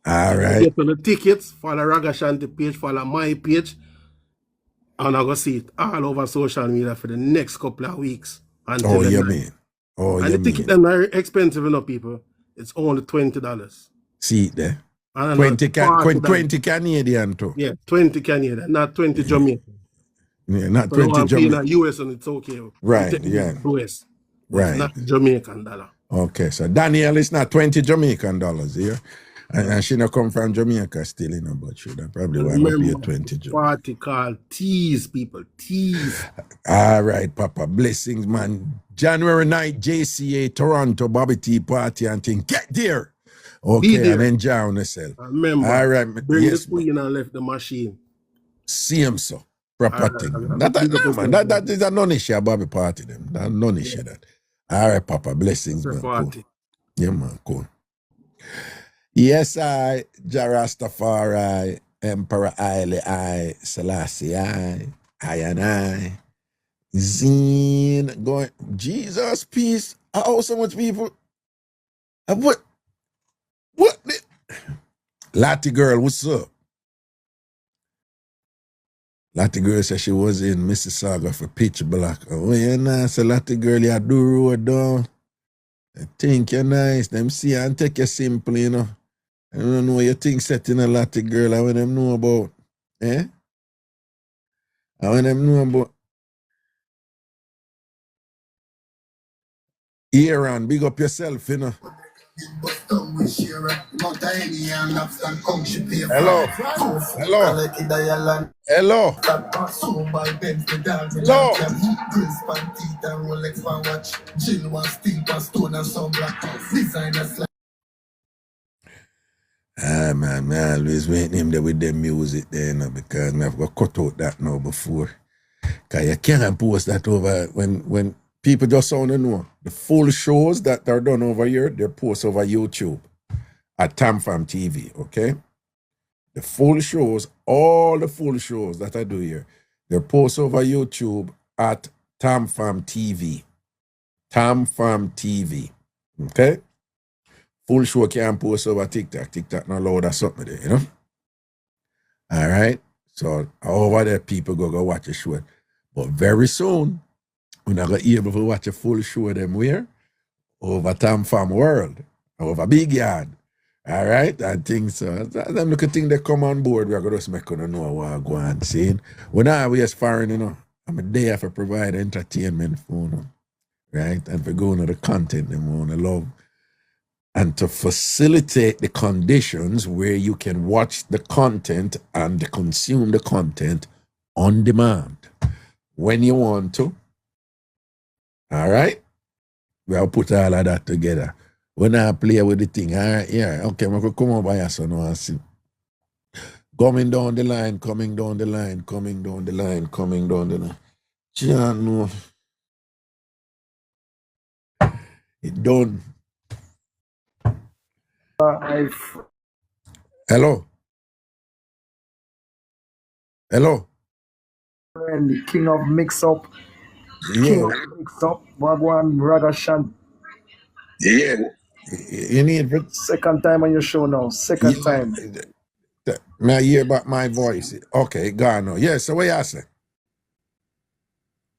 All right. Get on the tickets, follow Ragashanti page, follow my page, and I go see it all over social media for the next couple of weeks. Until you mean? Oh, and the ticket them are expensive enough, people. It's only $20. See it there. 20 Canadian too. Yeah, 20 Canadian, not 20 Jamaican. Yeah, not 20 Jamaican. US and it's okay. Right, yeah. US. Right. It's not Jamaican dollar. Okay, so Danielle is not 20 Jamaican dollars here. And she not come from Jamaica still, you know, but she probably want to pay 20 Jamaican. Party called Tease, people. Tease. All right, Papa. Blessings, man. January night, JCA, Toronto, Bobby T party and thing. Get there. Okay, and enjoy yourself. Remember, all right, bring the queen and left the machine. Same so. Proper thing. That is a non-issue Bobby party them. That non-issue that. All right, Papa. Blessings, man. Cool. Yeah, man. Cool. Yes, I, Jarastafari, Emperor Haile Selassie I and I. Zine going. Jesus, peace. How so much people? What? Lottie girl, what's up? Lottie girl said she was in Mississauga for Pitch Black. Oh, yeah, nice. So Lottie girl, you do road down. I think you're nice. Them see and take you simple, you know. I don't know what you think setting a Lottie girl. I want them know about. Eh? I want them know about. Aaron, big up yourself, you know. Hello. Man, I always waiting him there with them music there, you know, because I've got cut out that now before. Because you can't post that over when people just want to know. The full shows that are done over here, they're posted over YouTube at TamFam TV, okay? The full shows, all the full shows that I do here, they're posted over YouTube at TamFam TV. TamFam TV, okay? Full show can't post over TikTok. TikTok not allowed or something there, you know? All right? So over there, people go watch the show. But very soon, we're not going to be able to watch a full show of them where? Over TamFam World, over Big Yard. All right? I think so. I'm looking think they come on board. We're going to just make them know what I'm going saying. We're not always foreign, you know. I'm a day for provide entertainment for them. Right? And for going to the content they want to love. And to facilitate the conditions where you can watch the content and consume the content on demand when you want to. All right? We'll put all of that together. When I play with the thing, all right, yeah, okay, I'm going to come over here so now and see. Coming down the line. John, no. It done. Hello. The king of Mixup. Wagwan Ragashanti. Yeah. You need second time on your show now. Second time. May I hear about my voice? Okay, go on now. Yes, so what you say?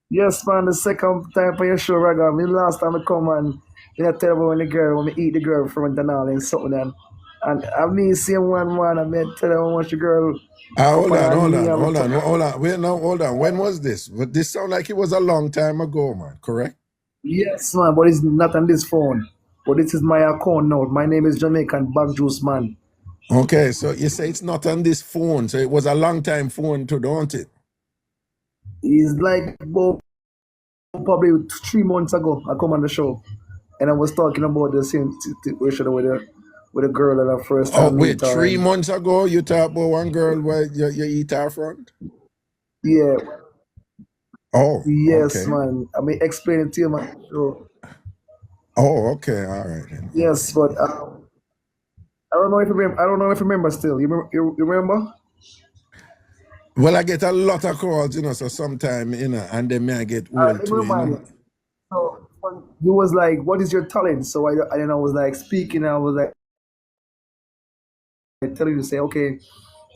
Yes, man, the second time on your show, Raga. Me last time I come and I tell about when I eat the girl from the Denali and something. And I mean, same one, I mean, tell her how much the girl. Hold on. Wait, no, hold on. When was this? But this sound like it was a long time ago, man. Correct? Yes, man, but it's not on this phone. But this is my account now. My name is Jamaican Bag Juice Man. Okay, so you say it's not on this phone. So it was a long time phone too, don't it? It's like about probably 3 months ago, I come on the show, and I was talking about the same situation with a girl that I first Oh, time wait, meet her. 3 months ago, you talked about one girl where you eat her front? Yeah. Oh, Yes, okay. man. I mean, explain it to you, man. So, Oh, okay. All right then. yes, Okay. but I don't know if you remember. I don't know if you remember still. You remember? Well, I get a lot of calls, so sometime, and then I get old Let me too, remind you. So you was like, "What is your talent?" So I was like speaking. I was like telling you to say, "Okay,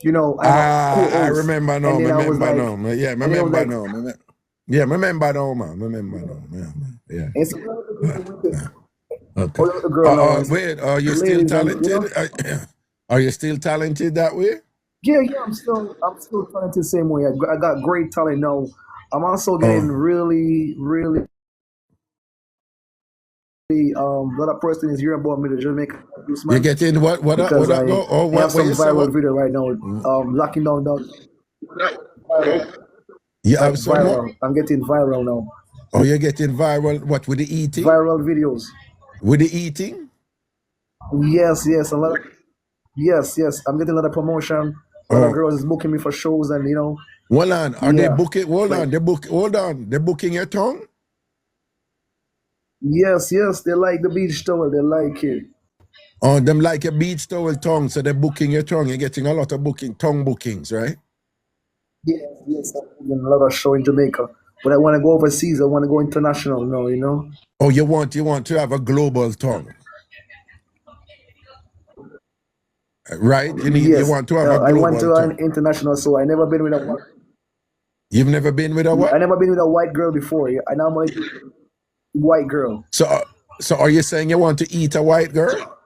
I'm a I co-host," remember now. and then I was Remember like, now. Yeah, and then I was remember like, now. Yeah, remember now, man. Remember now. Yeah. and so Okay. oh, the girl now, and Wait, are you still ladies, and talented? Are you still talented that way? yeah, I'm still trying the same way. I got great talent now. I'm also getting Oh, really, really. The other person is hearing about me, the Jamaican produce you man, getting what because go? Oh, I have what some you say? viral What? video right now. Locking down viral, You like have some more? viral. I'm getting viral now. Oh, you're getting viral. What with the eating? Viral videos. With the eating? Yes, a lot. Yes. I'm getting a lot of promotion. A lot of Oh, girls is booking me for shows, and hold on. Are they yeah, booking? Hold like on. Hold on. They're booking your tongue. yes. They like the beach towel. They like it. Oh, them like a beach towel tongue, so they're booking your tongue. You're getting a lot of tongue bookings, right? Yes. I'm getting a lot of show in Jamaica, but I want to go overseas. I want to go international. No. Oh, you want to have a global tongue, right? You Yes, want to have a I went global to an tongue. international, so I never been with a. You've never been with a I what? never been with a white girl before. I normally white girl. So are you saying you want to eat a white girl?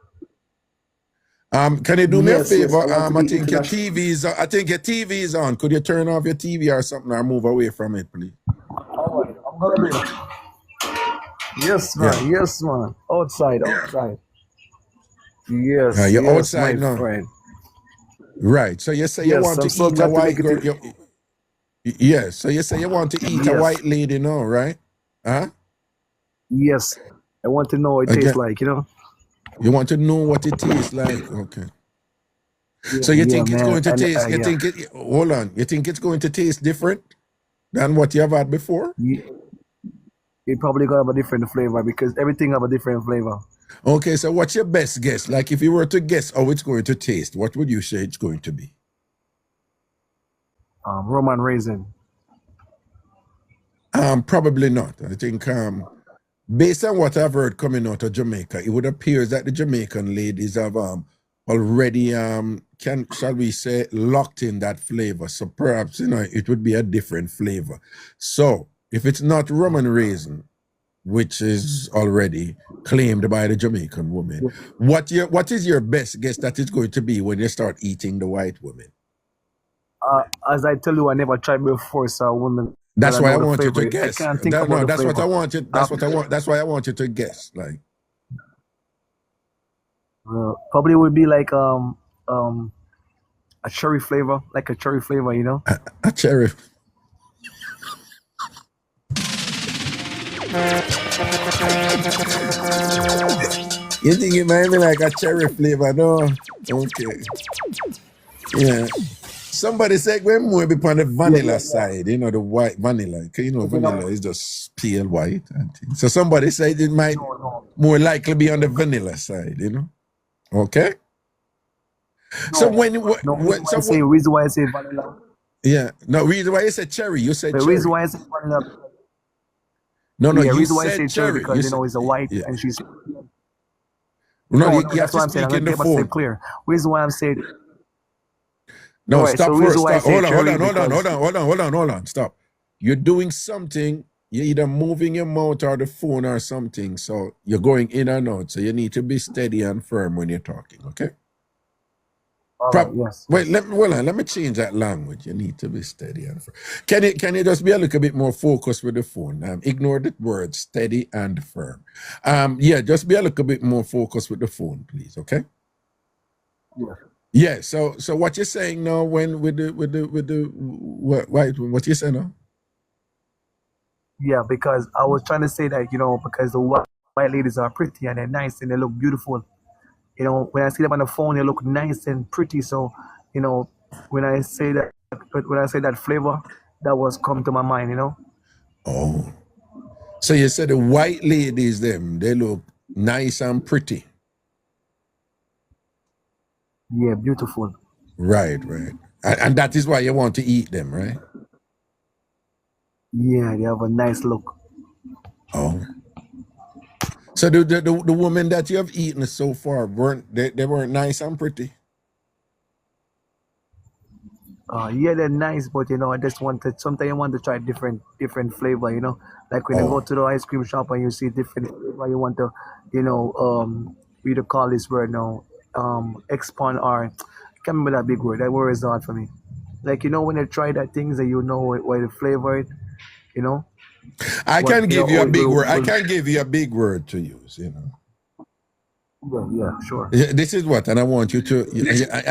Can you do me a Yes. favor? I want to I be think your international. TV is. I think your TV is on. Could you turn off your TV or something, or move away from it, please? All right, I'm gonna be. Yes, Yeah. man. Yes, man. Outside. You're Yes, my outside now, friend. right? So you say you Yes, want I'm to so eat a glad to white make it. girl. Yes. So you say you want to eat a Yes, white lady now, right? Huh? yes. I want to know what it tastes Again, like. you want to know what it tastes like. Okay. So you Yeah, think it's man. going to And taste? You yeah. think it? Hold on. You think it's going to taste different than what you have had before? It probably gonna have a different flavor because everything have a different flavor. Okay. So what's your best guess? Like if you were to guess how it's going to taste, what would you say it's going to be? Roman raisin. Probably not. I think based on what I've heard coming out of Jamaica, it would appear that the Jamaican ladies have already shall we say locked in that flavor. So perhaps it would be a different flavor. So if it's not Roman raisin, which is already claimed by the Jamaican woman, what is your best guess that it's going to be when you start eating the white woman? As I tell you, I never tried before, so I wouldn't. That's I why I know the want you flavor. to I guess. can't think about No, the that's what flavor. I want you. That's what I want. That's why I want you to guess. Like Probably would be like a cherry flavor, like a cherry flavor, a cherry. You think it might be like a cherry flavor? No. Okay. Yeah. Somebody said we're more be on the vanilla side, the white vanilla. Vanilla is just pale white. I think. So somebody said it might more likely be on the vanilla side, Okay. So reason why I say vanilla. Yeah. No, reason why you said cherry. You said The cherry. reason why I say vanilla. No, Yeah, you reason why I said say cherry cherry. because You it's a white yeah. and she's. No, you have that's to what I'm saying. speak I'm in the gonna say phone. clear. Reason why I'm saying. No, Right, stop so first. reason why I Stop. say Hold on. cherry because Hold on. Stop. You're doing something. You're either moving your mouth or the phone or something. So you're going in and out. So you need to be steady and firm when you're talking. Okay. all right, yes. Wait. Let me change that language. You need to be steady and firm. Can you just be a little bit more focused with the phone? Ignore the word steady and firm. Yeah. Just be a little bit more focused with the phone, please. Okay. Yeah. Yeah, so what you're saying now when with the what you say now? Yeah, because I was trying to say that, because the white ladies are pretty and they're nice and they look beautiful. When I see them on the phone, they look nice and pretty. So, when I say that flavor, that was come to my mind. Oh. So you said the white ladies, them, they look nice and pretty. Yeah, beautiful. Right. And that is why you want to eat them, right? Yeah, they have a nice look. Oh. So the women that you have eaten so far, they weren't nice and pretty? Yeah, they're nice, but I just sometimes you want to try different flavor, like when you go to the ice cream shop and you see different flavor, you want to, we to call this word now, expand or, I can't remember that big word. That word is hard for me. Like, when you try that things and what the flavor it, I can give you a big word. I can give you a big word to use, Yeah, sure. This is what, and I want you to,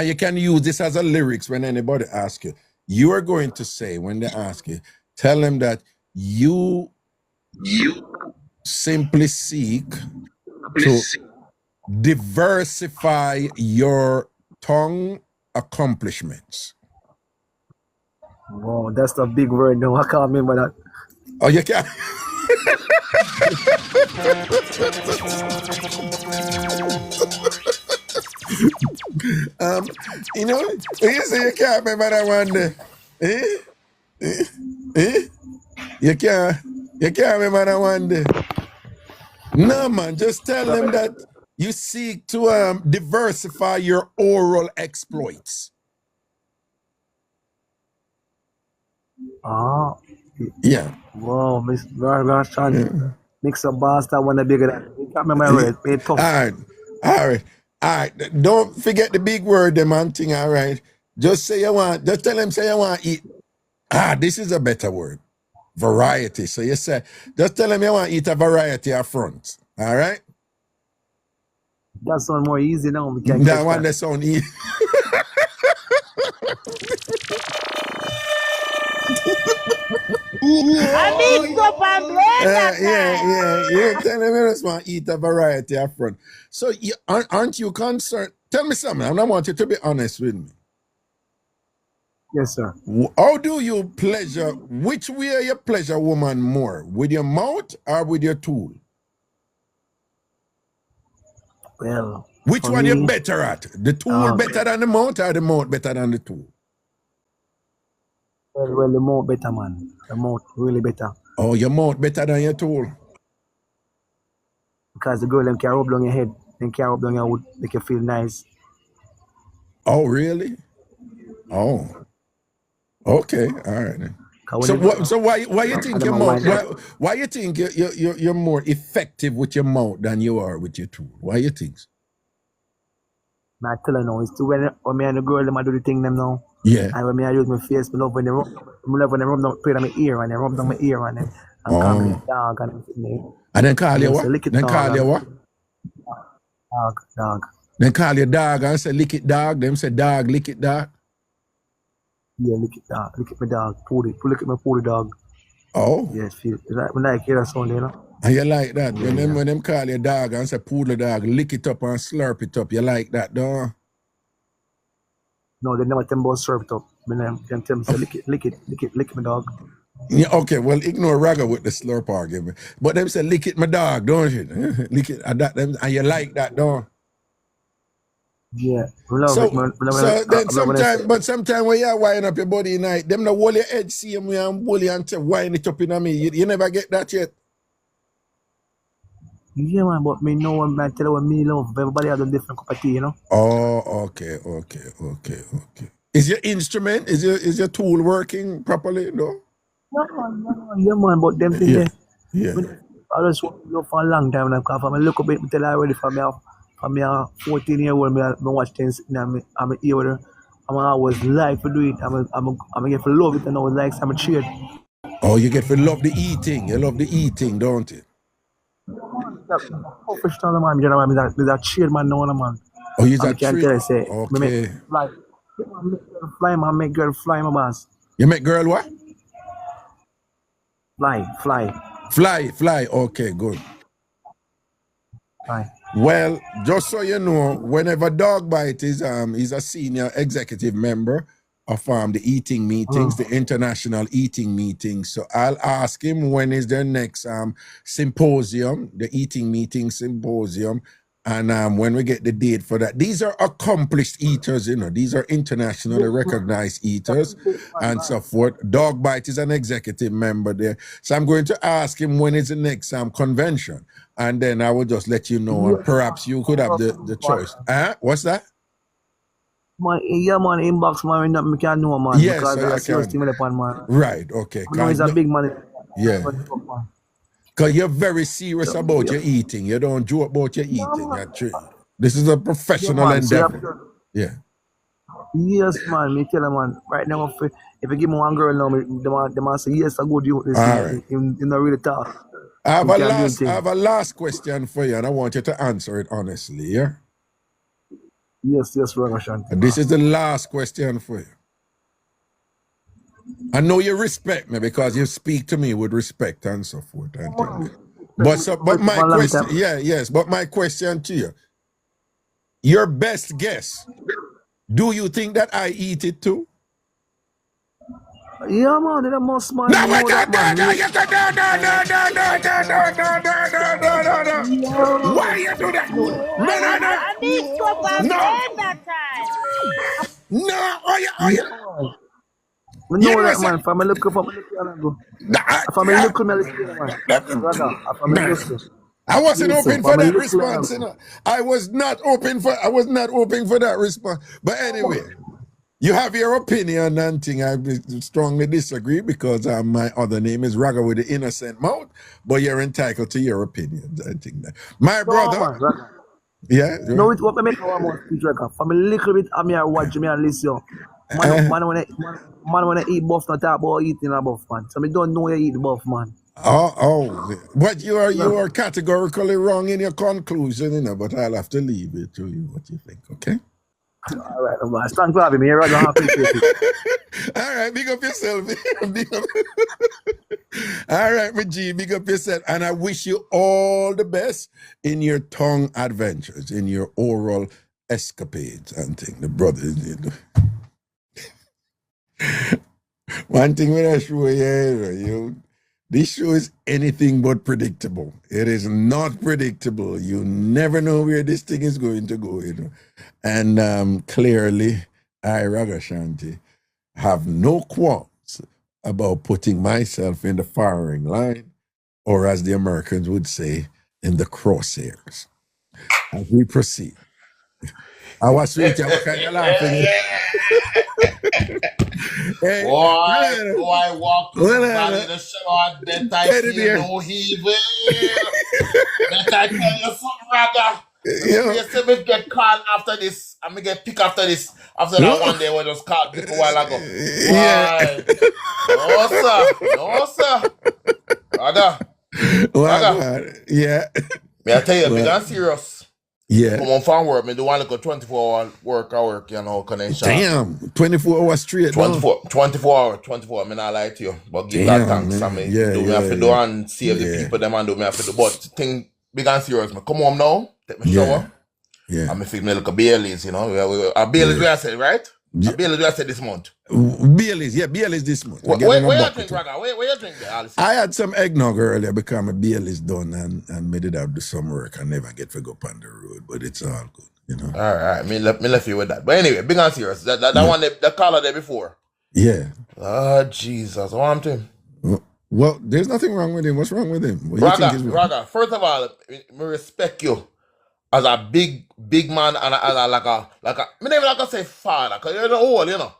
you can use this as a lyrics when anybody asks you. You are going to say, when they ask you, tell them that you simply seek to diversify your tongue accomplishments. Wow, that's the big word. No, I can't remember that. Oh, you can't? You say you can't remember that one day. You can't remember that one day. No, man, just tell them that you seek to diversify your oral exploits. Yeah. Wow, Miss Ragashanti. Mixup bastard one bigger than. You can't remember it. All right. Don't forget the big word, the man thing, all right? Just tell them say you want to eat. This is a better word. Variety. So you say, just tell them you want to eat a variety of front. All right? That sound more easy now. We can that one that sound easy. Mixup and Blenda. Yeah. You tell them you just want to eat a variety of front. So aren't you concerned? Tell me something. I want you to be honest with me. Yes, sir. How do you pleasure, which way you pleasure woman more? With your mouth or with your tool? Well, which one you better at? The tool better than the mouth or the mouth better than the tool? Well, the mouth better, man. The mouth really better. Oh, your mouth better than your tool? Because the girl them can rub down your head, then can rub down your wood, make you feel nice. Oh, really? Oh. Okay, all right then. So why you think your mouth? Why you think you're more effective with your mouth than you are with your tool? Why you think so? I tell you now, it's too when me and the girl them I do the thing them now. Yeah. And when me I use my face, me love when they rub down, put on my ear and they rub down my ear and then call me dog and everything. And then call you what? Then call you what? Dog. Then call you dog and say lick it dog. Them say dog, lick it dog. Yeah, lick it dog. Lick it my dog. Lick it my poor dog. Oh. Yes, feel when I hear that sound, And you like that? Yeah, when them call you dog and say poodle dog, lick it up and slurp it up. You like that, don't? No, they never tell me about slurp it up. When them tell me say lick my dog. Yeah, okay, well, ignore Raga with the slurp argument. But them say lick it my dog, don't you? Lick it and you like that, don't? Yeah. Sometimes when you wind up your body night, them no hold your edge, see me and bully and say wind it up in me. You never get that yet. Yeah, man, but me know when I tell you what me love. Everybody has a different cup of tea, Oh, okay. Is your instrument, is your tool working properly, no? Yeah, man, but them things yeah. I just want to go for a long time now, because I look a bit until I ready for me a 14-year-old, I watch things, I'm here with her. I always like to do it. I'm get to love it, and I was like, I'm a cheer. Oh, you get to love the eating. You love the eating, don't you? Professional man, you know, I'm that cheer man, no man. Oh, you're that cheer? Okay. Fly, man, make girl fly, my boss. You make girl what? Fly. Okay, good. Fly. Well, just so you know, whenever Dog Bite is he's a senior executive member of the eating meetings, the international eating meetings. So I'll ask him when is their next symposium, the eating meeting symposium, and when we get the date for that. These are accomplished eaters, you know. These are internationally recognized eaters and so forth. Dog Bite is an executive member there. So I'm going to ask him when is the next convention. And then I will just let you know, and perhaps you could have the choice. What's that? Man, inbox, man, we can know, man. Yes, because so I see what's man. Right, okay. I know he's a big man. Yeah. Because you're very serious about your eating. You don't joke about your eating. This is a professional endeavor. Yeah. Yes, man. Me tell him, man. Right now, if you give me one girl now, the man say, yes, I go do this. Right. In the real talk. I have a last question for you, and I want you to answer it honestly, yeah? Yes, Ragashanti. This is the last question for you. I know you respect me because you speak to me with respect and so forth. But my question, but my question to you, your best guess, do you think that I eat it too? Yeah, man, they're the most man. No. Why you do that? No. Are you? We know that, man. If I'm looking for me, I wasn't open for that response, you know. I was not open for that response. But anyway, you have your opinion and thing. I strongly disagree because my other name is Raga with the innocent mouth, but you're entitled to your opinions. I think that. My brother. Yeah. No, it's what I make one more speech record. For me, little bit, I'm here watching me and listen. Man wanna eat buff, not talk about eating a buff, man. So me don't know you eat the buff, man. But you are categorically wrong in your conclusion, you know. But I'll have to leave it to you. What you think, okay? All right, man. Thanks for having me here. I don't appreciate it. All right, big up yourself. All right, my G, big up yourself. And I wish you all the best in your tongue adventures, in your oral escapades and things. The brothers did. One thing with that show, this show is anything but predictable. It is not predictable. You never know where this thing is going to go, you know. And clearly, I, Ragashanti, have no qualms about putting myself in the firing line, or as the Americans would say, in the crosshairs. As we proceed. I was sweet, what kind of laughing? Hey, why walk to the valley of the shadow of death, I feel no evil. Let I tell you something, Raga. You see me get called after this, and me get picked after this, after that one day when I was called pick a while ago. Why? No, sir. Raga. Yeah. Me I tell you, me I'm serious. Yeah. Come on from work, me do want to go 24-hour work, you know, connection. Damn, 24 hours straight. 24 hours, me not lie to you. But give that thanks, man. Me have to do and save the people, them and do me have to do. But thing big and serious, me come home now, take my shower. Yeah. And me feel me look a Baileys, you know. Baileys where I said, right? Yeah. Baileys where I said this month. Baileys this month. Where you drink, Raga? Where you drink there, Alice? I had some eggnog earlier because my Baileys done and me did have do some work. I never get to go up on the road, but it's all good, you know. All right, me left you with that. But anyway, big and serious. That one, the caller there before. Yeah. Oh, Jesus. What happened to him? Well, there's nothing wrong with him. What's wrong with him? Raga, first of all, me respect you as a big man and like a me never like to say father, because you're the old, you know.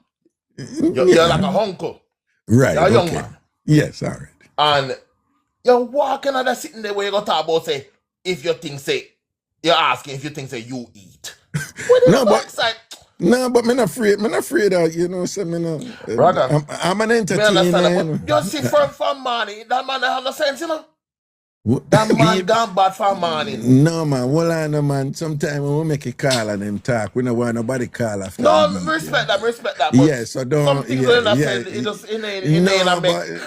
You're like a uncle. Right. You're a young man. Yes, all right. And you're walking and sitting there where you go talk about say, if you think say, you're asking if you think say you eat. No, but I'm not afraid that, you know, so I'm an entertainer. You see from money, that man have no sense, you know. That man gone bad for morning. No, man. Hold on, no, man. Sometimes when we make a call and them talk, we don't want nobody call after. No, respect that. But yeah, so don't. Some things said, it just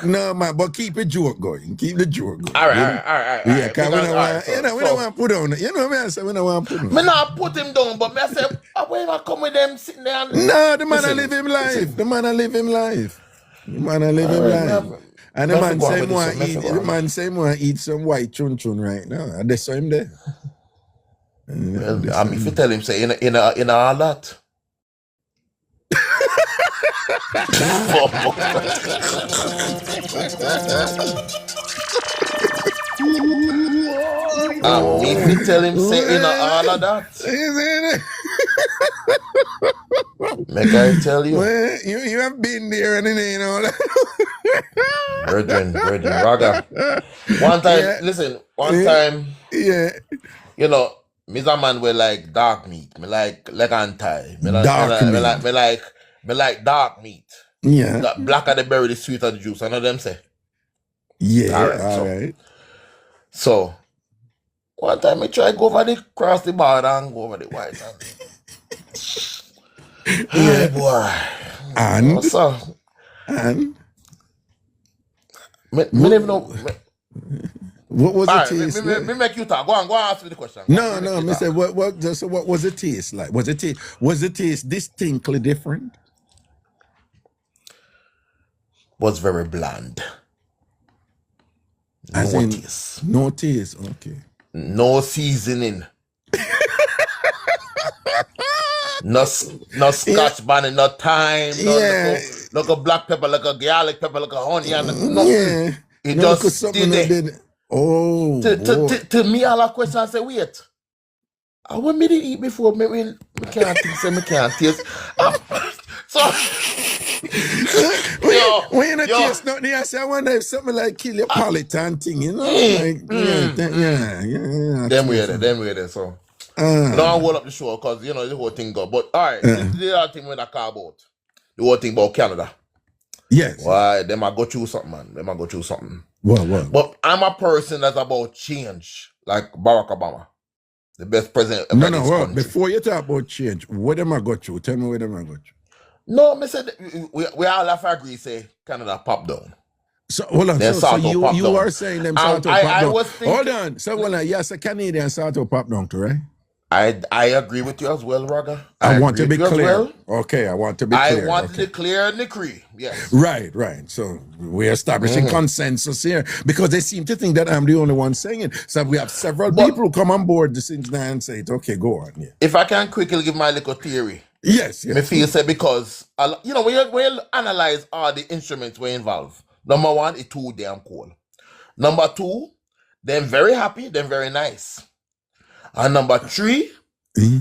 no, man. But keep the joke going. Keep the joke going. All right. Yeah, because we don't want. We don't want to put on. You know what I say? We don't want to put on. Me not put him down, but me say, where I come with them sitting there? No, the man live him life. The man live him life. And the man say more eat some white chun right now. I just saw him there. Well, if you tell him say in all that. If you tell him say in all of that. Make I tell you. Well, you have been there and it ain't all that. Virgin, Raga. One time, time, you know, me a man with like dark meat. Me like anti. Me like dark meat. Yeah. The blacker the berry, the sweeter the juice. I know them say. Yeah, all right. So, one time I try go over the cross the border and go over the white. Yeah, boy. And? What's up? And? Me never know. What was the taste? Me make you talk. Go on, ask me the question. No. Me say what was the taste like? Was the taste distinctly different? Was very bland. No taste. Okay. No seasoning. no scotch bonnet, no thyme, no black pepper, like a garlic pepper, like a honey, and nothing. It just did it. Oh, to me, all that question, I say, wait. I want me to eat before me can't taste. So, when you taste nothing, I say, I wonder if something like kill your palate and thing, you know? Them way there, so. I don't hold up the show because, you know, the whole thing go. But, all right, the other thing when I call about, the whole thing about Canada. Yes. Why, them I go through something, man. What? But I'm a person that's about change, like Barack Obama. The best president of this country. Before you talk about change, what am I got through? Tell me what am I got through. No, me said we all have to agree say Canada pop down. So hold on. So you are saying them sort of pop down. Was thinking, hold on. So yes, a Canadian sort of pop down too, right? I agree with you as well, Raga. I want to be clear. Okay, I want to be clear. I want to declare and decree. Yes. Right. So we're establishing consensus here because they seem to think that I'm the only one saying it. So we have several people who come on board since now and say it. Okay, go on. Yeah. If I can quickly give my little theory. Yes. Me feel say because you know when you analyze all the instruments we involved. Number one, it's too damn cool. Number two, they're very happy, they're very nice. And number three,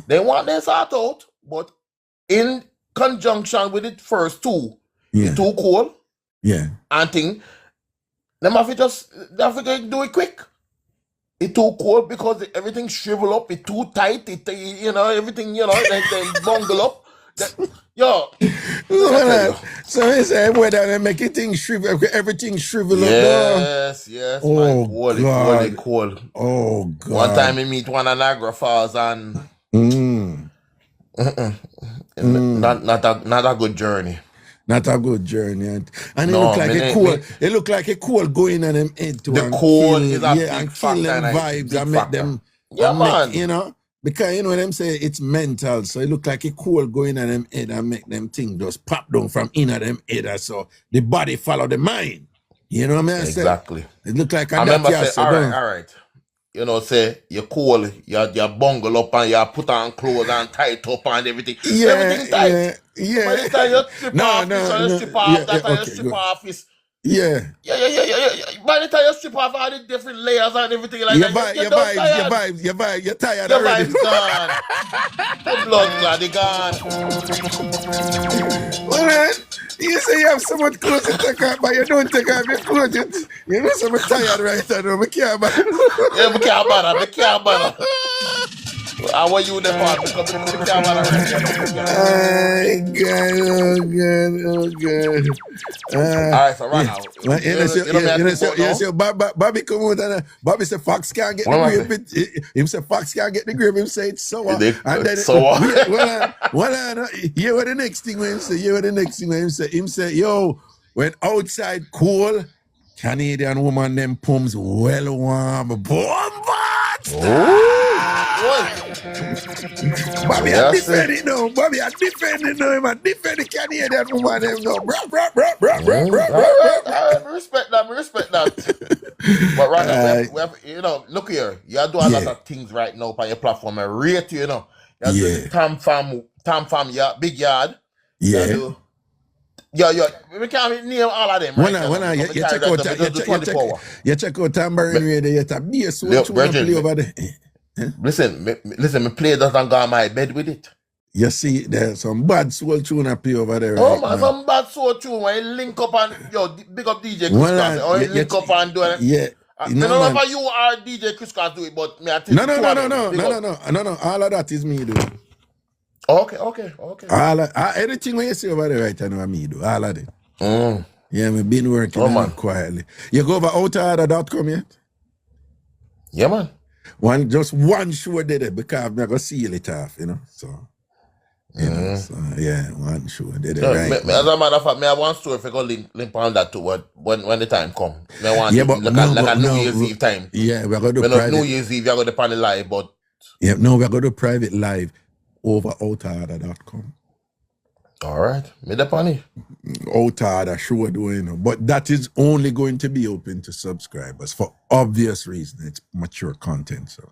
they want their sort out, but in conjunction with the first two, it's too cool. Yeah. And thing, them have to do it quick. It's too cold because everything shrivel up, it's too tight, everything, they bungle up. So it's whether they make everything shrivel up. Yes. Oh, man, cold. Oh, God. One time I meet one of Niagara Falls and not a good journey. Not a good journey. And it look like it look like a cold going on them head to the cold is a big kill them vibes and make them man. Because you know them say it's mental, so it look like a cold going on them head and make them thing just pop down from inner them head, so the body follow the mind. You know what I mean? Exactly. It look like I remember say, all right. You know, say you're cold, you bungle up and you put on clothes and tight up and everything. Everything tight. Yeah. By the time you strip off this. Yeah. By the time you strip off all the different layers and everything like that, your vibes, you're tired your already. Your vibes gone. The blood clot gone. Well, man, you say you have so much clothes to take off, but you don't take off your clothes. You know, so I'm tired right now. I can't bother. Yeah, I can't bother. How are you there, part? Because the camera Oh God. All right, so right now. Bobby come out and Bobby say Fox can't get the grape. Him say Fox can't get the grape. Him say it's sour. And then here what the next thing when him say. Him say, yo, when outside cool, Canadian woman them pums well warm. Bobby, I defend it now. Bobby, I defend it now. I defend the Canadian woman. Them go, I respect that. But right now, we have, look here. You do a lot of things right now on your platform. I rate you, You do the TamFam, big yard. Yeah. We can't name all of them. Right you check out Tambourine Radio. You have be a switch play over there. Listen, me play that and go on my bed with it. You see, there's some bad soul tune up here over there. Oh man, some bad soul tune when you link up and big up DJ Chris or you link up and do it. Yeah. I don't know if you are DJ Chris do it, but me I tell No. All of that is me do. Okay. Everything when you see over there right now, me do. All of it. Yeah, me been working on it quietly. You go over outorder.com yet? Yeah, man. Just one show did it because I'm not gonna seal it off, So one show did it right. As a matter of fact, me have one story if I go link on that too. When the time come, me want like a New Year's Eve time. Yeah, we're gonna do private. New Year's Eve, you're gonna do live, but we're gonna do private live over outorder.com. All right, me the funny. Outorder show doing, but that is only going to be open to subscribers for obvious reasons. It's mature content, so.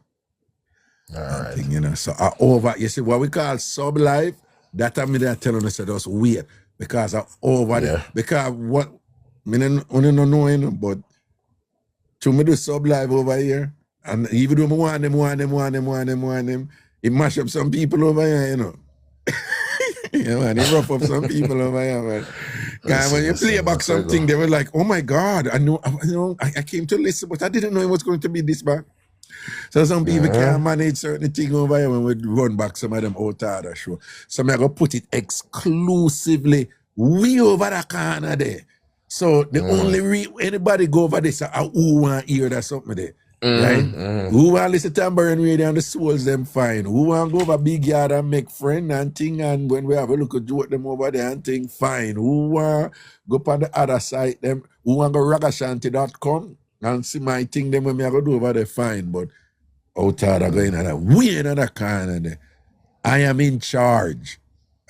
All right. So over, you see what we call sub live. That I'm there telling us that was weird because over there. Because what me don't know, but to me do sub live over here, and even though me want them, it mash up some people over here, Yeah, man, it rough up some people over here, man. Guy, when you play back something, they were like, "Oh my God, I came to listen, but I didn't know it was going to be this bad." So some people can't manage certain things over here when we run back some of them outorder show. So I'm gonna put it exclusively way over the corner there. So the only anybody go over this who want to hear that something there. Right? Who want to listen to Tambourine Radio and the souls them fine? Who want to go over big yard and make friend and thing, and when we have a look at joke them over there and thing, fine. Who want go on the other side them? Who want to go Ragashanti.com and see my thing them when me go do over there, fine. But outorder going in that way another corner there. I am in charge.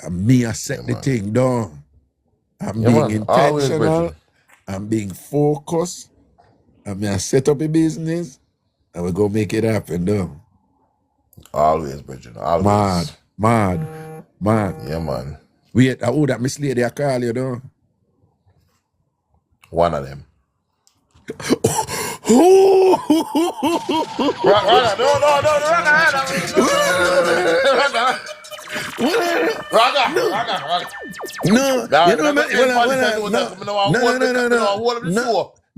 And me I set the thing down. I'm being intentional. I'm being focused. I'm going to set up a business and we're going to make it happen, though. Always, Bridget. Always. Mad. Yeah, man. Wait, that Miss Lady I call you, though. One of them.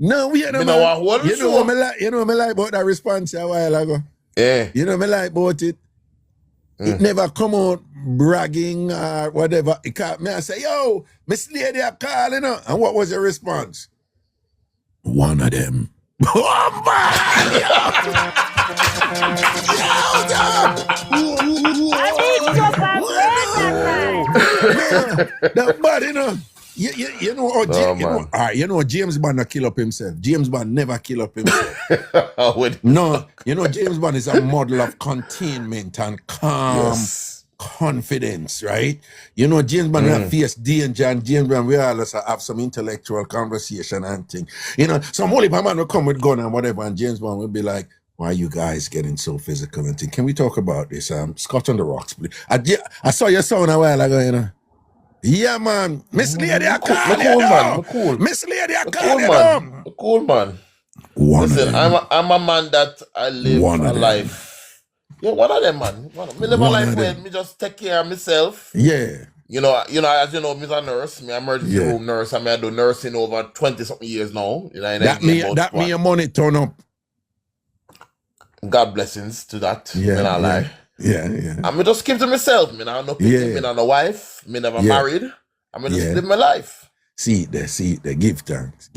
No, we are not. You know me like about that response a while ago. Yeah. You know me like about it. It never come out bragging or whatever. It can't me I say, yo, Miss Lady I call, And what was your response? One of them. That bad, you know James Bond not kill up himself. James Bond never kill up himself. No, James Bond is a model of containment and calm confidence, right? James Bond have Ph.D. and James Bond, we all have some intellectual conversation and thing. Some holy man will come with gun and whatever, and James Bond will be like, why are you guys getting so physical and thing? Can we talk about this? Scotch on the rocks, please. I saw your son a while ago, Yeah, man. Miss Lady, I call you. Miss Lady, I call you. Cool, man. Listen, I'm a man that I live a life. Yeah, one of them, man. Me live a life where me just take care of myself. Yeah. As you know, me's a nurse. Me emergency room nurse. I do nursing over 20-something years now. That me your money turn up. God blessings to that. Yeah. Lie. Yeah. I'm just keep to myself. Me not no picking, me not no wife, me never married. I'm just live my life. See it there. Give thanks.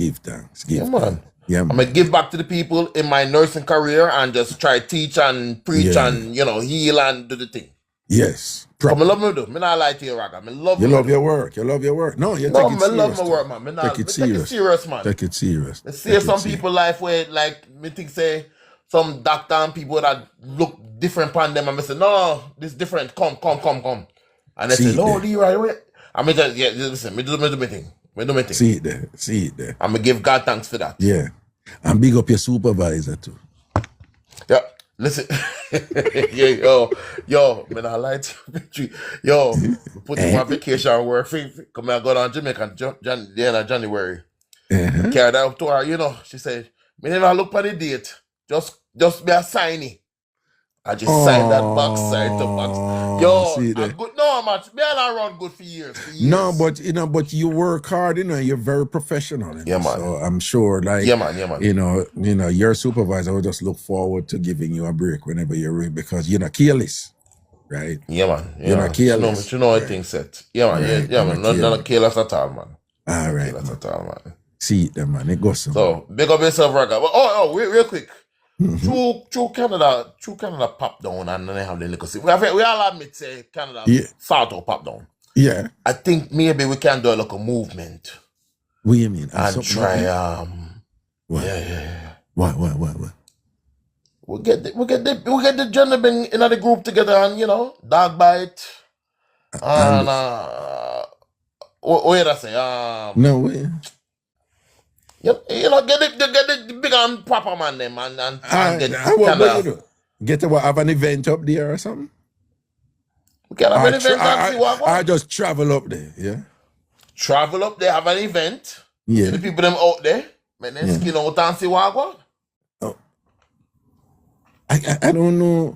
Yeah, man. Yeah, I'm gonna give back to the people in my nursing career and just try teach and preach and heal and do the thing. Yes. Come I love me do. Me not lie to you, Raga. Me love you love your work. You love your work. No, you take it serious. love my work, man. Me not, take it serious, man. Take it serious. Me see some people life where like me think say some doctor and people that look different upon them and me say, no, this different. Come. And they say, no, Leroy, wait. I mean just listen, me do my thing. See it there. I'm gonna give God thanks for that. Yeah. And big up your supervisor too. Yeah. Listen, yo, man, I like to yo, put in my vacation work. Come and go down Jamaica the end of January. Carry that up to her, she said, me never look for the date. Just be a signy. I just signed that box side to box. Yo, I'm good. No, man, me and I run good for years. No, but you work hard, you're very professional. Yeah, man. So I'm sure, like, yeah, man. Your supervisor will just look forward to giving you a break whenever you're ready because you're not careless, right? Yeah, man. You're not careless. You know right. I think set. Yeah, man. Right. Yeah, man. Not careless at all, man. All right. Careless at all, man. See it, man. It goes so big up yourself, Raga. Real quick. Through Canada pop down and then they have the little see. We all admit say Canada sort of pop down. Yeah. I think maybe we can do a little movement. What do you mean? And try what? Yeah. What? We'll get the gentlemen in the group together and dog bite. And what did I say? No way. Get the big and proper man them and get Canada. Have an event up there or something? We can have an event and see what I just travel up there, yeah? Travel up there, have an event. Yeah. See the people them out there. Make them skin out and see what go. Oh. I don't know.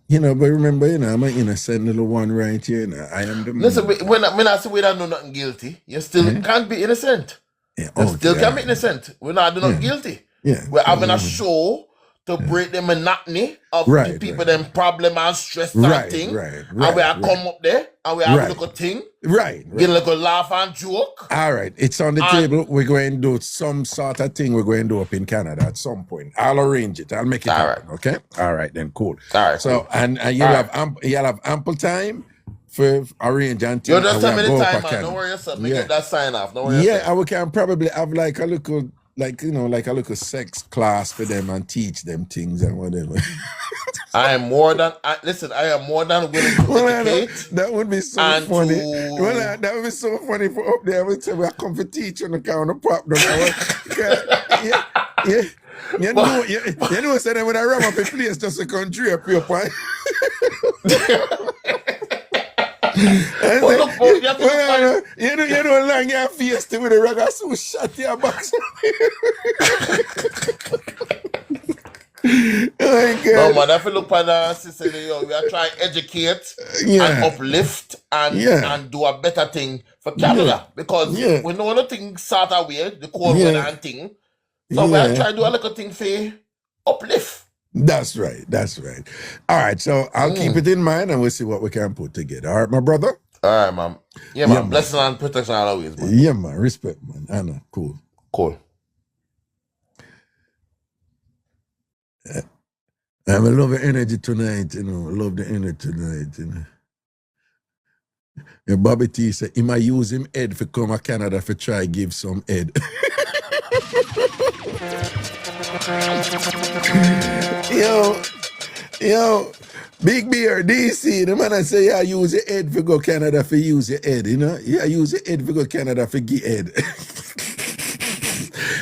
But remember, I'm an innocent little one right here. I am the man. Listen, when I say we don't know nothing guilty, you still can't be innocent. Yeah, still can be innocent. We're not doing nothing guilty. Yeah. We're having a show to break the monotony of the people them problem and stress and thing. And we are come up there and we have a little thing. Get a little laugh and joke. All right. It's on the table. We're going to do some sort of thing we're going to do up in Canada at some point. I'll arrange it. I'll make it happen. Right. Okay? All right, then cool. All right. So and you'll have ample time for arrange and you just tell me the time, man. Don't worry yourself. Make that sign off. Don't worry yourself. We can probably have like a little sex class for them and teach them things and whatever. I am more than willing to educate. That would be so funny. That would be so funny for up there. I would say I come for teach on the kind of pop. You know, so then when I ram up a place just a country up your point. You know, long your face to with a ragga so shut your back. No man, if you look at the system, we are trying to educate and uplift and do a better thing for Canada because we know the things start away, the cold weather and thing. So we are trying to do a little thing for uplift. That's right. All right, so I'll keep it in mind and we'll see what we can put together. All right, my brother? All right, man. Yeah, man. Blessing and protection always, man. Yeah, man. Respect, man. Anna, cool. I love the energy tonight, Love the energy tonight, Yeah, Bobby T said, he might use him head for come to Canada for try give some head. Yo, Big Beer, DC, the man I say, I use your head for go Canada for use your head, Yeah, use your head for go Canada for get head.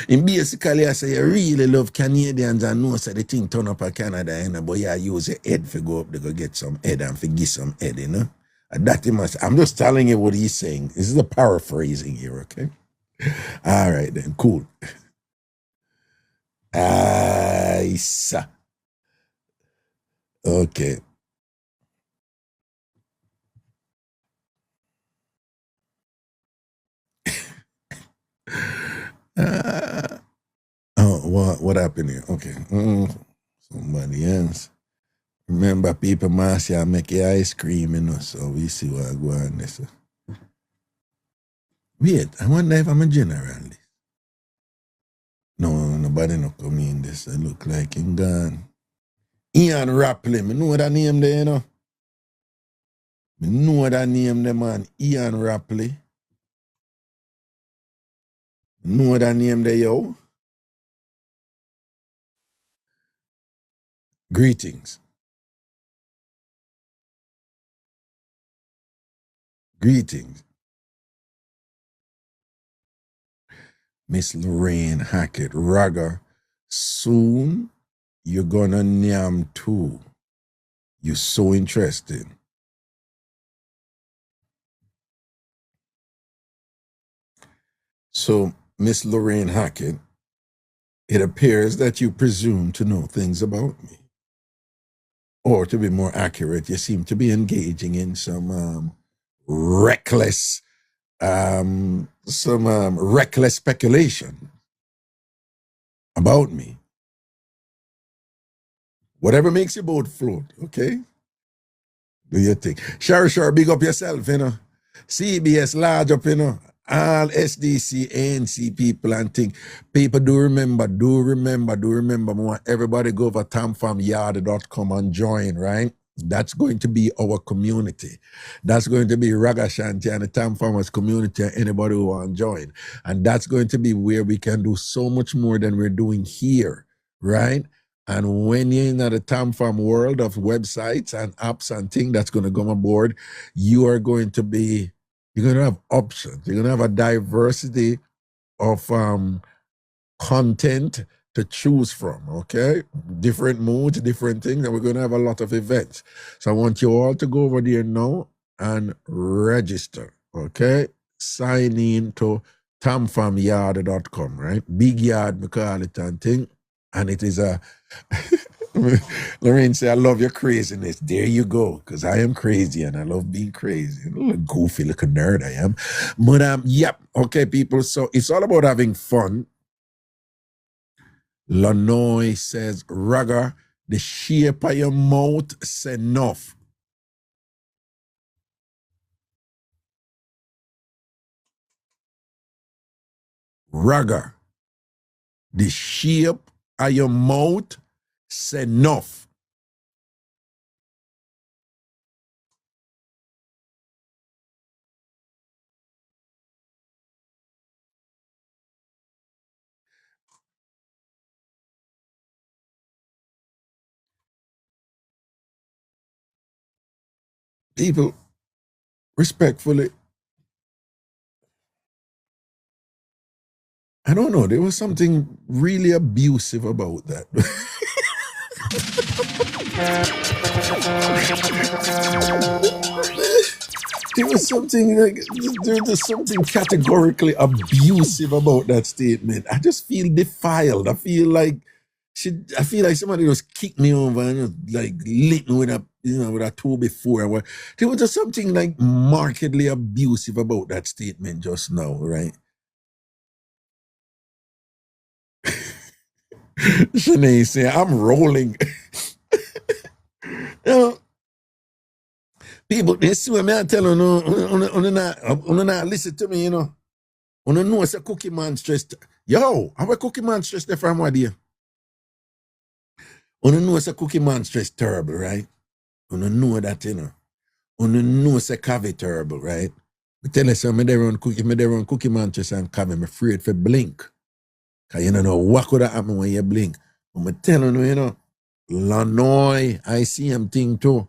And basically, I say, I really love Canadians and know so the thing turn up at Canada, but yeah, use your head for go up to go get some head and for get some head, And that he must, I'm just telling you what he's saying. This is a paraphrasing here, okay? All right, then, cool. Isa. Okay. What happened here? Okay. Somebody else. Remember, people must make your ice cream, you know, so we see what go on this. Wait, I wonder if I'm a generalist. No, nobody no come in this. I look like him gone. Ian Rapley, me know that name there, you know. Me know that name there, man. Ian Rapley. Know that name there, yo. Greetings. Greetings. Miss Lorraine Hackett, Raga. Soon you're gonna nyam too. You're so interesting. So, Miss Lorraine Hackett, it appears that you presume to know things about me. Or to be more accurate, you seem to be engaging in some reckless speculation about me. Whatever makes your boat float, okay? Do your thing. Sure, big up yourself, you know. CBS large up, you know. All SDC, ANC people and thing. People do remember. I want everybody go over TamFamYard.com and join, right? That's going to be our community. That's going to be Ragashanti and the TamFamers community and anybody who want to join. And that's going to be where we can do so much more than we're doing here, right? And when you're in the TamFam world of websites and apps and things that's going to come aboard, you're going to have options. You're going to have a diversity of content to choose from, okay? Different moods, different things, and we're going to have a lot of events. So I want you all to go over there now and register, okay? Sign in to tamfamyard.com, right? Big yard, we call it and thing. And it is a... Lorraine say, I love your craziness. There you go, because I am crazy and I love being crazy. A little goofy, little nerd I am. But yep, okay, people. So it's all about having fun. Lanoy says, Raga, the shape of your mouth is enough. Raga, the shape of your mouth is enough. People, respectfully, I don't know, there was something really abusive about that. There was something categorically abusive about that statement. I just feel defiled. I feel like somebody just kicked me over and just like lit me with a tool before. There was just something like markedly abusive about that statement just now, right? Shanae say, I'm rolling. You know, people, this is what I tell you, not listen to me, you know. You know it's a Cookie Man stressed. Yo, how a Cookie Man stressed there from what day? You know it's a Cookie Man stressed terrible, right? You know that, you know. You know it's a Cavi terrible, right? I tell you something, me there on Cookie Man stress and Cavi, I'm afraid for blink. Because you don't know what could happen when you blink. But I'm telling you, you know, Lanoy, I see him thing too.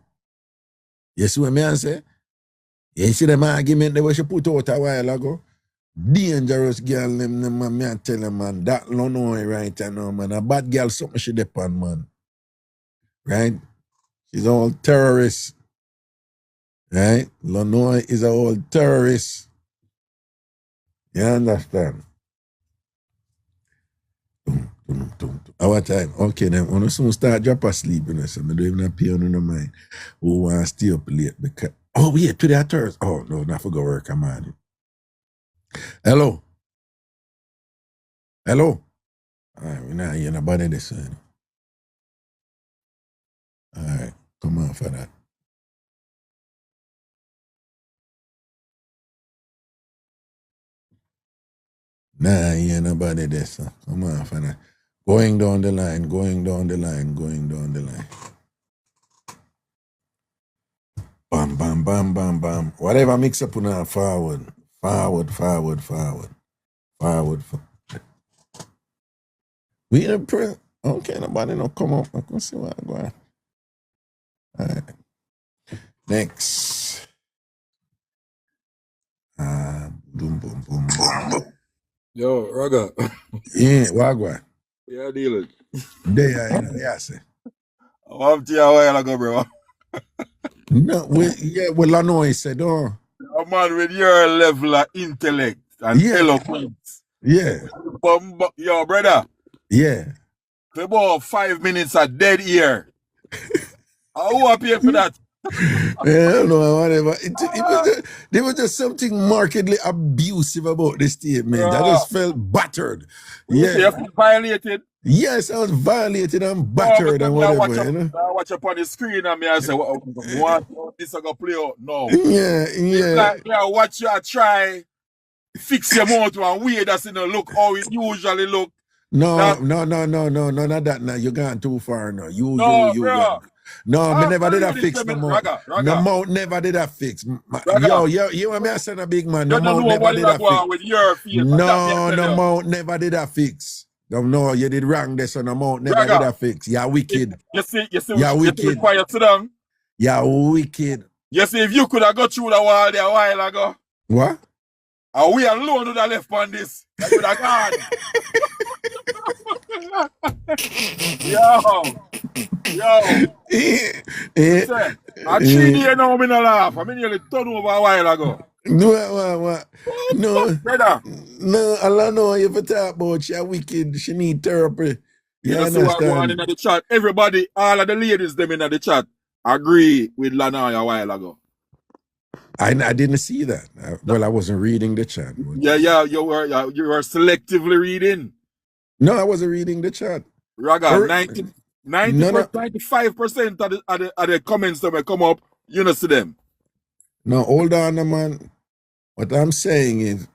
You see what I say? You see them argument they was put out a while ago? Dangerous girl, them man, me I tell them, man, that Lanoy right now, man. A bad girl, something she depend, man. Right? She's all terrorist. Right? Lanoy is a old terrorist. You understand? Our time. Okay, then when I soon start drop asleep, you know, so I don't even pay on the mind. Who want to stay up late because today at Thursday. Oh no, I forgot work, I'm on. Hello. All right, we're not hearing about this. All right. Come on for that. Nah, ain't nobody there, so come on for that. Going down the line. Bam, bam, bam, bam, bam. Whatever mix up now, forward. We in a prayer. Okay, nobody no come up. I can see what I'm going. All right. Next. Boom, boom, boom. Yo, Raga. Yeah, wagwan. Yeah, dealing. There, you know, yeah, say. I'm to you a while ago, bro. No, well, I know he said, oh. A man with your level of intellect and eloquence. Yeah. Yo, brother. Yeah. For about 5 minutes a dead ear. Who are paying for that? I don't know, whatever. There was just something markedly abusive about this statement. I just felt battered. You feel violated? Yes, I was violated and battered and whatever. I watch up on the screen and I say, what this I gonna play out? No. Yeah. It's like, watch you try fix your mouth one way that's in the look how it usually look. No, not that now. You're going too far now. You me never did that fix no mouth. No mouth never did that fix. Yo, you want me to send a big man? No mouth never did that fix. No mouth never did that fix. No, you did wrong there, so no mouth never did that fix. You're wicked. You see, you're wicked. Quiet, sit down. You're wicked. You see, if you could have got through the wall there a while ago. What? And we alone would have left on this. That would have gone. I'm 3 days now, I'm in a laugh. I mean, you turned over a while ago. No, brother. No, I know you for talk about she wicked. She need therapy. You understand? What going on in the chat? Everybody, all of the ladies them in the chat agree with Lana a while ago. I didn't see that. Well, I wasn't reading the chat. Yeah, you were selectively reading. No, I wasn't reading the chat. Raga, 95% of the comments that will come up, you know, see them. No, hold on, man. What I'm saying is,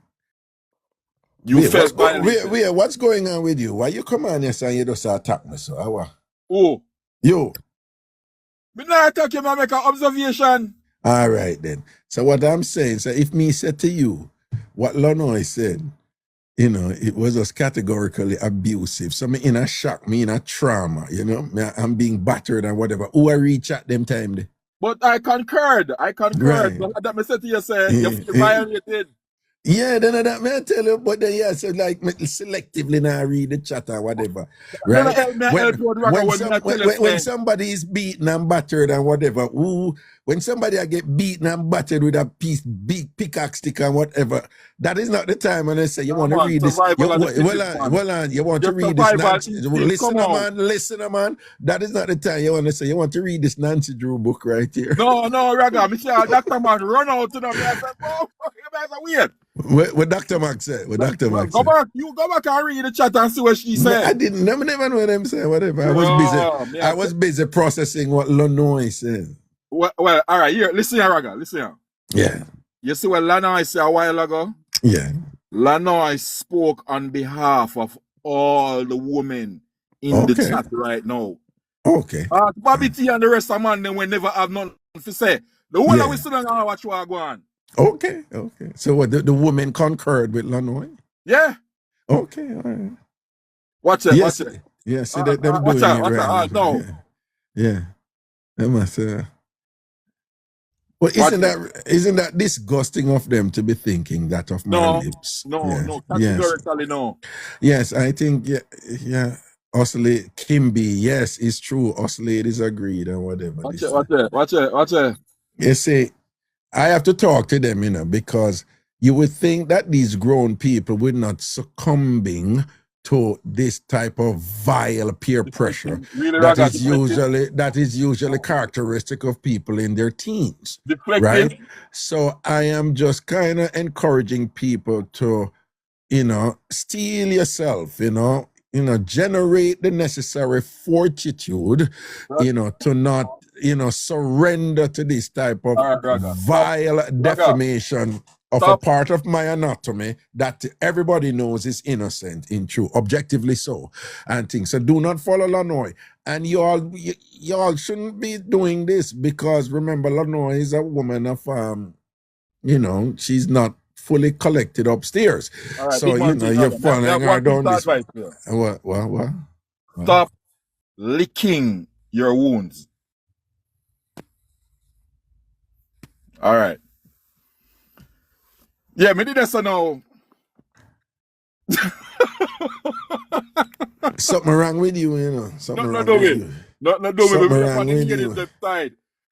what's going on with you? Why you come on here and you just attack me so? Who? You. Me not attack you, I make an observation. All right then. So what I'm saying, so if me said to you what Lanoy said, you know, it was just categorically abusive. So me in a shock, me in a trauma, you know, I'm being battered and whatever. Who I reach at them time there? But I concurred. Right. But that me said to you, say, you feel violated. Yeah, then that may tell you, but then so like selectively now read the chat or whatever. Right? When somebody is beaten and battered and whatever, when somebody get beaten and battered with a big pickaxe stick and whatever, that is not the time when they say you want to read this. You want to read this. Listen, man. That is not the time you want to say you want to read this Nancy Drew book right here. No, Raga, me say Dr. Man run out to them. I said, oh, you guys are weird. What Dr. Max said. Go back and read the chat and see what she said. I didn't never know what them say. Whatever. I was busy processing what Lanoy said. Well, all right. Here, listen here, Raga. Listen here. Yeah. You see what Lanoy said a while ago? Yeah. Lanoy spoke on behalf of all the women in the chat right now. Okay. Bobby T and the rest of man, then we never have nothing to say. The one that we sit down and watch what go on. Okay. So what, the woman concurred with Lanoy? Yeah. Okay, all right. Watch it. Yeah, see them doing it right. No. Yeah. That must But isn't that disgusting of them to be thinking that of my lips? No, categorically no. Yes, I think yeah. Ostley Kimby, yes, it's true. Ostley disagreed and whatever. Watch it. You see, I have to talk to them, because you would think that these grown people would not succumbing to this type of vile peer pressure that is usually characteristic of people in their teens, right? So I am just kind of encouraging people to, steel yourself, generate the necessary fortitude, to not surrender to this type of vile defamation of a part of my anatomy that everybody knows is innocent in truth, objectively so, and things. So do not follow Lanoy. And y'all shouldn't be doing this, because remember, Lanoy is a woman of she's not fully collected upstairs. All right, so you're following her down this. What? Stop licking your wounds. All right. Yeah, me did that so now. Something wrong with you, Something wrong with you. Something wrong with you.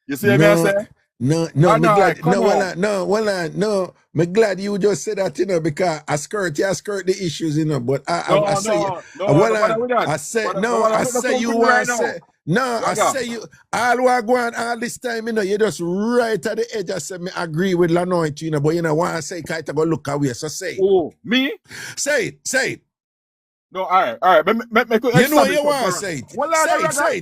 You see what I'm saying? No, me glad you just said that, because I skirt the issues, but I say you all go on all this time, you just right at the edge. I say me agree with Lanoy, but want to say kind of go look away. So say it. Me? Say it. No, all right. You know you want to say it.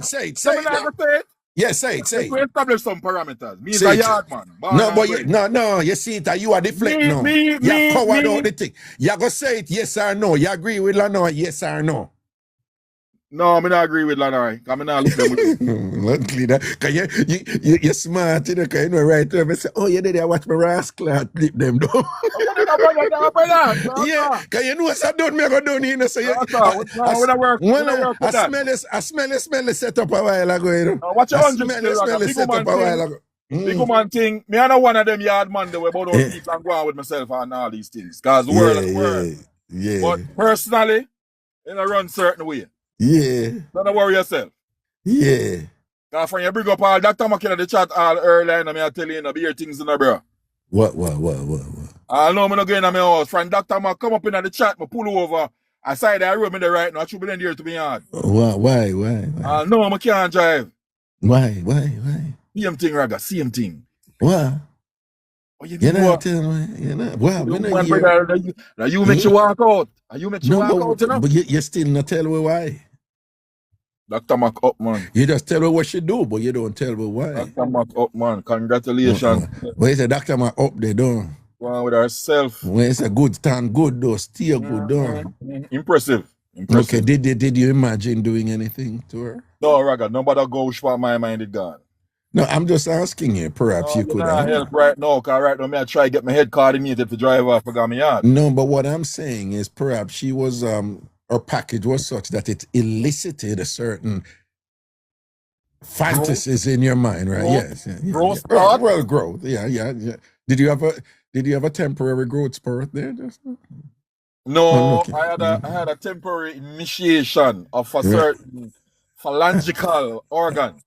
Say it. Yeah, say it. We establish some parameters. Me is a yard man. No, you see it, you are deflect now. You covered out the thing. You go say it, yes or no. You agree with Lanoy, yes or no? No, I'm not agree with Lanoy. I'm not look them with Because you're smart, because you know right there. Say, oh, you did I watch my rascal clip them though. Yeah, because you know what I done, me go down here. So I smell the setup a while ago. Watch your smell the setup a while ago. Big woman thing, me and one of them yard man, they were about to people and go on with myself and all these things. Because the world is the world. Yeah. But personally, in a run certain way. Yeah. Don't worry yourself. Yeah. Because when you bring up all Dr. Makin in the chat all early, and I tell you, be your things in the bro. What? I know I'm not going to my house. From Dr. Mac come up in the chat, I pull over. I say that I road me there right now. I should be in here to be hard. Why? I know I can't drive. Why? Same thing, Raga. Same thing. What? Oh, you not telling me. You're not. Well, you make you walk out. You make you walk out, you know? But you still not tell me why. Dr. Mac up, man. You just tell me what she do, but you don't tell me why. Dr. Mac up, man. Congratulations. Well, it's a Dr. Mac up there, though. One with herself. Well, it's a good stand, good though, still good though. Impressive. Okay, did you imagine doing anything to her? No, Raga, nobody go for my mind is gone. No, I'm just asking you. Perhaps you could help right now, because right now I try to get my head coordinated to drive off for my yard. No, but what I'm saying is perhaps she was her package was such that it elicited a certain fantasies in your mind, right? Growth? Yes. Growth? Well, growth. Yeah. Did you have a temporary growth spurt there? No, okay. I had a temporary initiation of a certain phalangical organ.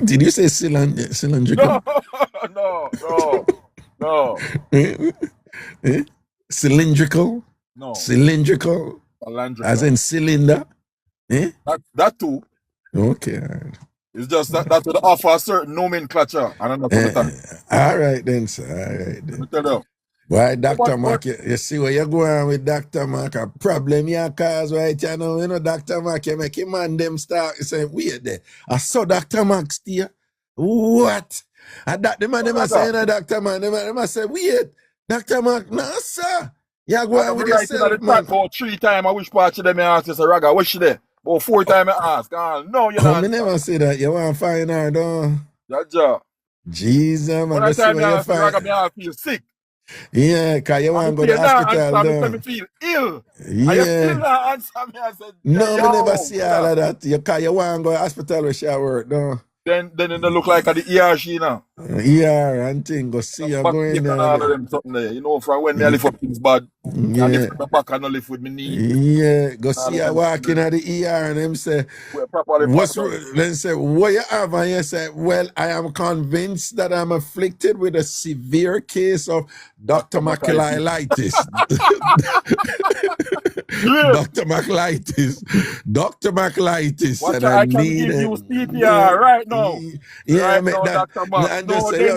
Did you say cylindrical? No. Cylindrical? No. Cylindrical? Phalangical. As in cylinder? That too. Okay. It's just that would offer a certain nomenclature. I don't know. All right then, sir. All right then. Tell you. Why, Dr. Mac, you see where you're going with Dr. Mac, a problem you cause right you know, Dr. Mac, you make him and them start saying, wait there. I saw Dr. Mac still. What? And that the man them say, Dr. Mac, them say, wait, Dr. Mac, no, sir. You go on with yourself, man. About 3 times, I wish part of them ask you, Raga, what's she there? About 4 times I ask. No, you're not. I never say that. You want to find her, though. That's job. Jesus, man. When I time I ask you, Raga, I feel sick. Yeah, because you want to go to the hospital. Me feel ill. Yeah. And you still not answer me. I said, no, I never see all of that. Because you want to go to the hospital where she work, no. Then it look like at the ER she now. ER and thing, go see her going there. You know, from when me lift up things bad. Yeah. I lift my back and I lift with me knee. Yeah, go see her walking at the ER and them say, then say, what you have? And you say, well, I am convinced that I'm afflicted with a severe case of Dr. Maclitis. Dr. Maclitis. What I can give you CPR right now. Yeah, right now, Dr. Mac. And just say,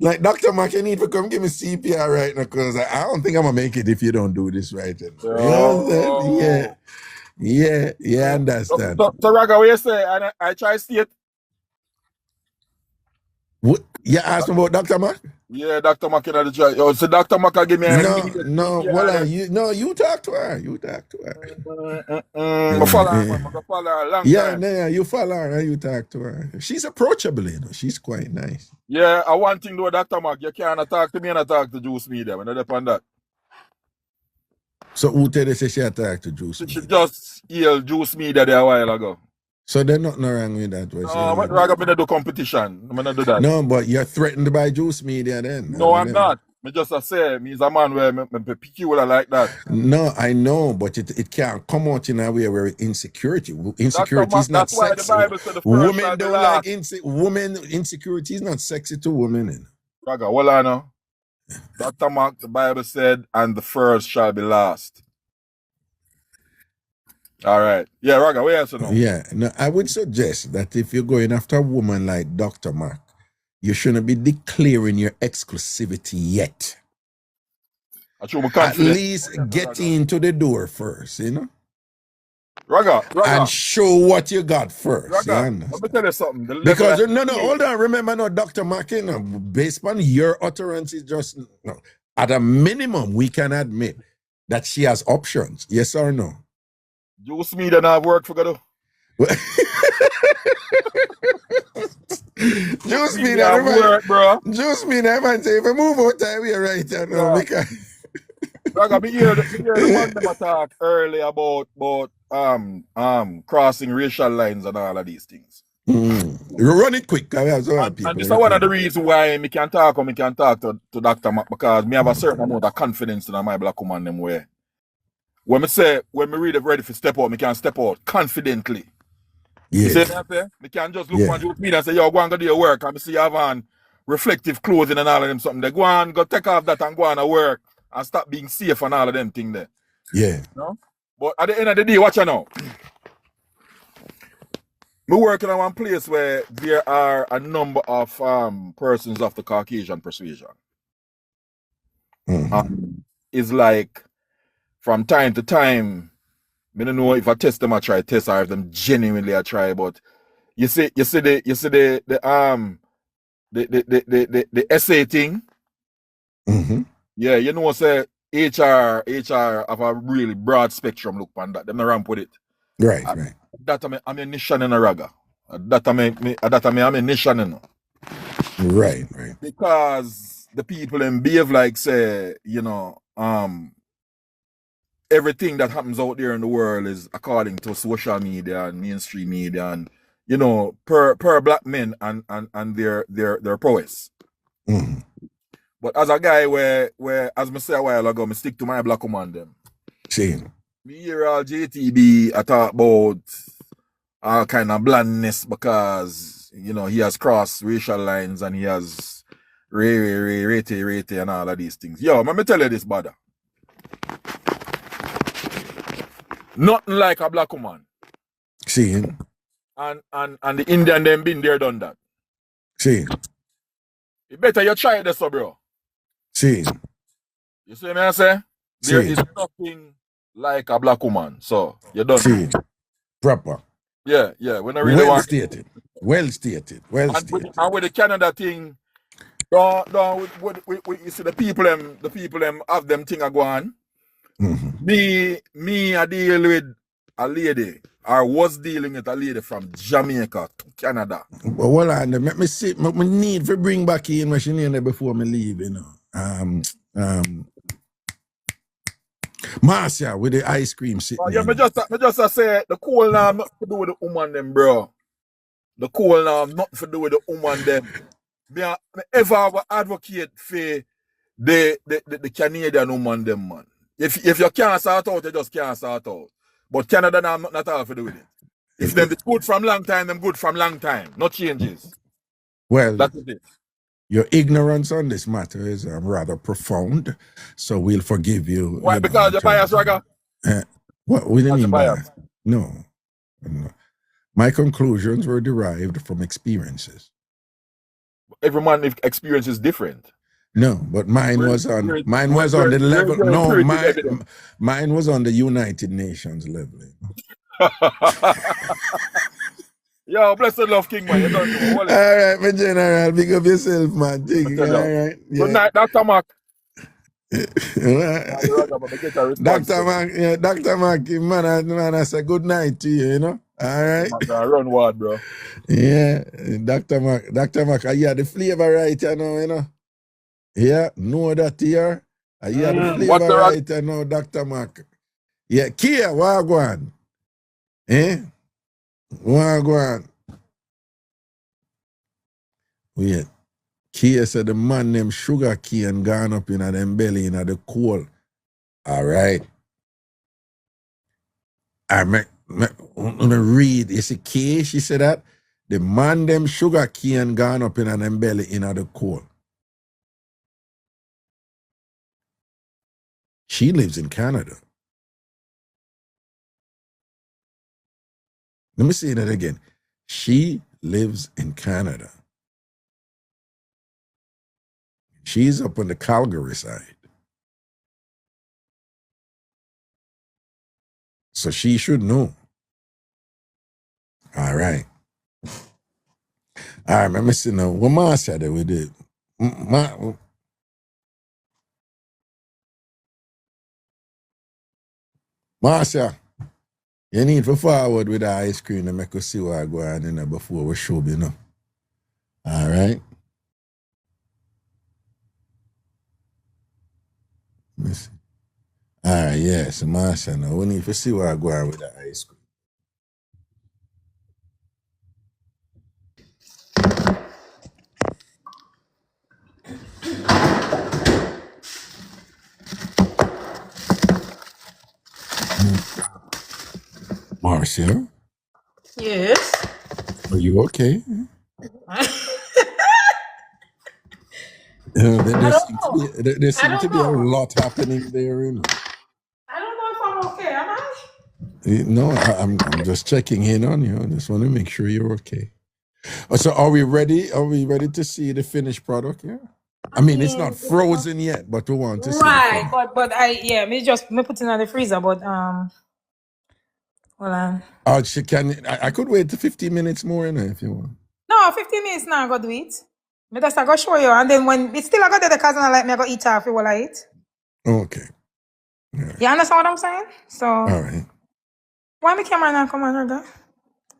like, Dr. Mac, you need to come give me CPR right now, because I don't think I'm going to make it if you don't do this right. You know what I'm saying? Yeah. Yeah, understand. So Raga, what you say? And I try to see it. What? You asked me about Dr. Mac? Yeah, Dr. Mac in the try. Yo, so Dr. Mac give me an immediate you talk to her. You talk to her. I follow her a long time. Yeah, you follow her and you talk to her. She's approachable, you know. She's quite nice. Yeah, I one thing though, Dr. Mac, you can't talk to me and I talk to Juice Media. When I depend on that. So who tell you say she attacked to Juice She Media? just healed Juice Media there a while ago. So there's nothing wrong with that. No, but Raga, I'm going to do competition. I'm going to do that. No, but you're threatened by Juice Media then. No, I'm not. Me just say, me's a man where me peculiar like that. No, I know, but it can't come out in a way where insecurity is not sexy. Why the Bible said the first women don't like women. Insecurity is not sexy to women. Raga, hold on now. Dr. Mark, the Bible said, and the first shall be last. All right. Yeah, Raga, what else you know? Yeah, no, I would suggest that if you're going after a woman like Dr. Mark, you shouldn't be declaring your exclusivity yet. At least get into the door first, you know? Raga. And show what you got first. Raga, let me tell you something. Because, hold on. Remember, no, Dr. Mark, you know, based on your utterance, is just, no. At a minimum, we can admit that she has options. Yes or no? Juice Media not work for God. Juice Media work, bro. Juice Media, man, say if I move out time here right now, because Raga, me hear the man them talk early about crossing racial lines and all of these things. Run it quick. And this is one of the reasons why me can talk to Dr. Mac, because me have a certain amount of confidence in my black woman them way. When me read it ready for step out, me can step out confidently. Yeah. You see what I say? Me can just look on Juice Media and say, yo, go and go do your work. And me see you have on reflective clothing and all of them something. They go and go take off that and go on to work and stop being safe and all of them things there. Yeah. You know? But at the end of the day, watch you now. Me working in one place where there are a number of persons of the Caucasian persuasion. It's like from time to time, I don't know if I test them, I try test, or if them genuinely I try. But you see the essay thing. Yeah, you know, say HR have a really broad spectrum look on that. Them not ramp with it. Right. That I'm ammunition in a Raga. That I'm ammunition in. Right. Because the people in behave like, say, you know, everything that happens out there in the world is according to social media and mainstream media and, you know, per black men and their prowess. But as a guy where as I said a while ago, I stick to my black woman them. Same. Me hear all JTB I talk about all kind of blandness because, you know, he has crossed racial lines and he has rate and all of these things. Yo, let me tell you this, brother. Nothing like a black woman. See. And the Indian them been there done that. See. You better you try this, bro. See. You see what I say? There is nothing like a black woman. So you don't see. Proper. Yeah. When I really well stated. And with the Canada thing, you see the people them have them thing a go on. Me I deal with a lady, or was dealing with a lady from Jamaica to Canada. Well, hold on, let me see. Me need to bring back in what she named before me leave, you know. Marcia with the ice cream sitting. Yeah, me just say the cool now nothing to do with the woman them, bro. The cool now nothing to do with the woman them. Me ever advocate for the Canadian woman them, man. If you can't sort out, you just can't sort out. But Canada now not all to do with it. If them good from long time, them good from long time. No changes. Well, that's it. Your ignorance on this matter is rather profound, so we'll forgive you. Why? Because you're biased, Raga? What do you mean biased? No. My conclusions were derived from experiences. Every man's experience is different. No, but mine was on the level. No, mine was on the United Nations level. Yo, blessed love, King, man. You don't know. All right, my general, big up yourself, man. All right. Good night, Dr. Mac. Dr. Mac, man, I say good night to you, you know. All right. Run word, bro. Yeah, Dr. Mac, yeah, the flavor right, you know. Yeah, know that here. Yeah, the flavor right, you know, Dr. Mac. Yeah, Kia, Wagwan. Wagwan. Wait. Kia said the man named Sugar Cane gone up in them belly in the coal. All right. I'm gonna read. You see, Kia, she said that the man named Sugar Cane gone up in them belly in the coal. She lives in Canada. Let me say that again. She lives in Canada. She's up on the Calgary side. So she should know. All right. All right, let me see now. What Marcia did we did? Marcia, you need to forward with the ice cream and make us see what I go on in there before we show you know. All right. Let me see. All right, yes, Marcia, now we need to see what I go on with the ice cream. Marcia? Yes. Are you okay? There seems to be a lot happening there, you know. I don't know if I'm okay, am I? No, I'm just checking in on you. I just want to make sure you're okay. So are we ready? Are we ready to see the finished product here? I mean, it's not frozen yet, but we want to see. Right, but me put it in the freezer, but hold on. Oh, I could wait to 15 minutes more in if you want. No, 15 minutes now I go do it. Me just I go show you, and then when it's still I go do the cousin I like me I go eat half while I eat. Okay. Right. You understand what I'm saying? So all right. Why me camera now come on, Raga?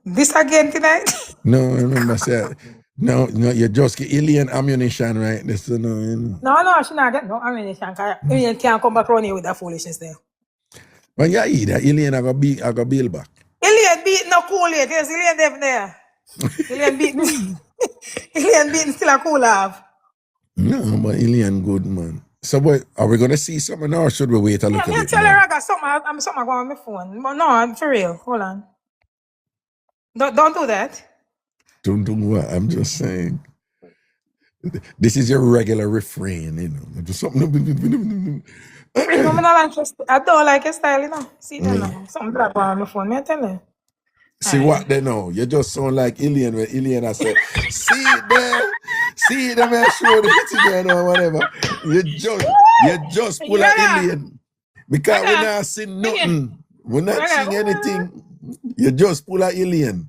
This again tonight? No, I remember said no, you just get alien ammunition, right? This you know. No, she not get no ammunition. Alien can't come back around here with that foolishness there. Well, yeah, that alien I got build back. Alien beat no cool yet. There's alien there. Alien beating. Alien beating still a cool off. No, but alien good, man. So what, are we gonna see something now or should we wait a little bit? Yeah, tell her I got something. I'm something going on my phone. But no, I'm for real. Hold on. Don't do that. Don't do what? I'm just saying. This is your regular refrain, you know. Just something. I don't like your style, you know. See that now. Something that on my phone. I tell you. See what they know? You just sound like Alien when Alien I said, see it there, see them and show it again or whatever. You just pull an Alien. Because we're not seeing nothing. We're not seeing anything. You just pull an Alien.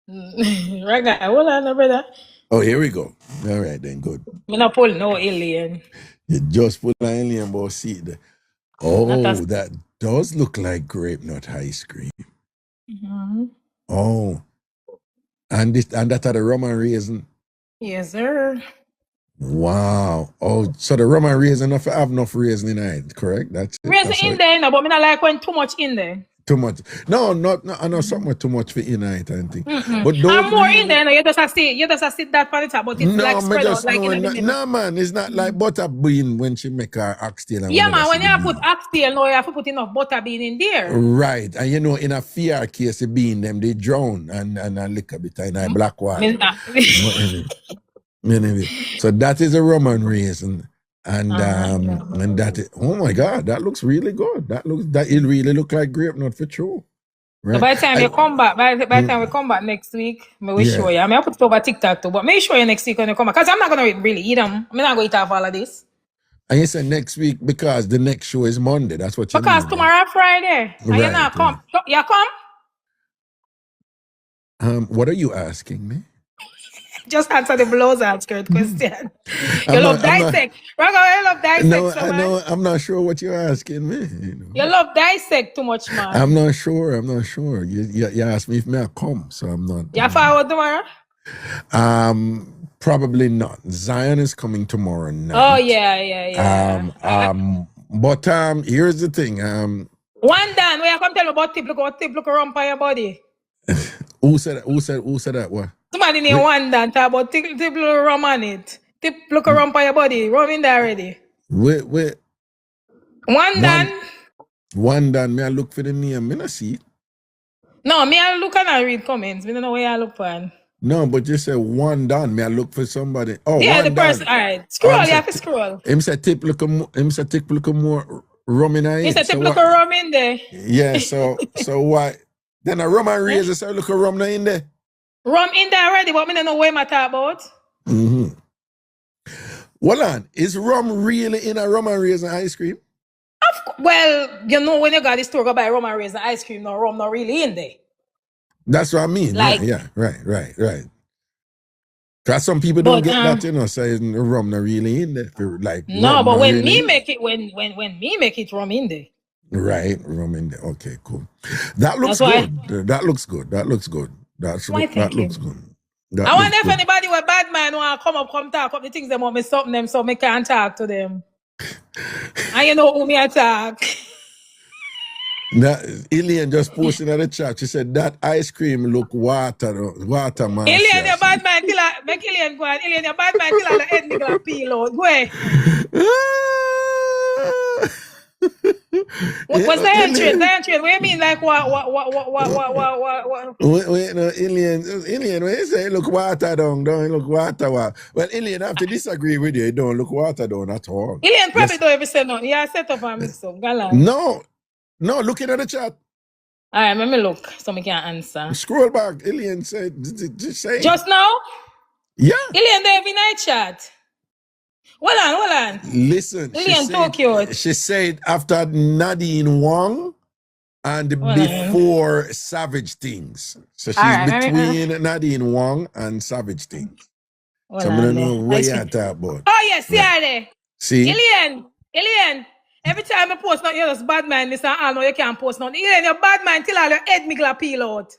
Reggae, hold on, brother. Oh, here we go. All right, then, good. I'm not pull no alien. You just pull an alien, but see it there. Oh, that does look like grape nut ice cream. Mm-hmm. Oh, and that are the rum and raisin? Yes, sir. Wow. Oh, so the rum and raisin have enough raisin in it, correct? That's it. Raisin in there, but I not like when too much in there. Too much. No, I know something too much for in it, I think. Mm-hmm. But I'm more in there. No, you just sit that on the top, but it's like spread out like in the middle. No, man, it's not like butterbean when she make her oxtail. Yeah, man, when you put oxtail, no, you have to put enough butterbean in there. Right, and you know, in a fear case, the bean them they drown and a little bit in black water. Anyway, so that is a rum and raisin. And and that is, oh my God, that looks really good. That it really look like grape nut for true. So right? by the time you come back, by the time we come back next week, me will show you. I mean, I put it over TikTok too, but me show you next week when you come back. Because I'm not going to really eat them. I'm not going to eat off all of this. And you said next week because the next show is Monday. That's what you mean. Because tomorrow Friday. And you not come. You come? What are you asking me? Just answer the blouse and skirt question. You love dissect. Raga, you love dissect No, so much. I'm not sure what you're asking me. You love dissect too much, man. I'm not sure. You asked me if may I come, so I'm not. You forward tomorrow? Probably not. Zion is coming tomorrow night. Oh yeah. But here's the thing. One Dan, where you come tell me about tip look around by your body. Who said that? What? Somebody named One Dan talk about tip look around on it. Tip look around by your body. Run in there already. Wait. One Dan. One Dan, may I look for the name? Me not see it. No, me I look and I read comments. Me don't know where I look for. No, but you said one Dan. May I look for somebody? Oh, yeah, one the person. All right, scroll. You have to scroll. Him say tip look more rum in it. He said tip look rum in there. Yeah, so why? Then a rum and razor say look a rum in there. Rum in there already, but me don't know what I talk about. Hold on, is rum really in a rum and raisin ice cream? Well, you know when you got the store go buy rum and raisin ice cream, no rum not really in there. That's what I mean. Like, yeah, right. Because some people don't get that, saying rum not really in there. Like no, but when me make it, when me make it, rum in there. Right, rum in there. Okay, cool. That looks good. That looks good. That looks good. That looks good. I wonder if anybody with bad mind want to come talk up the things they want me something them so me can't talk to them. And you know who me attack. Now, Ilian just posted in the chat. She said that ice cream look water man. Ilian, your bad man killer. Make Ilian go on. Ilian, your bad man killer. The head nigga peel out. Go ahead. What's the entry? What do you mean? Like what? Wait, no, Ilian, when you say look water down, don't look water. Well, Ilian, I have to disagree with you. It don't look water down at all. Ilian probably don't ever say nothing. Yeah, set up and mix up. No, looking at the chat. All right, let me look so I can answer. Scroll back. Ilian said, just say. Just now? Yeah. Ilian, they have in night chat. Hold on. Listen, she said after Nadine Wong and before Savage Things. So she's between Nadine Wong and Savage Things. So I don't know what you're talking about. Oh, yes, there. See? Ilian. Every time I post nothing, you're just bad man. Listen, I know you can't post nothing. Ilian, you're bad man till all your head me peel out.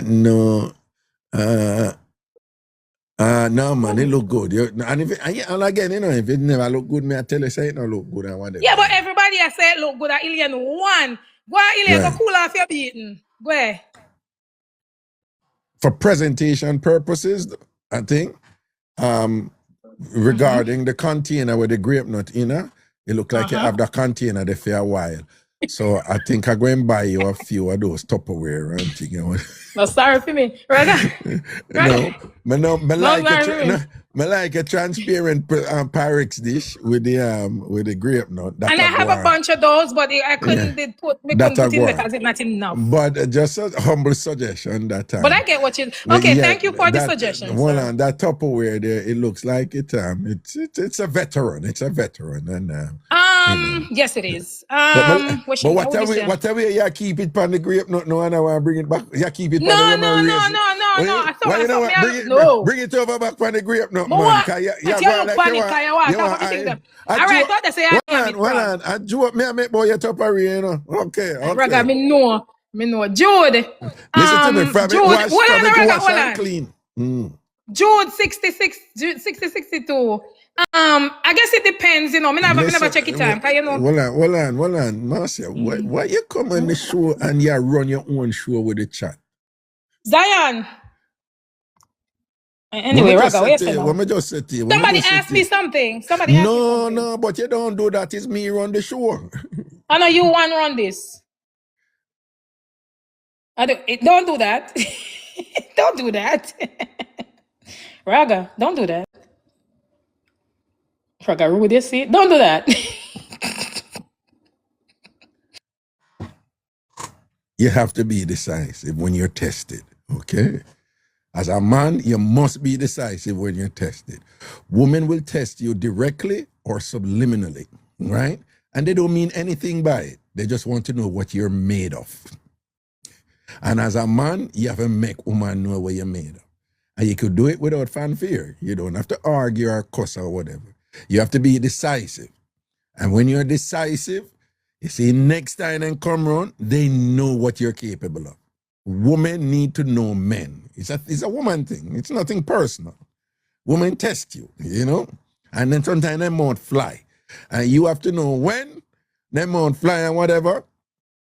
No. No, man, it look good. And again, if it never look good, me I tell you, say it don't look good. Yeah, but everybody has said it look good at Ilian one. Go ahead, Ilian, go cool off your beating. Go ahead. For presentation purposes, I think, regarding the container with the grape nut in it, it look like you have the container there for a while. So I think I'm going to buy you a few of those Tupperware and thing. No, sorry for me. I like a transparent Pyrex dish with the grape nut. And I have a bunch of those, but I couldn't put in because it's not enough. But just a humble suggestion that time. But I get what you. Okay, thank you for the suggestion. Well, that Tupperware there, it looks like it's a veteran. It's a veteran, and yes, it is. But whatever you keep it on the grape nut, no, and I want to bring it back. You keep it. No. Bring it over back on the grape nut, man. All right, what they say? I do me make boy your Tupperware, you know. Okay. Raga, me know. Jude. Listen to me, from Jude. it wash and clean. Jude 62. I guess it depends, you know. Me never check it time, you know. Hold on, Marcia. Why you come on the show and you run your own show with the chat? Zion. Anyway, Raga, what you just say to you? Somebody asked me something. No, but you don't do that. It's me run the show. I know you want to run this. Don't do that. Don't do that. Raga, don't do that. Raga, rude, you see? Don't do that. you have to be decisive when you're tested, okay? As a man, you must be decisive when you're tested. Women will test you directly or subliminally, right? And they don't mean anything by it. They just want to know what you're made of. And as a man, you have to make woman know what you're made of. And you could do it without fanfare. You don't have to argue or cuss or whatever. You have to be decisive. And when you're decisive, you see, next time they come around, they know what you're capable of. Women need to know men. It's a woman thing. It's nothing personal. Women test you, you know? And then sometimes they won't fly. And you have to know when they won't fly and whatever,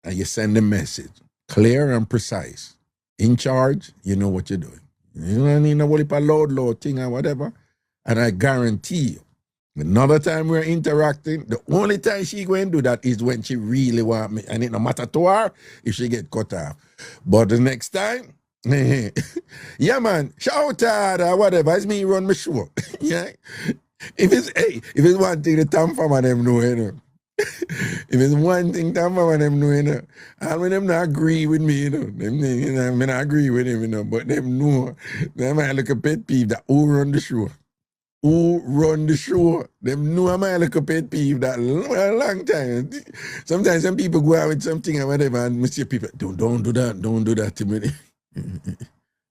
and you send a message. Clear and precise. In charge, you know what you're doing. You don't need no loud thing or whatever. And I guarantee you, another time we're interacting, the only time she going to do that is when she really want me. And it no matter to her if she get cut off. But the next time, yeah man, shout out or whatever, it's me run my show. Yeah. If it's one thing the TamFam and them know, you know. If it's one thing TamFam and them know, you know. And when them not agree with me, you know. I not agree with them, you know, but them know. They might look a pet peeve that who run the show. Who run the show? Them know I might look a pet peeve that long time. Sometimes some people go out with something or whatever and see people, don't do that to me.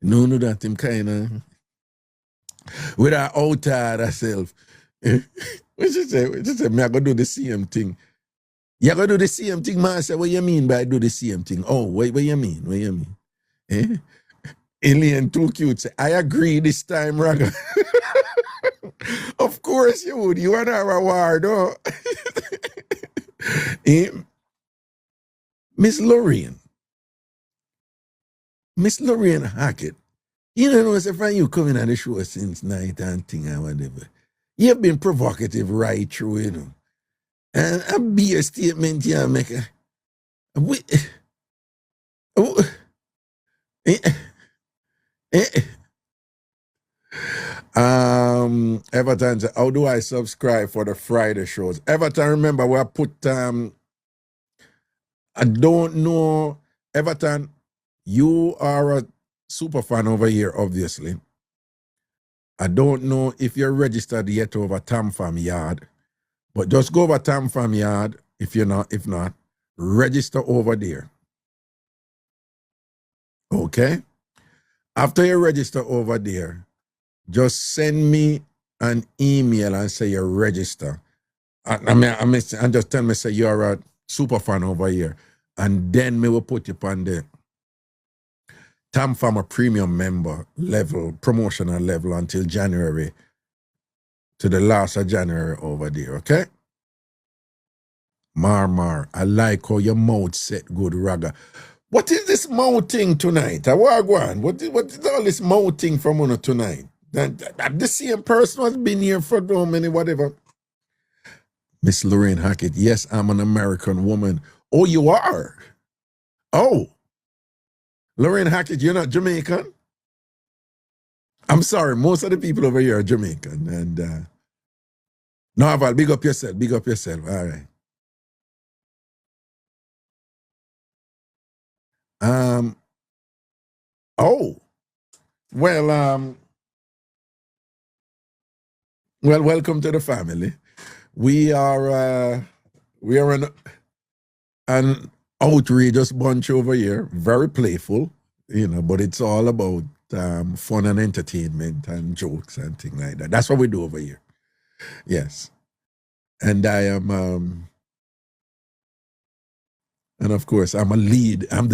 Don't do that to him kind of. Without outside herself. What you say? Me I go do the same thing. You go do the same thing, man. I say, what you mean by do the same thing? Oh, what you mean? What you mean? Eh? Alien too cute. Say, I agree this time, Raga. Of course you would. You want our award, oh. Miss Lorraine Hackett. You know, if you coming on the show since night and thing or whatever, you've been provocative right through, you know. And a beer statement you make. Everton, how do I subscribe for the Friday shows? Everton, remember we put I don't know. Everton, you are a super fan over here, obviously. I don't know if you're registered yet over TamFam Yard, but just go over TamFam Yard if not, register over there. Okay? After you register over there, just send me an email and say you register. And just tell me say you're a super fan over here. And then me will put you on the TamFam a premium member level, promotional level until January, to the last of January over there, okay? Mar, I like how your mouth set good, Raga. What is this mouth thing tonight? What is all this mouth thing from you tonight? The same person has been here for so many whatever. Miss Lorraine Hackett, yes, I'm an American woman. Oh, you are? Oh. Lorraine Hackett, you're not Jamaican? I'm sorry, most of the people over here are Jamaican. And no, Val, big up yourself. All right. Oh. Well, welcome to the family. We are an outrageous bunch over here, very playful, you know, but it's all about fun and entertainment and jokes and things like that. That's what we do over here. Yes. And I am, and of course, I'm the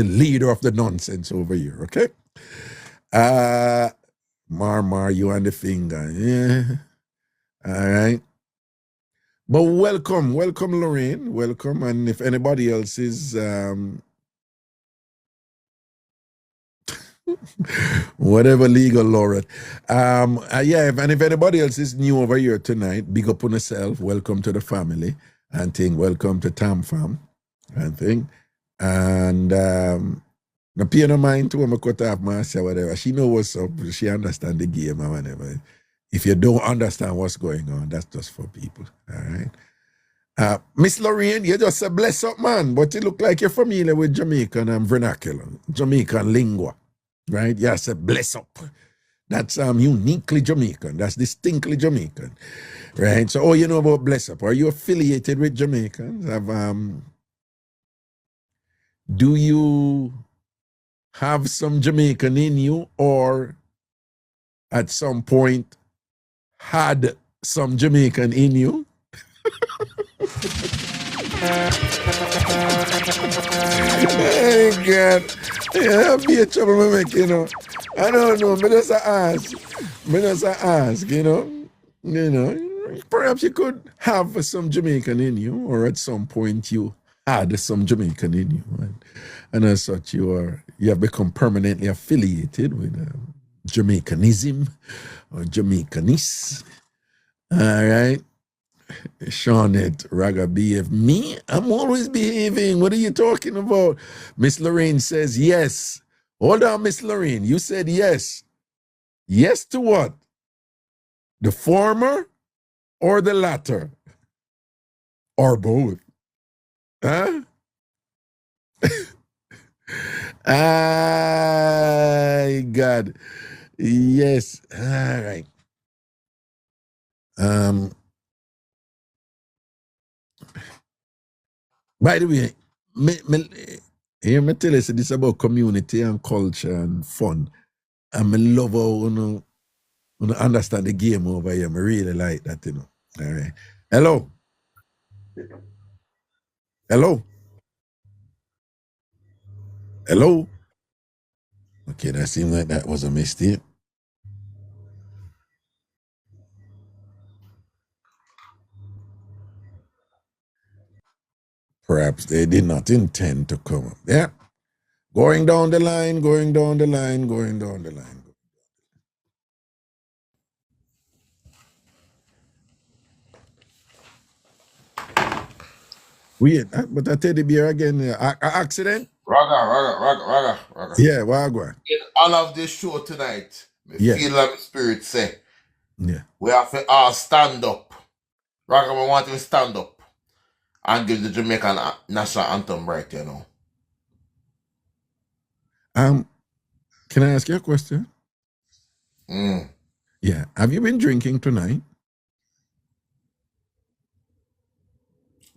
leader of the nonsense over here, okay? Mar, you and the finger. Yeah. All right. But welcome, Lorraine. Welcome. And if anybody else is whatever legal laureate. If anybody else is new over here tonight, big up on yourself. Welcome to the family and thing. Welcome to TamFam and thing. And no pay no mind to him, cut off Marcia, whatever. She know what's up. She understand the game or whatever. If you don't understand what's going on, that's just for people. All right. Miss Lorraine, you just a bless up man, but you look like you're familiar with Jamaican vernacular, Jamaican lingua, right? Yes, a bless up. That's uniquely Jamaican. That's distinctly Jamaican, right? So, you know about bless up? Are you affiliated with Jamaicans? Do you have some Jamaican in you, or at some point had some Jamaican in you? Hey God, yeah, be a troublemaker, you know. I don't know, but just ask, you know. Perhaps you could have some Jamaican in you, or at some point you had some Jamaican in you, and as such you have become permanently affiliated with Jamaicanism or Jamaicanist. All right. Shawnette, Raga, behave. Me? I'm always behaving. What are you talking about? Miss Lorraine says yes. Hold on, Miss Lorraine. You said yes. Yes to what? The former or the latter? Or both? Huh? God. Yes. All right. By the way, hear me tell you, this is about community and culture and fun. And I love how you understand the game over here. I really like that, you know. All right. Hello. Hello. Hello. Okay, that seems like that was a mistake. Perhaps they did not intend to come up. Yeah. Going down the line. Weird, but I tell the beer again, accident? Raga. Yeah, Wagwan. In all of this show tonight, me feel like my spirit say, we have to all stand up. Raga, we want to stand up and give the Jamaican national anthem right, you know. Can I ask you a question? Yeah. Have you been drinking tonight?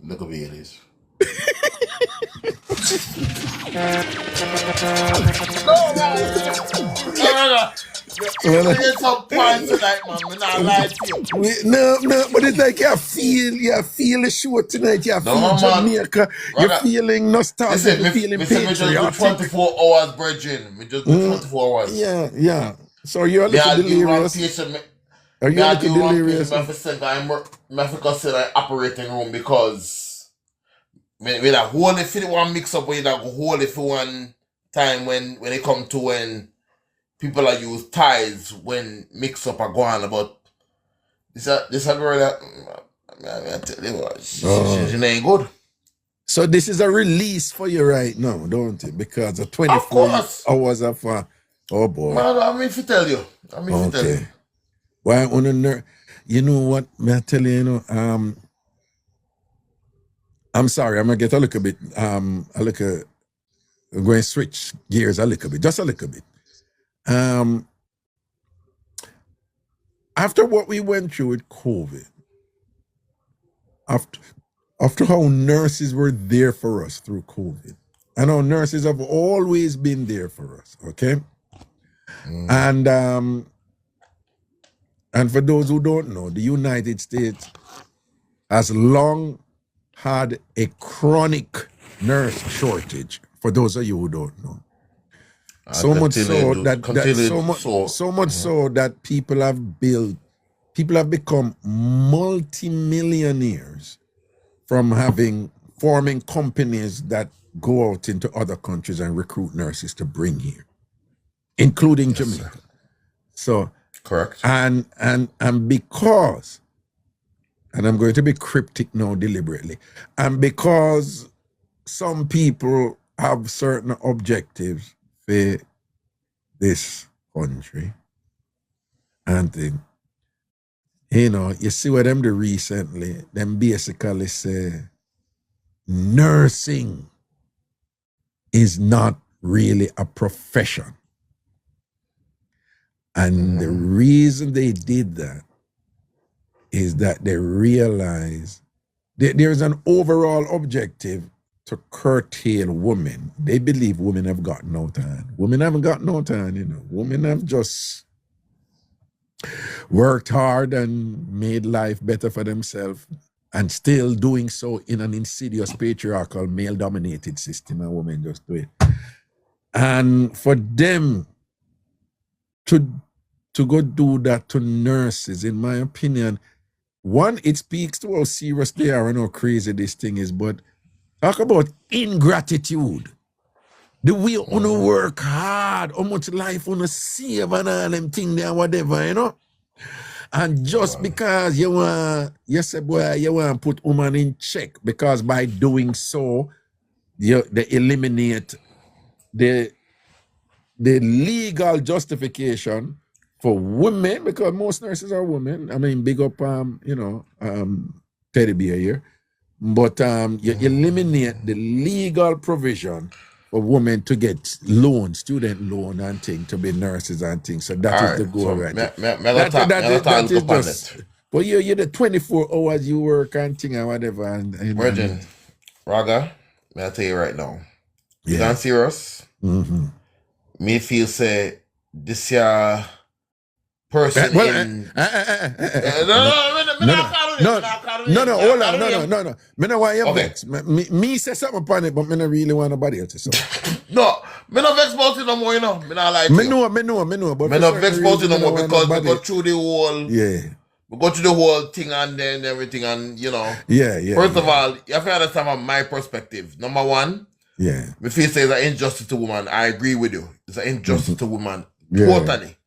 Look at me, it is. There's some points tonight, man. We're not lying to you. No, but it's like you feel the show tonight. You feel Jamaica. You're feeling nostalgic. You're feeling patriotic. 24 hours, Virgin. We just do 24 hours. Yeah. So you're a little delirious. Are you a little delirious? I have to consider an operating room because we a whole if you want mix up, we a whole if you one time when it come to when people are use ties when mix up are going, but this a girl that I tell you what, she ain't good. So this is a release for you right now, don't it? Because the 24 hours of oh boy. Man, I mean to tell you. Why on a nerve? You know what? May I tell you, you know, I'm sorry, I'm gonna get a little bit I'm going to switch gears a little bit, just a little bit. After what we went through with COVID, after how nurses were there for us through COVID, and how nurses have always been there for us, okay? And for those who don't know, the United States has long had a chronic nurse shortage, for those of you who don't know. So much so that people have become multi-millionaires from forming companies that go out into other countries and recruit nurses to bring here, including Jamaica. Sir. So correct. And because, and I'm going to be cryptic now deliberately, and because some people have certain objectives for this country, and You know, you see what them do recently, them basically say nursing is not really a profession. And the reason they did that is that they realize that there's an overall objective to curtail women. They believe women have got no time. Women haven't got no time, you know. Women have just worked hard and made life better for themselves and still doing so in an insidious patriarchal male-dominated system, and women just do it. And for them to go do that to nurses, in my opinion, one, it speaks to how serious they are and how crazy this thing is, but talk about ingratitude. The way you wanna work hard, how much life you wanna save and all them things there, whatever, you know? And just because you want to put woman in check, because by doing so, they eliminate the legal justification for women, because most nurses are women. I mean, big up, Teddy Bear here. But you eliminate the legal provision for women to get loans, student loan and things, to be nurses and things. So that is the goal, right? That is just, but you're the 24 hours you work and thing and whatever. Virgin, Raga, may I tell you right now, you done serious? Me feel say this year person No, hold on. No. Me no want you vex. Me say something upon it, but me no really want nobody else to say something. No, me no vex about it no more, you know. Me not like me know. But me no vex about it no more because we go through the whole we go through the whole thing and then everything, and you know. First of all, you have to understand from my perspective. Number one, me feel say it's an injustice to women. I agree with you. It's an injustice to women. Totally.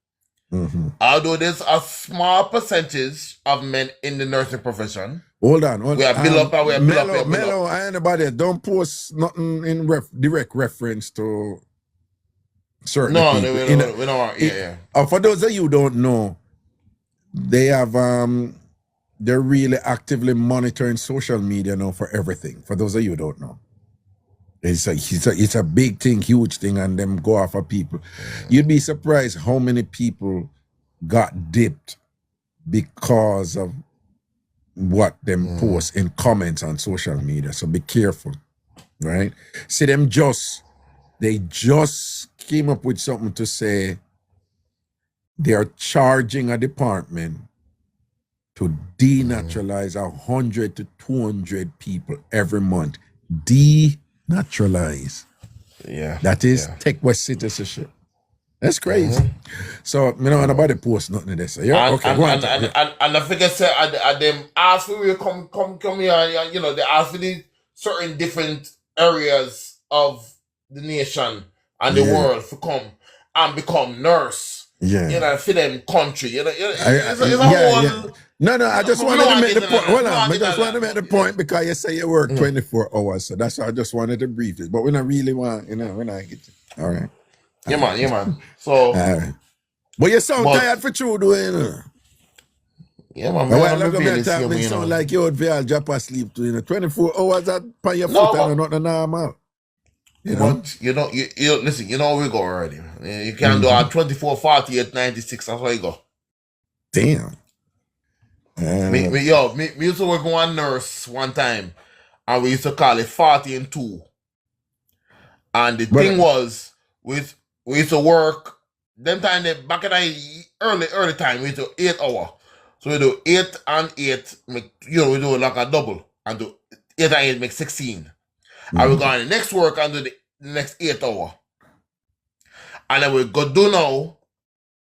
Although there's a small percentage of men in the nursing profession. Hold on. We are built up. Mellow, anybody don't post nothing in direct reference to certain people. We don't. For those of you who don't know, they have they're really actively monitoring social media now for everything. For those of you who don't know. It's a big thing, huge thing, and them go after people. You'd be surprised how many people got dipped because of what them post in comments on social media. So be careful, right? See, they just came up with something to say they are charging a department to denaturalize 100 to 200 people every month. Naturalize. That is take West citizenship. That's crazy. So, you know, nobody post nothing to this. And I figure say them ask for you come here, and, you know, they ask for these certain different areas of the nation and the world to come and become nurse. You know, for them country. You know, it's a whole. No, I just wanted to make the point. Hold on, I just wanted to make the point because you say you work 24 hours, so that's why I just wanted to brief this. But we don't really want, you know, we're not get you. All right. Yeah, man. So, but you sound tired for true, though, you know. Yeah, man. You sound like you would be drop asleep too, you know. 24 hours at your foot and not normal. You know? But, you listen, you know we go already. You can't do a 24, 48, 96, that's how you go. Damn. Me used to work with one nurse one time, and we used to call it 40 and 2. And the thing was, we used to work, them time, back in the early time, we used to 8 hours. So we do 8 and 8, we do like a double, and do 8 and 8 make 16. And we go on the next work and do the next 8 hours. And then we go do now,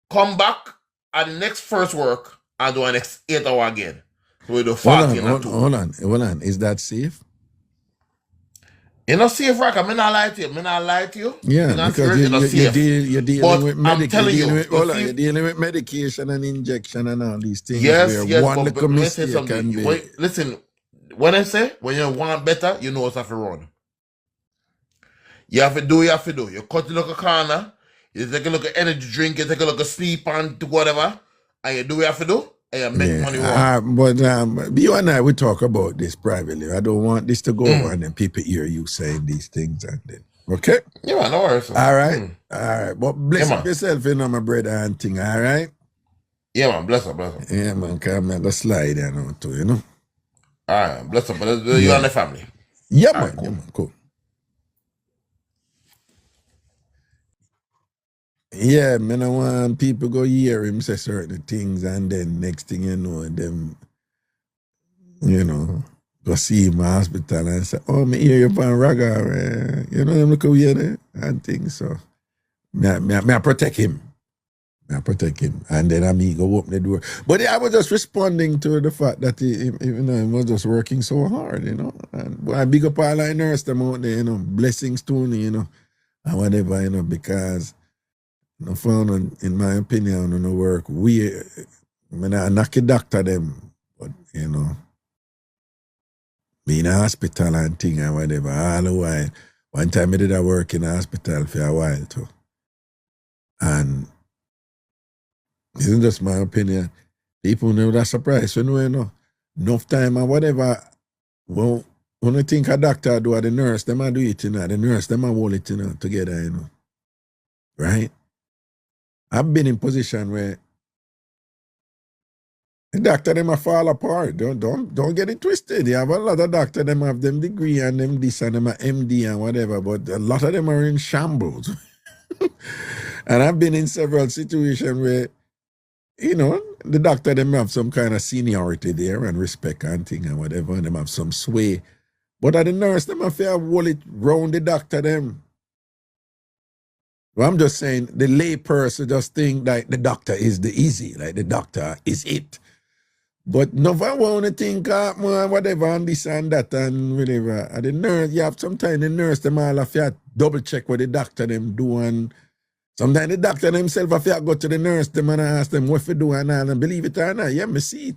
come back at the next first work, and do the next 8 hours again. So we do 40 and 2. Hold on. Is that safe? You're not safe, Rack. I'm not lie to you. Yeah, because you're dealing with you're dealing with medication and injection and all these things. But listen, when I say, when you want better, you know what's have to run. You have to do. You cut the look corner, you take a look at energy drink, you take a look at sleep and whatever, and you do what you have to do, make money work. But you and I, we talk about this privately. I don't want this to go on and people hear you saying these things and then. Okay? Yeah, man, no worries. All right. All right. But bless up yourself, you know, my brother and thing, all right? Yeah, man, bless up. Yeah, man, come and go slide there now too, you know? All right, bless up. You and the family. Yeah, all man. Right, cool. Yeah, man, cool. Yeah, man, I want people go hear him say certain things and then next thing you know, them, you know, go see him in hospital and say, oh, me hear you from Raga, you know, them look over here and things, so I protect him. I protect him. And then I go open the door. But I was just responding to the fact that he was just working so hard, you know. And I big up all I nurse them out there, you know, blessings to me, you know, and whatever, you know, because no found, in my opinion, on the work, I knock a doctor them, but, you know, be in a hospital and thing and whatever, all the while. One time I did a work in a hospital for a while too. And isn't just my opinion. People know that surprise. You know, enough time or whatever. Well, when you think a doctor do, the nurse, them do it, you know. The nurse, them hold it, you know, together, you know. Right? I've been in position where the doctor, them fall apart. Don't get it twisted. You have a lot of doctors, them have them degree and them this and them are MD and whatever, but a lot of them are in shambles. And I've been in several situations where, you know, the doctor, them have some kind of seniority there and respect and thing and whatever, and them have some sway. But at the nurse, them have to hold it round the doctor, them. Well, I'm just saying, the lay person just think like the doctor is the easy, like the doctor is it. But never want to think whatever and this and that and whatever. At the nurse, you have sometimes the nurse, them all have to double check what the doctor them do, and sometimes the doctor himself have to go to the nurse them and ask them what to do and all, and believe it or not, yeah, me see it.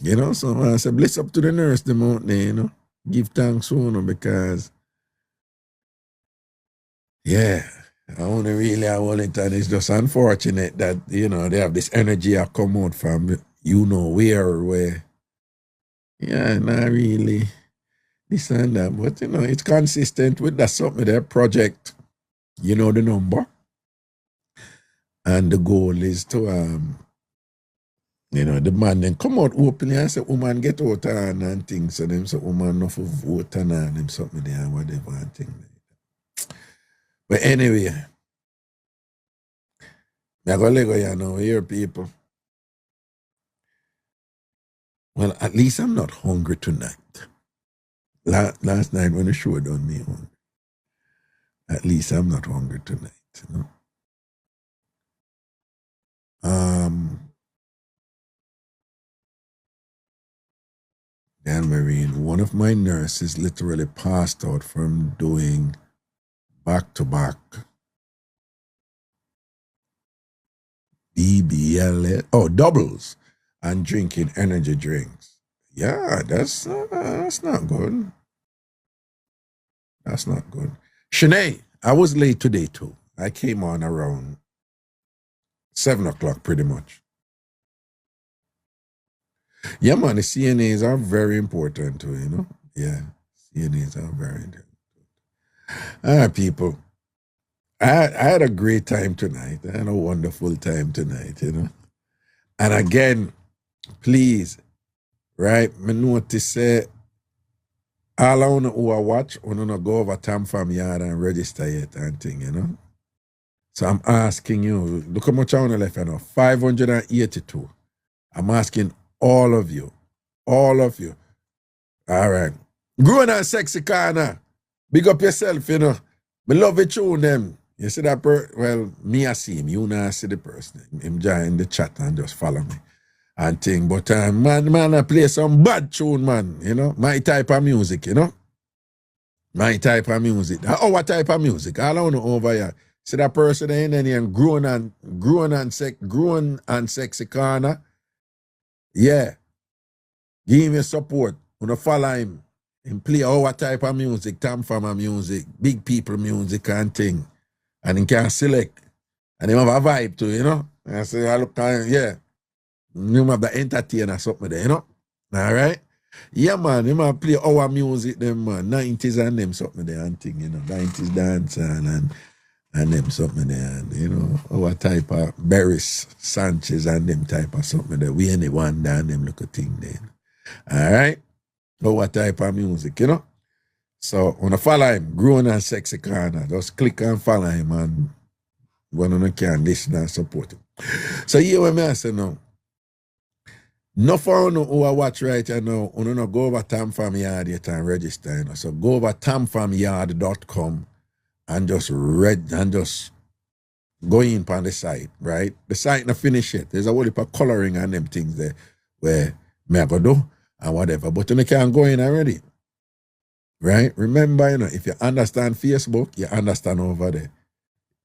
You know, so I say bless up to the nurse them out there, you know. Give thanks, you know, because yeah, I only really want it, and it's just unfortunate that, you know, they have this energy that come out from you know where yeah, not really this and that, but you know, it's consistent with that something their project, you know the number. And the goal is to you know, the man then come out openly and say, woman get out and things, so them say woman enough of vote and them something there and whatever and thing. But anyway, I go Lego, you know, here people. Well, at least I'm not hungry tonight. Last night when the show done me hungry. At least I'm not hungry tonight, you know. Marine, one of my nurses literally passed out from doing back-to-back doubles and drinking energy drinks. Yeah, that's not good. That's not good. Shanae, I was late today too. I came on around 7 o'clock pretty much. Yeah, man, the CNAs are very important too, you know? Yeah, CNAs are very important. All right, people. I had a great time tonight. I had a wonderful time tonight, you know? And again, please, right, me notice all I want to watch, I want to go over TamFam yard and register it and thing, you know? So I'm asking you, look how much I want to left, you know, 582. I'm asking all of you. All right. Grown and sexy corner. Big up yourself, you know. Me love it tune them. You see that well, me I see him. You not see the person. Him join the chat and just follow me. And thing. But man, I play some bad tune, man. You know, my type of music, you know. My type of music. Our type of music. All I want to over here. See that person in there and grown and sexy corner. Yeah. Give him support. Wanna follow him. And play our type of music, TamFam music, big people music and thing. And he can select. And he have a vibe too, you know. And I say, I look, yeah. You have the entertainer something there, you know? All right? Yeah, man, you might play our music, them, man. 90s and them something there and thing, you know. 90s dancehall and them something there, and, you know, our type of Barris Sanchez and them type of something there. We any one down them look a thing then. All right? Our type of music, you know? So, when I follow him, Grown and Sexy Corner, just click and follow him and one of them can listen and support him. So, here what I say now. No for no who I watch right now, you know, go over TamFam Yard yet and register, you know. So go over tamfamyard.com and just go in on the site, right? The site not finished yet. There's a whole heap of coloring and them things there where me I go do and whatever. But you can go in already. Right? Remember, you know, if you understand Facebook, you understand over there.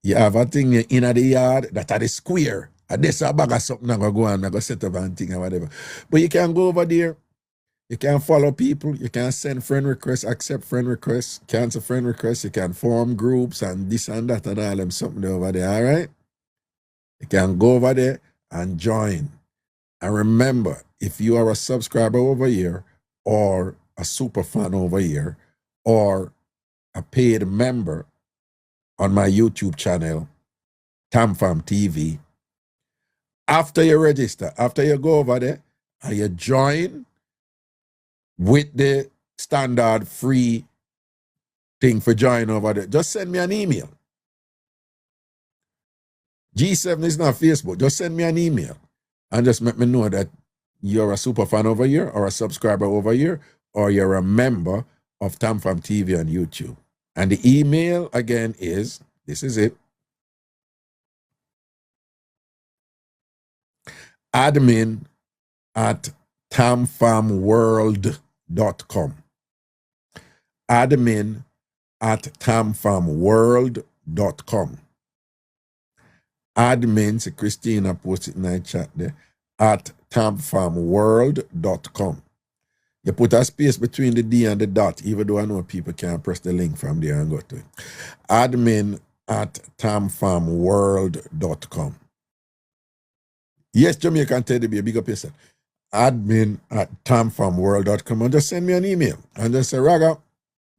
You have a thing in the yard that are the square. And this a bag of something I'm going to go and I'm going to set up and thing or whatever. But you can go over there. You can follow people. You can send friend requests, accept friend requests, cancel friend requests. You can form groups and this and that and all them something over there, all right? You can go over there and join. And remember, if you are a subscriber over here or a super fan over here or a paid member on my YouTube channel, TamFam TV, after you register, after you go over there, and you join with the standard free thing for join over there, just send me an email. G7 is not Facebook. Just send me an email and just let me know that you're a super fan over here or a subscriber over here or you're a member of TamFam TV on YouTube. And the email, again, is, this is it, admin@tamfamworld.com. Admin@tamfamworld.com. Admin, so Christina post it in the chat there, at tamfamworld.com. You put a space between the D and the dot, even though I know people can't press the link from there and go to it. Admin@tamfamworld.com. Yes, Jamaican Teddy Bear, big up yourself. Admin@tamfamworld.com and just send me an email and just say, Raga,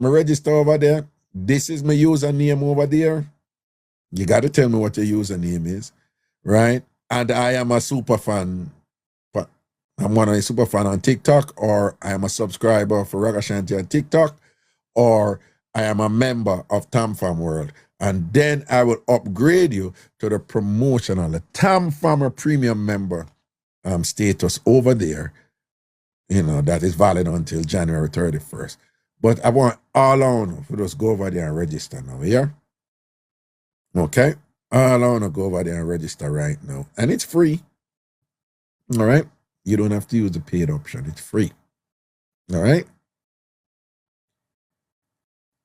me register over there. This is my username over there. You got to tell me what your username is, right? And I am a super fan. I'm one of the super fan on TikTok, or I am a subscriber for Ragashanti on TikTok, or I am a member of TamFam World. And then I will upgrade you to the promotional, the TamFam Premium member status over there, you know, that is valid until January 31st. But I want all on for just go over there and register now, yeah? Okay? All on go over there and register right now. And it's free. All right? You don't have to use the paid option. It's free. All right?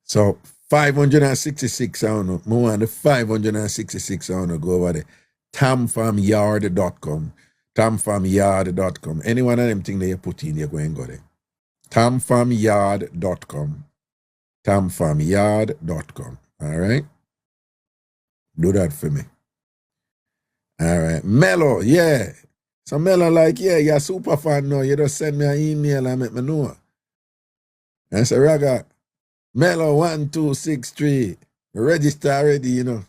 So 566, I don't know. More than the 566, I don't know. Go over there. tamfamyard.com. tamfamyard.com. Any one of them things that you put in, you're going to go there. tamfamyard.com. tamfamyard.com. All right? Do that for me. All right. Mello, yeah. So Mello like, yeah, you're a super fan now. You just send me an email and make me know. And say, Raga, Mello 1263. Register already, you know.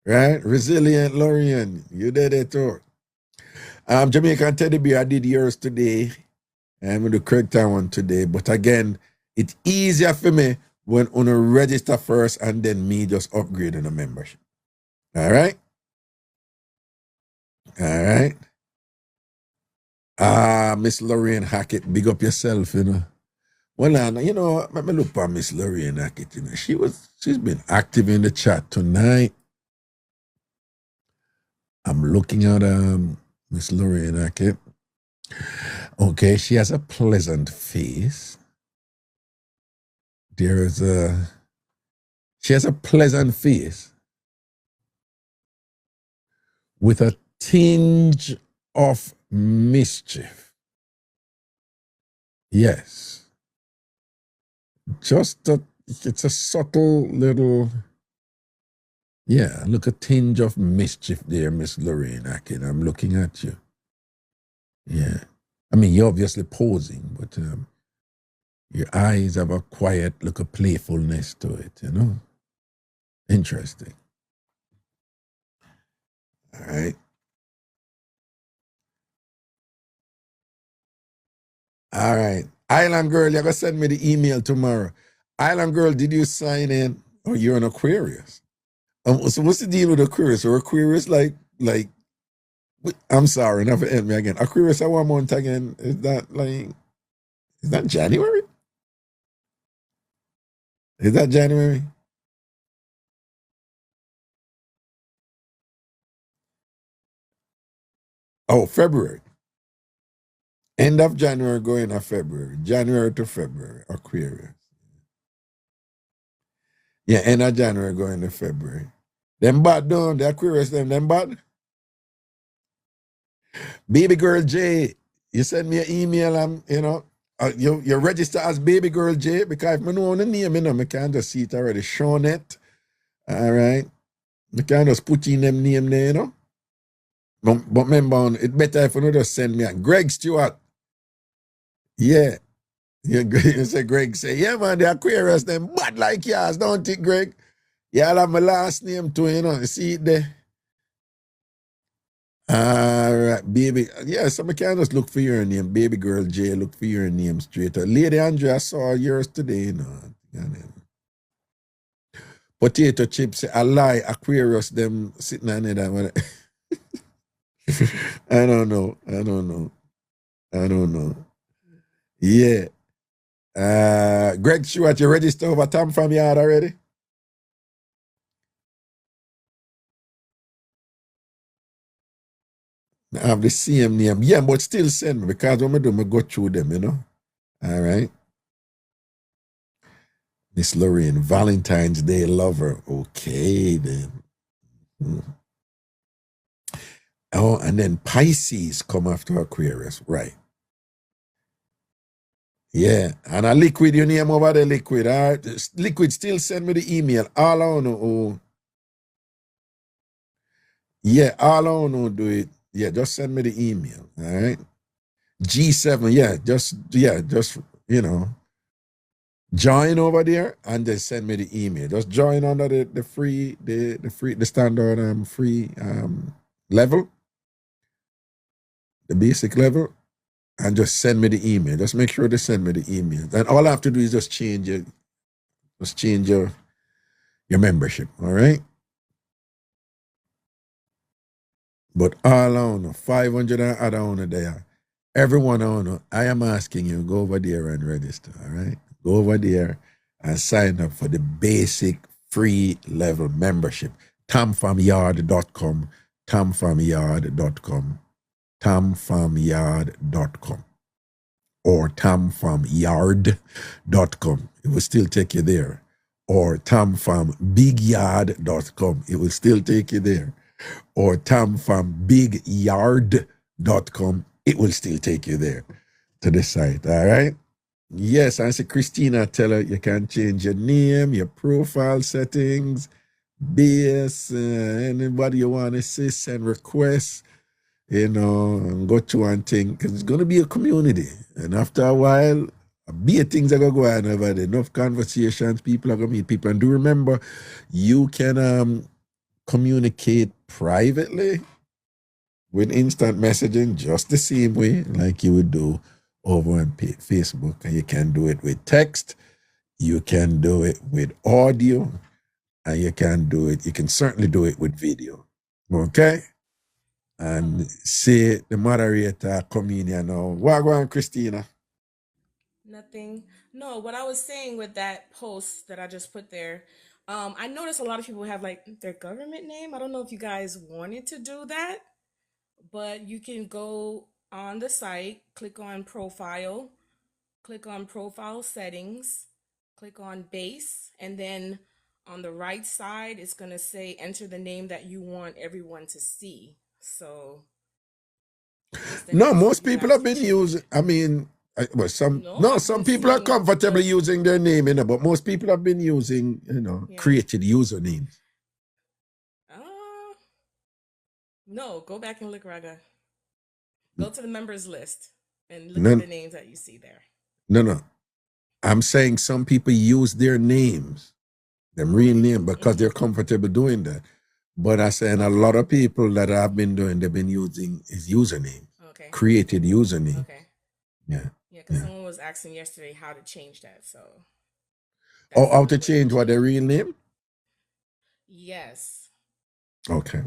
Right? Resilient Lorian. You did it too. Jamaican Teddy Bear, I did yours today. I'm going to correct that one today. But again, it's easier for me when I register first and then me just upgrading the membership. All right? All right. Miss Lorraine Hackett, big up yourself, you know. Well, you know, let me look at Miss Lorraine Hackett, you know. She's been active in the chat tonight. I'm looking at Miss Lorraine Hackett. Okay, she has a pleasant face. She has a pleasant face with a tinge of mischief. Yes. It's a subtle little, yeah, look, a tinge of mischief there, Miss Lorraine Hackett. I'm looking at you. Yeah. I mean, you're obviously posing, but your eyes have a quiet look of playfulness to it, you know? Interesting. All right. All right. Island Girl, you're going to send me the email tomorrow. Island Girl, did you sign in? Oh, you're an Aquarius. So what's the deal with Aquarius? Or Aquarius like, I'm sorry, never end me again. Aquarius, I one month again. Is that January? Is that January? Oh, February. End of January going to February. January to February, Aquarius. Yeah, end of January going to February. Them bad down, the Aquarius, them bad. Baby Girl J, you send me an email, you register as Baby Girl J, because if I know the name, I can't just see it already. Shawnette. All right. I can't just put in them name there, you know. But remember, it's better if you just send me a Greg Stewart. Yeah. You say Greg say, yeah, man, the Aquarius, them bad like yours, don't it, Greg? Yeah, I'll have my last name too, you know. You see it there? All right, baby. Yeah, so I can just look for your name. Baby Girl J, look for your name straight. Lady Andrea, I saw yours today, you know. Potato chips, I lie, Aquarius, them sitting on it. I don't know. Yeah. Greg Stewart, you registered over TamFam yard already? I have the same name. Yeah, but still send me, because when I do, I go through them, you know. All right. Miss Lorraine, Valentine's Day lover. Okay, then. Oh, and then Pisces come after Aquarius. Right. Yeah. And a Liquid, your name over there, Liquid. All right. Liquid, still send me the email. All I want to yeah, all I want to do it. Yeah, just send me the email. All right. G7, just you know, join over there and just send me the email. Just join under the free, the standard free level, the basic level, and just send me the email. Just make sure they send me the email. And all I have to do is just change your membership. All right. But all on 500 and other on there. Everyone on, I am asking you, go over there and register, all right? Go over there and sign up for the basic free level membership. TamFamYard.com, TamFamYard.com, TamFamYard.com, or TamFamYard.com. It will still take you there. Or TamFamBigYard.com. It will still take you there. Or TamFamBigYard.com. It will still take you there to the site, all right? Yes, I see Christina tell her you can change your name, your profile settings, base, anybody you want to say, send requests, you know, and go to one thing, because it's going to be a community. And after a while, things are going to go on over there. Enough conversations, people are going to meet people. And do remember, you can communicate privately with instant messaging just the same way like you would do over on Facebook. And you can do it with text, you can do it with audio, and you can certainly do it with video. Okay? And say the moderator comedian now. What going on, Christina? Nothing. No, what I was saying with that post that I just put there, I noticed a lot of people have like their government name. I don't know if you guys wanted to do that, but you can go on the site, click on profile settings, click on base, and then on the right side, it's going to say enter the name that you want everyone to see. So just in No, case most you people have have to been change. using, I mean, some I've been people are seeing comfortably the using their name, you know, but most people have been using, yeah. created usernames. No, go back and look, Raga. Go to the members list and look at the names that you see there. No. I'm saying some people use their names, them real name, because they're comfortable doing that. But I say, and a lot of people that I've been doing, they've been using his username. Okay. Created username. Okay. Yeah. Yeah, because someone was asking yesterday how to change that. So. How to change what their real name? Yes. Okay.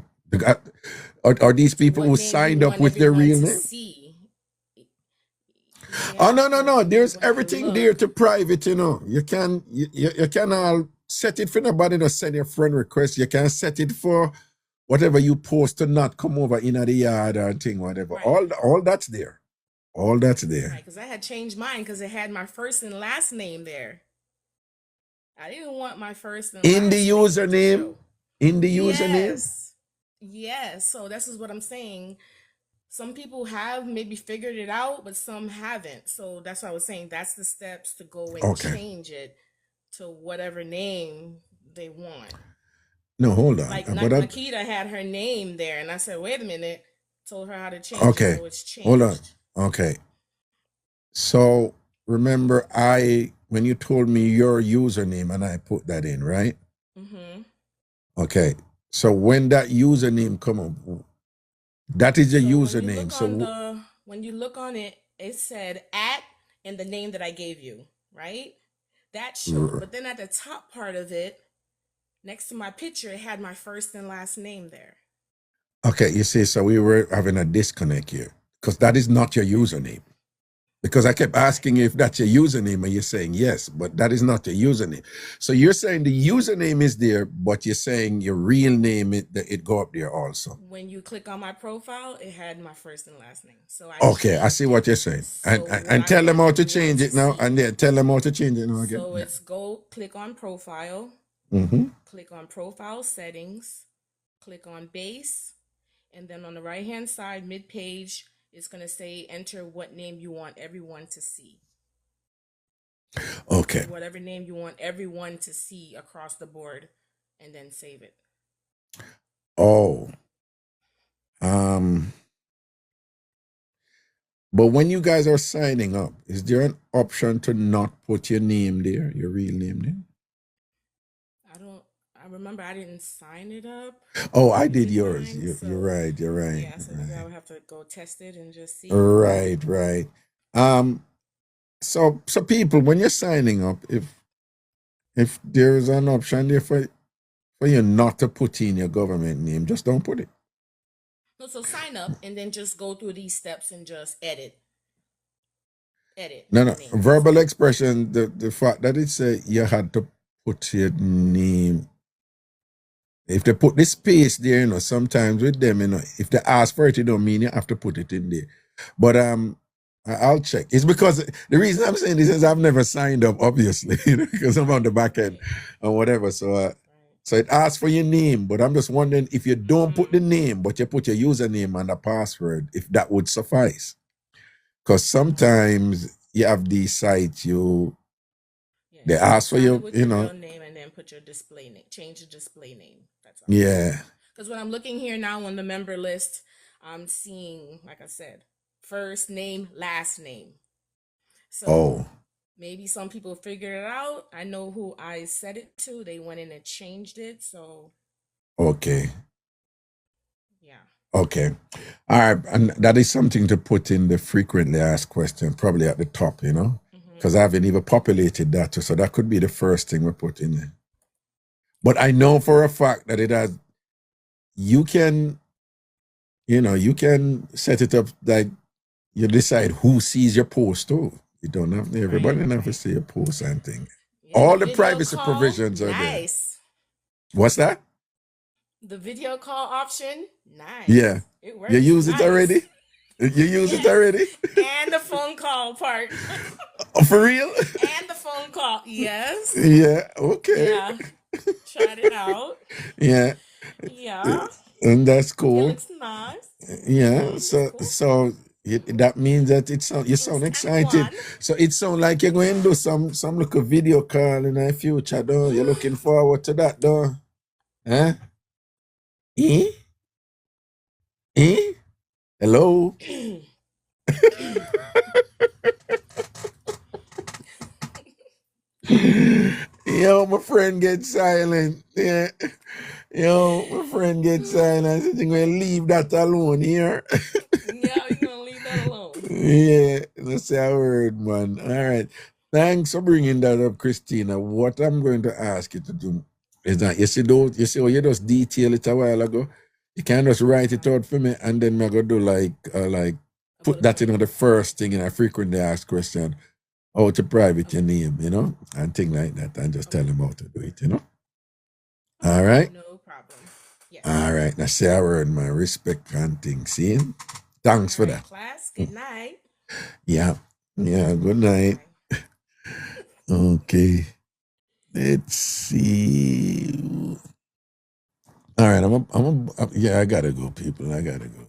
Are these people who signed up with their real name? Oh, no. There's everything there to private, you know. You can all set it for nobody to send your friend request. You can set it for whatever you post to not come over in the yard or thing, whatever. Right. All that's there. All that's there. Right, because I had changed mine because it had my first and last name there. I didn't want my first and last name. In the username? In the username? Yes. So this is what I'm saying. Some people have maybe figured it out, but some haven't. So that's why I was saying that's the steps to go and change it to whatever name they want. No, hold on. Like Nikita had her name there, and I said, wait a minute. Told her how to change it, so it's changed. Hold on. Okay. So remember when you told me your username and I put that in, right? Mm-hmm. Okay. So when that username come up, that is your username. When you look on it, it said @ and the name that I gave you, right? That showed. But then at the top part of it, next to my picture, it had my first and last name there. Okay, you see, so we were having a disconnect here because that is not your username. Because I kept asking you if that's your username and you're saying yes, but that is not your username. So you're saying the username is there, but you're saying your real name, it go up there also. When you click on my profile, it had my first and last name. So I see what you're saying. And tell them how to change it now. And then tell them how to change it now again. So it's click on profile, click on profile settings, click on base, and then on the right-hand side, mid-page, it's going to say enter what name you want everyone to see. Okay. Whatever name you want everyone to see across the board, and then save it. Oh. But when you guys are signing up, is there an option to not put your name there, your real name there? I remember I didn't sign it up. Oh, I did yours. You're right. Yeah, so I would have to go test it and just see. Right. So people, when you're signing up, if there is an option there for you not to put in your government name, just don't put it. No, so sign up and then just go through these steps and just edit. No. Verbal expression, the fact that it said you had to put your name. If they put this space there, you know, sometimes with them, you know, if they ask for it, it don't mean you have to put it in there. But I'll check. It's because the reason I'm saying this is I've never signed up, obviously, because I'm on the back end or whatever. So it asks for your name, but I'm just wondering if you don't put the name, but you put your username and the password, if that would suffice. Because sometimes you have these sites, they ask for your name and then put your display name, change the display name. That's all. Yeah. Because when I'm looking here now on the member list, I'm seeing, like I said, first name, last name. So maybe some people figured it out. I know who I set it to. They went in and changed it. So. Okay. Yeah. Okay. All right. And that is something to put in the frequently asked question, probably at the top, you know, because I haven't even populated that. So that could be the first thing we put in there. But I know for a fact that you can set it up like you decide who sees your post too. You don't have everybody have to see your post and things. Yeah, all the privacy provisions are there. What's that? The video call option, nice. Yeah. It works. You use it already? You use it already? And the phone call part. Oh, for real? And the phone call, yes. Yeah, okay. Yeah. Tried it out. Yeah. Yeah. And that's cool. It looks nice. Yeah. So that means that you sound excited. So it sounds like you're going to do some little video call in the future, though. You're looking forward to that, though. Huh? Hello? Yo, my friend gets silent. Yeah. Yo, my friend gets silent. I think we'll leave that alone here. Yeah, you're gonna leave that alone. Yeah, that's a word, man. All right. Thanks for bringing that up, Christina. What I'm going to ask you to do is that you see how you just detail it a while ago. You can just write it out for me, and then I'm gonna do like put that in the first thing in a frequently asked question. How to private your name, and thing like that, and just tell them how to do it, All right? No problem. Yes. All right. Now say a word, man. Respect and things. See? Thanks for that. Class, good night. Yeah. Yeah, good night. Okay. Let's see. All right, I gotta go, people. I gotta go.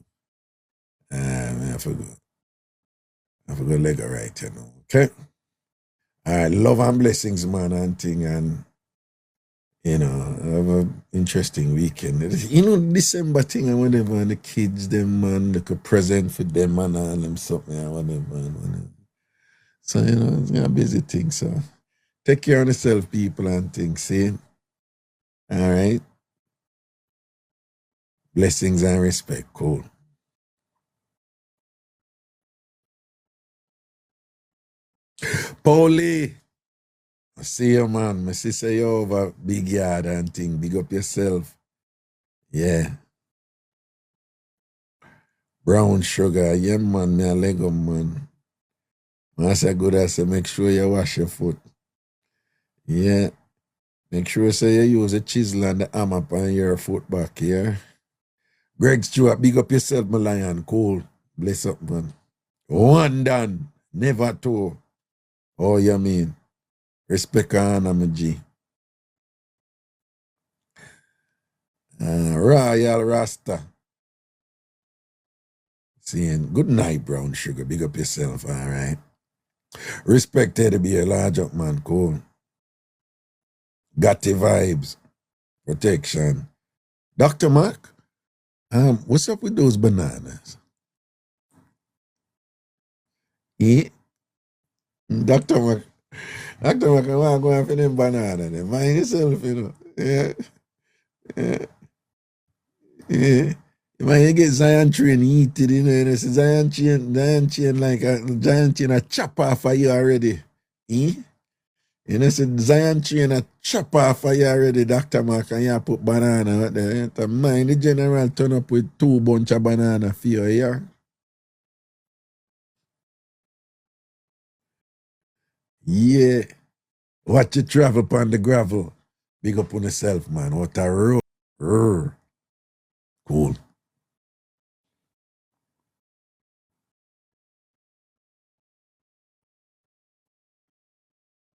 I forgot. Leg right, Okay. All right, love and blessings, man, and thing, and have an interesting weekend. December thing and whatever, and the kids, them, man, like a present for them and all them something and whatever. So, it's a busy thing, so take care of yourself, people, and things, see? All right? Blessings and respect, cool. Paulie, I see you, man. My sister, you over big yard and thing. Big up yourself. Yeah. Brown sugar. Yeah, man. Me a Lego, man. I say good, I say make sure you wash your foot. Yeah. Make sure say you use a chisel and the hammer on your foot back, yeah? Greg Stewart, big up yourself, my lion. Cool. Bless up, man. One done. Never two. Oh, you mean? Respect and honor, my G. Royal Rasta. Saying good night, brown sugar. Big up yourself, all right. Respect to be a large up man, cool. Got the vibes. Protection. Dr. Mark, what's up with those bananas? Yeah? Dr. Mark, I want to go for them bananas. Mind yourself, Yeah. Yeah. Yeah. When you get Zion train heated, it's a Zion chain like a giant chain a chop off of you already. It's a Zion chain a chop off of you already, Dr. Mark, and you put banana out there. You mind the general turn up with 2 bunch of banana for you, yeah? Yeah. Watch you travel upon the gravel. Big up on yourself, man. What a road. Cool.